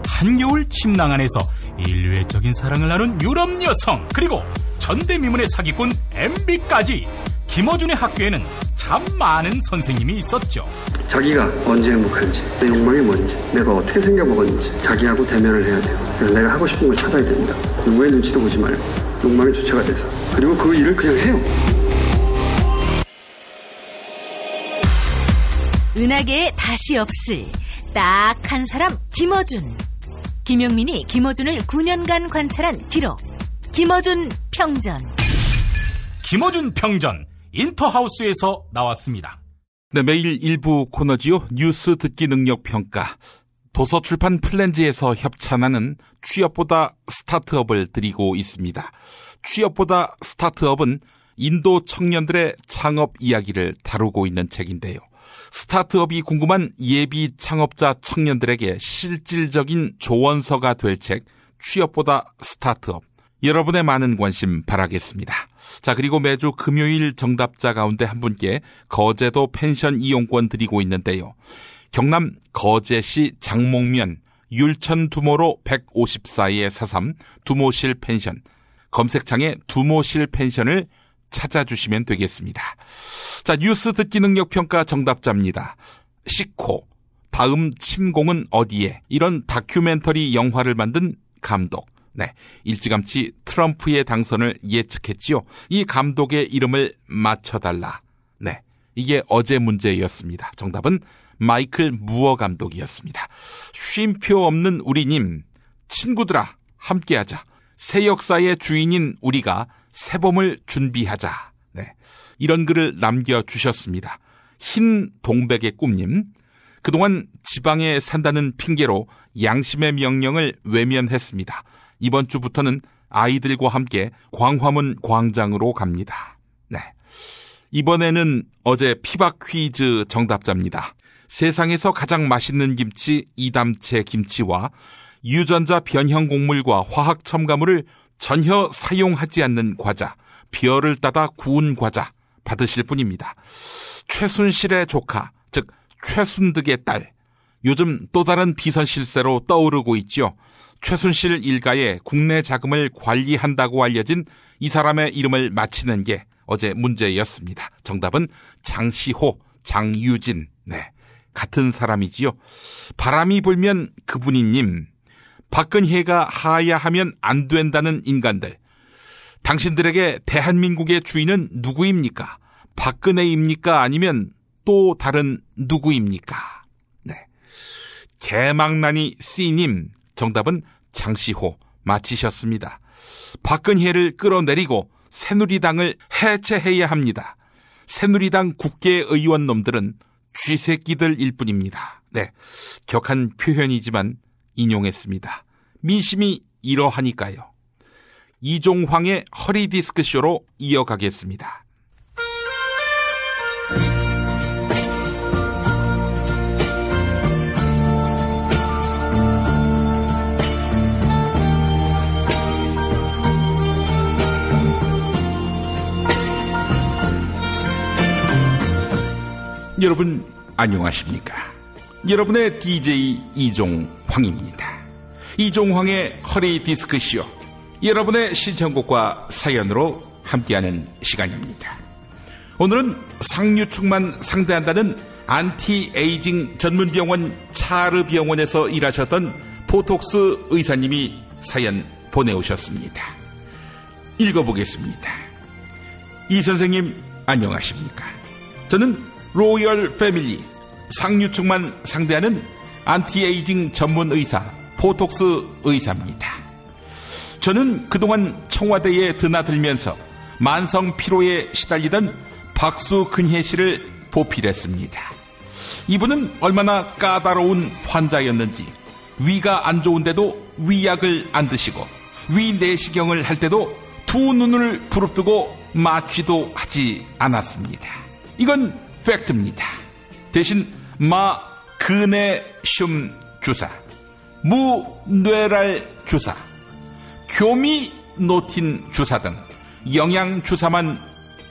한겨울 침낭 안에서 인류애적인 사랑을 나눈 유럽 여성. 그리고 전대미문의 사기꾼 MB까지. 김어준의 학교에는 참 많은 선생님이 있었죠. 자기가 언제 행복한지, 내 욕망이 뭔지, 내가 어떻게 생겨먹었는지 자기하고 대면을 해야 돼요. 그래서 내가 하고 싶은 걸 찾아야 됩니다. 누구의 눈치도 보지 말고 욕망의 주체가 돼서. 그리고 그 일을 그냥 해요. 은하계에 다시 없을 딱 한 사람 김어준. 김용민이 김어준을 9년간 관찰한 기록. 김어준 평전. 김어준 평전. 인터하우스에서 나왔습니다. 네, 매일 일부 코너지요. 뉴스 듣기 능력 평가. 도서출판 플랜즈에서 협찬하는 취업보다 스타트업을 드리고 있습니다. 취업보다 스타트업은 인도 청년들의 창업 이야기를 다루고 있는 책인데요. 스타트업이 궁금한 예비 창업자 청년들에게 실질적인 조언서가 될 책, 취업보다 스타트업. 여러분의 많은 관심 바라겠습니다. 자, 그리고 매주 금요일 정답자 가운데 한 분께 거제도 펜션 이용권 드리고 있는데요. 경남 거제시 장목면 율천 두모로 154-43 두모실 펜션, 검색창에 두모실 펜션을 찾아주시면 되겠습니다. 자, 뉴스 듣기 능력 평가 정답자입니다. 시코, 다음 침공은 어디에? 이런 다큐멘터리 영화를 만든 감독. 네, 일찌감치 트럼프의 당선을 예측했지요. 이 감독의 이름을 맞춰달라. 네, 이게 어제 문제였습니다. 정답은 마이클 무어 감독이었습니다. 쉼표 없는 우리님, 친구들아 함께하자. 새 역사의 주인인 우리가 새봄을 준비하자. 네, 이런 글을 남겨주셨습니다. 흰 동백의 꿈님, 그동안 지방에 산다는 핑계로 양심의 명령을 외면했습니다. 이번 주부터는 아이들과 함께 광화문 광장으로 갑니다. 네, 이번에는 어제 피박 퀴즈 정답자입니다. 세상에서 가장 맛있는 김치 이담채 김치와 유전자 변형 곡물과 화학 첨가물을 전혀 사용하지 않는 과자, 비어를 따다 구운 과자 받으실 분입니다. 최순실의 조카, 즉 최순득의 딸, 요즘 또 다른 비선실세로 떠오르고 있죠. 최순실 일가의 국내 자금을 관리한다고 알려진 이 사람의 이름을 맞히는 게 어제 문제였습니다. 정답은 장시호, 장유진. 네, 같은 사람이지요. 바람이 불면 그분이님, 박근혜가 하야하면 안 된다는 인간들, 당신들에게 대한민국의 주인은 누구입니까? 박근혜입니까? 아니면 또 다른 누구입니까? 네, 개망나니 C님, 정답은 장시호 맞히셨습니다. 박근혜를 끌어내리고 새누리당을 해체해야 합니다. 새누리당 국회의원 놈들은 쥐새끼들일 뿐입니다. 네, 격한 표현이지만 인용했습니다. 민심이 이러하니까요. 이종황의 허리디스크쇼로 이어가겠습니다. 여러분 안녕하십니까? 여러분의 DJ 이종황입니다. 이종황의 허리디스크쇼, 여러분의 신청곡과 사연으로 함께하는 시간입니다. 오늘은 상류층만 상대한다는 안티에이징 전문병원 차르병원에서 일하셨던 보톡스 의사님이 사연 보내오셨습니다. 읽어보겠습니다. 이 선생님 안녕하십니까? 저는 로열 패밀리, 상류층만 상대하는 안티에이징 전문 의사 보톡스 의사입니다. 저는 그동안 청와대에 드나들면서 만성 피로에 시달리던 박수근혜 씨를 보필했습니다. 이분은 얼마나 까다로운 환자였는지 위가 안 좋은데도 위약을 안 드시고 위 내시경을 할 때도 두 눈을 부릅뜨고 마취도 하지 않았습니다. 이건 팩트입니다. 대신 마그네슘 주사, 무뇌랄 주사, 교미노틴 주사 등 영양 주사만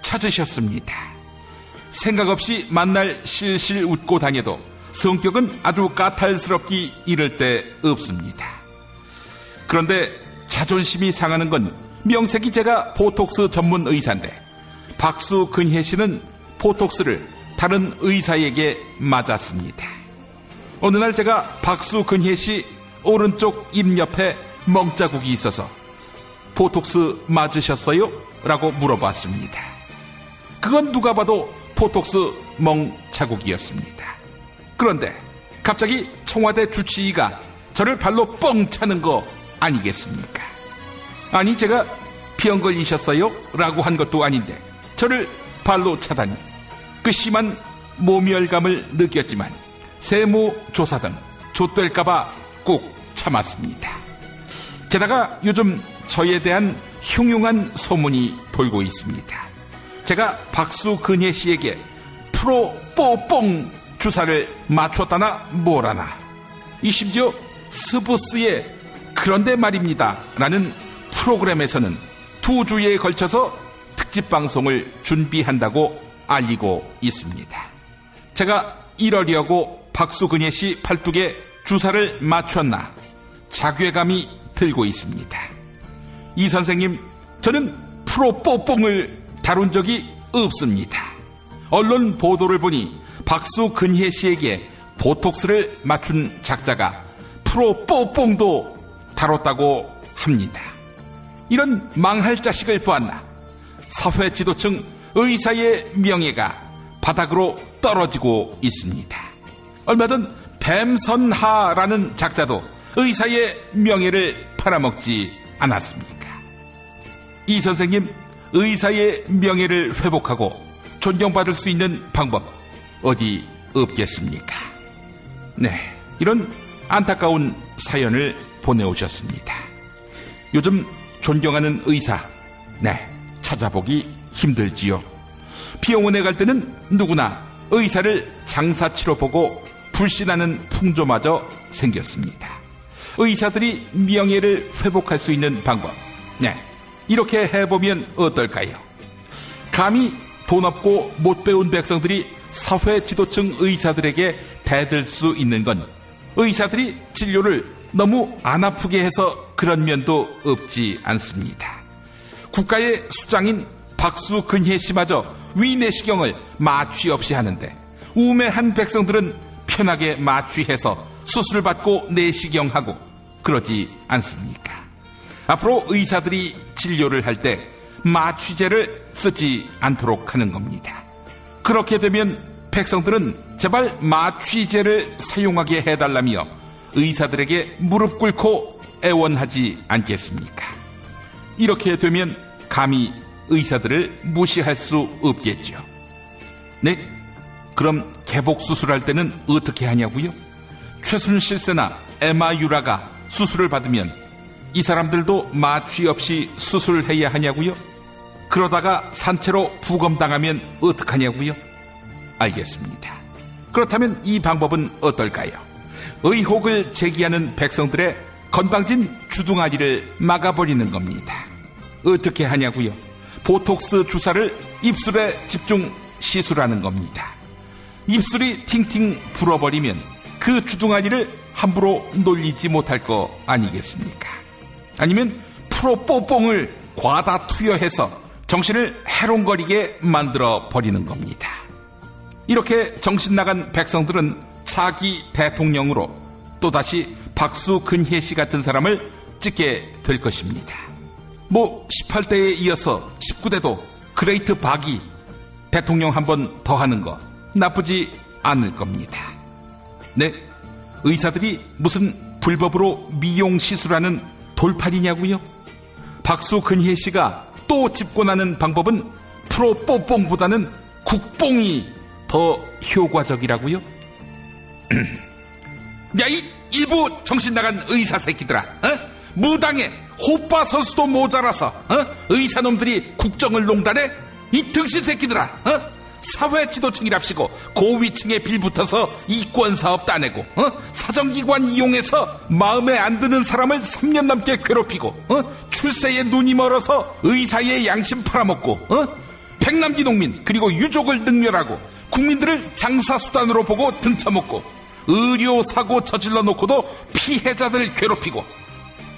찾으셨습니다. 생각 없이 만날 실실 웃고 다녀도 성격은 아주 까탈스럽기 이를 데 없습니다. 그런데 자존심이 상하는 건 명색이 제가 보톡스 전문 의사인데 박수근혜 씨는 보톡스를 다른 의사에게 맞았습니다. 어느 날 제가 박수근혜 씨 오른쪽 입 옆에 멍자국이 있어서 보톡스 맞으셨어요? 라고 물어봤습니다. 그건 누가 봐도 보톡스 멍자국이었습니다. 그런데 갑자기 청와대 주치의가 저를 발로 뻥 차는 거 아니겠습니까? 아니, 제가 병 걸리셨어요? 라고 한 것도 아닌데 저를 발로 차다니. 그 심한 모멸감을 느꼈지만 세무조사 등 좆될까봐 꾹 참았습니다. 게다가 요즘 저에 대한 흉흉한 소문이 돌고 있습니다. 제가 박수근혜 씨에게 프로뽀뽕 주사를 맞췄다나 뭐라나, 이 심지어 스브스의 그런데 말입니다 라는 프로그램에서는 2주에 걸쳐서 특집 방송을 준비한다고 알리고 있습니다. 제가 이러려고 박수근혜 씨 팔뚝에 주사를 맞췄나 자괴감이 들고 있습니다. 이 선생님, 저는 프로뽀뽕을 다룬 적이 없습니다. 언론 보도를 보니 박수근혜 씨에게 보톡스를 맞춘 작자가 프로뽀뽕도 다뤘다고 합니다. 이런 망할 자식을 보았나. 사회 지도층 의사의 명예가 바닥으로 떨어지고 있습니다. 얼마 전 뱀선하라는 작자도 의사의 명예를 팔아먹지 않았습니까? 이 선생님, 의사의 명예를 회복하고 존경받을 수 있는 방법 어디 없겠습니까? 네, 이런 안타까운 사연을 보내오셨습니다. 요즘 존경하는 의사, 네, 찾아보기 힘들지요. 비용원에 갈 때는 누구나 의사를 장사치로 보고 불신하는 풍조마저 생겼습니다. 의사들이 명예를 회복할 수 있는 방법, 네, 이렇게 해보면 어떨까요? 감히 돈 없고 못 배운 백성들이 사회 지도층 의사들에게 대들 수 있는 건 의사들이 진료를 너무 안 아프게 해서 그런 면도 없지 않습니다. 국가의 수장인 박수근혜 씨마저 위내시경을 마취 없이 하는데 우매한 백성들은 편하게 마취해서 수술 받고 내시경하고 그러지 않습니까? 앞으로 의사들이 진료를 할 때 마취제를 쓰지 않도록 하는 겁니다. 그렇게 되면 백성들은 제발 마취제를 사용하게 해달라며 의사들에게 무릎 꿇고 애원하지 않겠습니까? 이렇게 되면 감히 의사들을 무시할 수 없겠죠. 네? 그럼 개복수술할 때는 어떻게 하냐고요? 최순실세나 에마 유라가 수술을 받으면 이 사람들도 마취 없이 수술해야 하냐고요? 그러다가 산채로 부검당하면 어떡하냐고요? 알겠습니다. 그렇다면 이 방법은 어떨까요? 의혹을 제기하는 백성들의 건방진 주둥아리를 막아버리는 겁니다. 어떻게 하냐고요? 보톡스 주사를 입술에 집중 시술하는 겁니다. 입술이 팅팅 불어버리면 그 주둥아리를 함부로 놀리지 못할 거 아니겠습니까? 아니면 프로뽀뽕을 과다 투여해서 정신을 해롱거리게 만들어 버리는 겁니다. 이렇게 정신 나간 백성들은 차기 대통령으로 또다시 박수근혜 씨 같은 사람을 찍게 될 것입니다. 뭐 18대에 이어서 19대도 그레이트 박이 대통령 한 번 더 하는 거 나쁘지 않을 겁니다. 네, 의사들이 무슨 불법으로 미용 시술하는 돌팔이냐고요? 박수근혜 씨가 또 집권하는 방법은 프로뽀뽕보다는 국뽕이 더 효과적이라고요? 야, 이 일부 정신 나간 의사 새끼들아, 무당에 호빠 선수도 모자라서 의사놈들이 국정을 농단해? 이 등신 새끼들아, 사회 지도층이랍시고 고위층에 빌붙어서 이권사업 따내고 사정기관 이용해서 마음에 안 드는 사람을 3년 넘게 괴롭히고 출세에 눈이 멀어서 의사의 양심 팔아먹고 백남기 농민 그리고 유족을 능멸하고 국민들을 장사수단으로 보고 등쳐먹고 의료사고 저질러 놓고도 피해자들 괴롭히고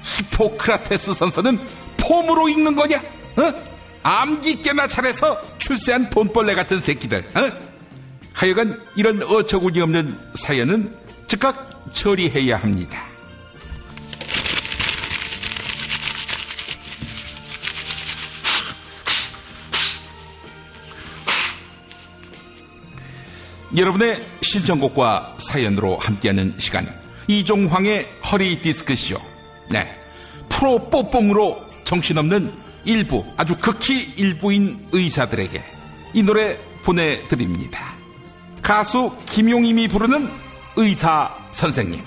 히포크라테스 선서는 폼으로 읽는 거냐? 암기 깨나 잘해서 출세한 돈벌레 같은 새끼들. 하여간 이런 어처구니 없는 사연은 즉각 처리해야 합니다. 여러분의 신청곡과 사연으로 함께하는 시간, 이종황의 허리 디스크쇼. 네, 프로뽀뽕으로 정신없는 일부, 아주 극히 일부인 의사들에게 이 노래 보내드립니다. 가수 김용임이 부르는 의사 선생님.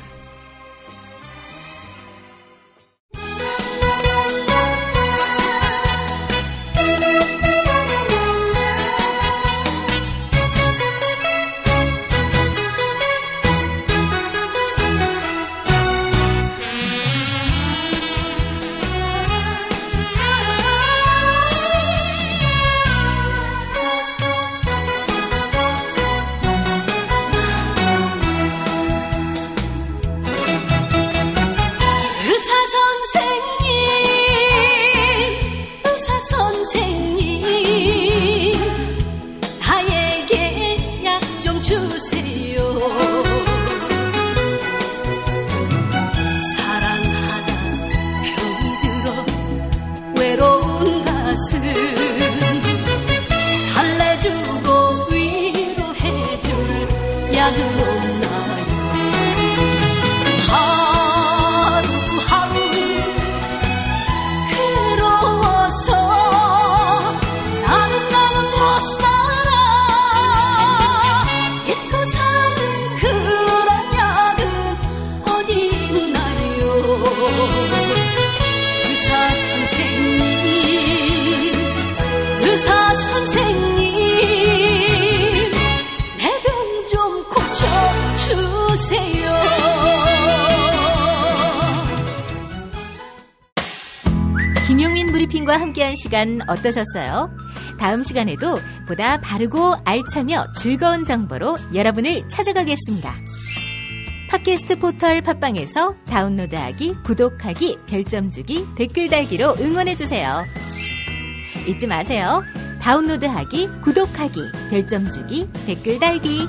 좀 고쳐주세요. 김용민 브리핑과 함께한 시간 어떠셨어요? 다음 시간에도 보다 바르고 알차며 즐거운 정보로 여러분을 찾아가겠습니다. 팟캐스트 포털 팟빵에서 다운로드하기, 구독하기, 별점 주기, 댓글 달기로 응원해주세요. 잊지 마세요. 다운로드하기, 구독하기, 별점 주기, 댓글 달기.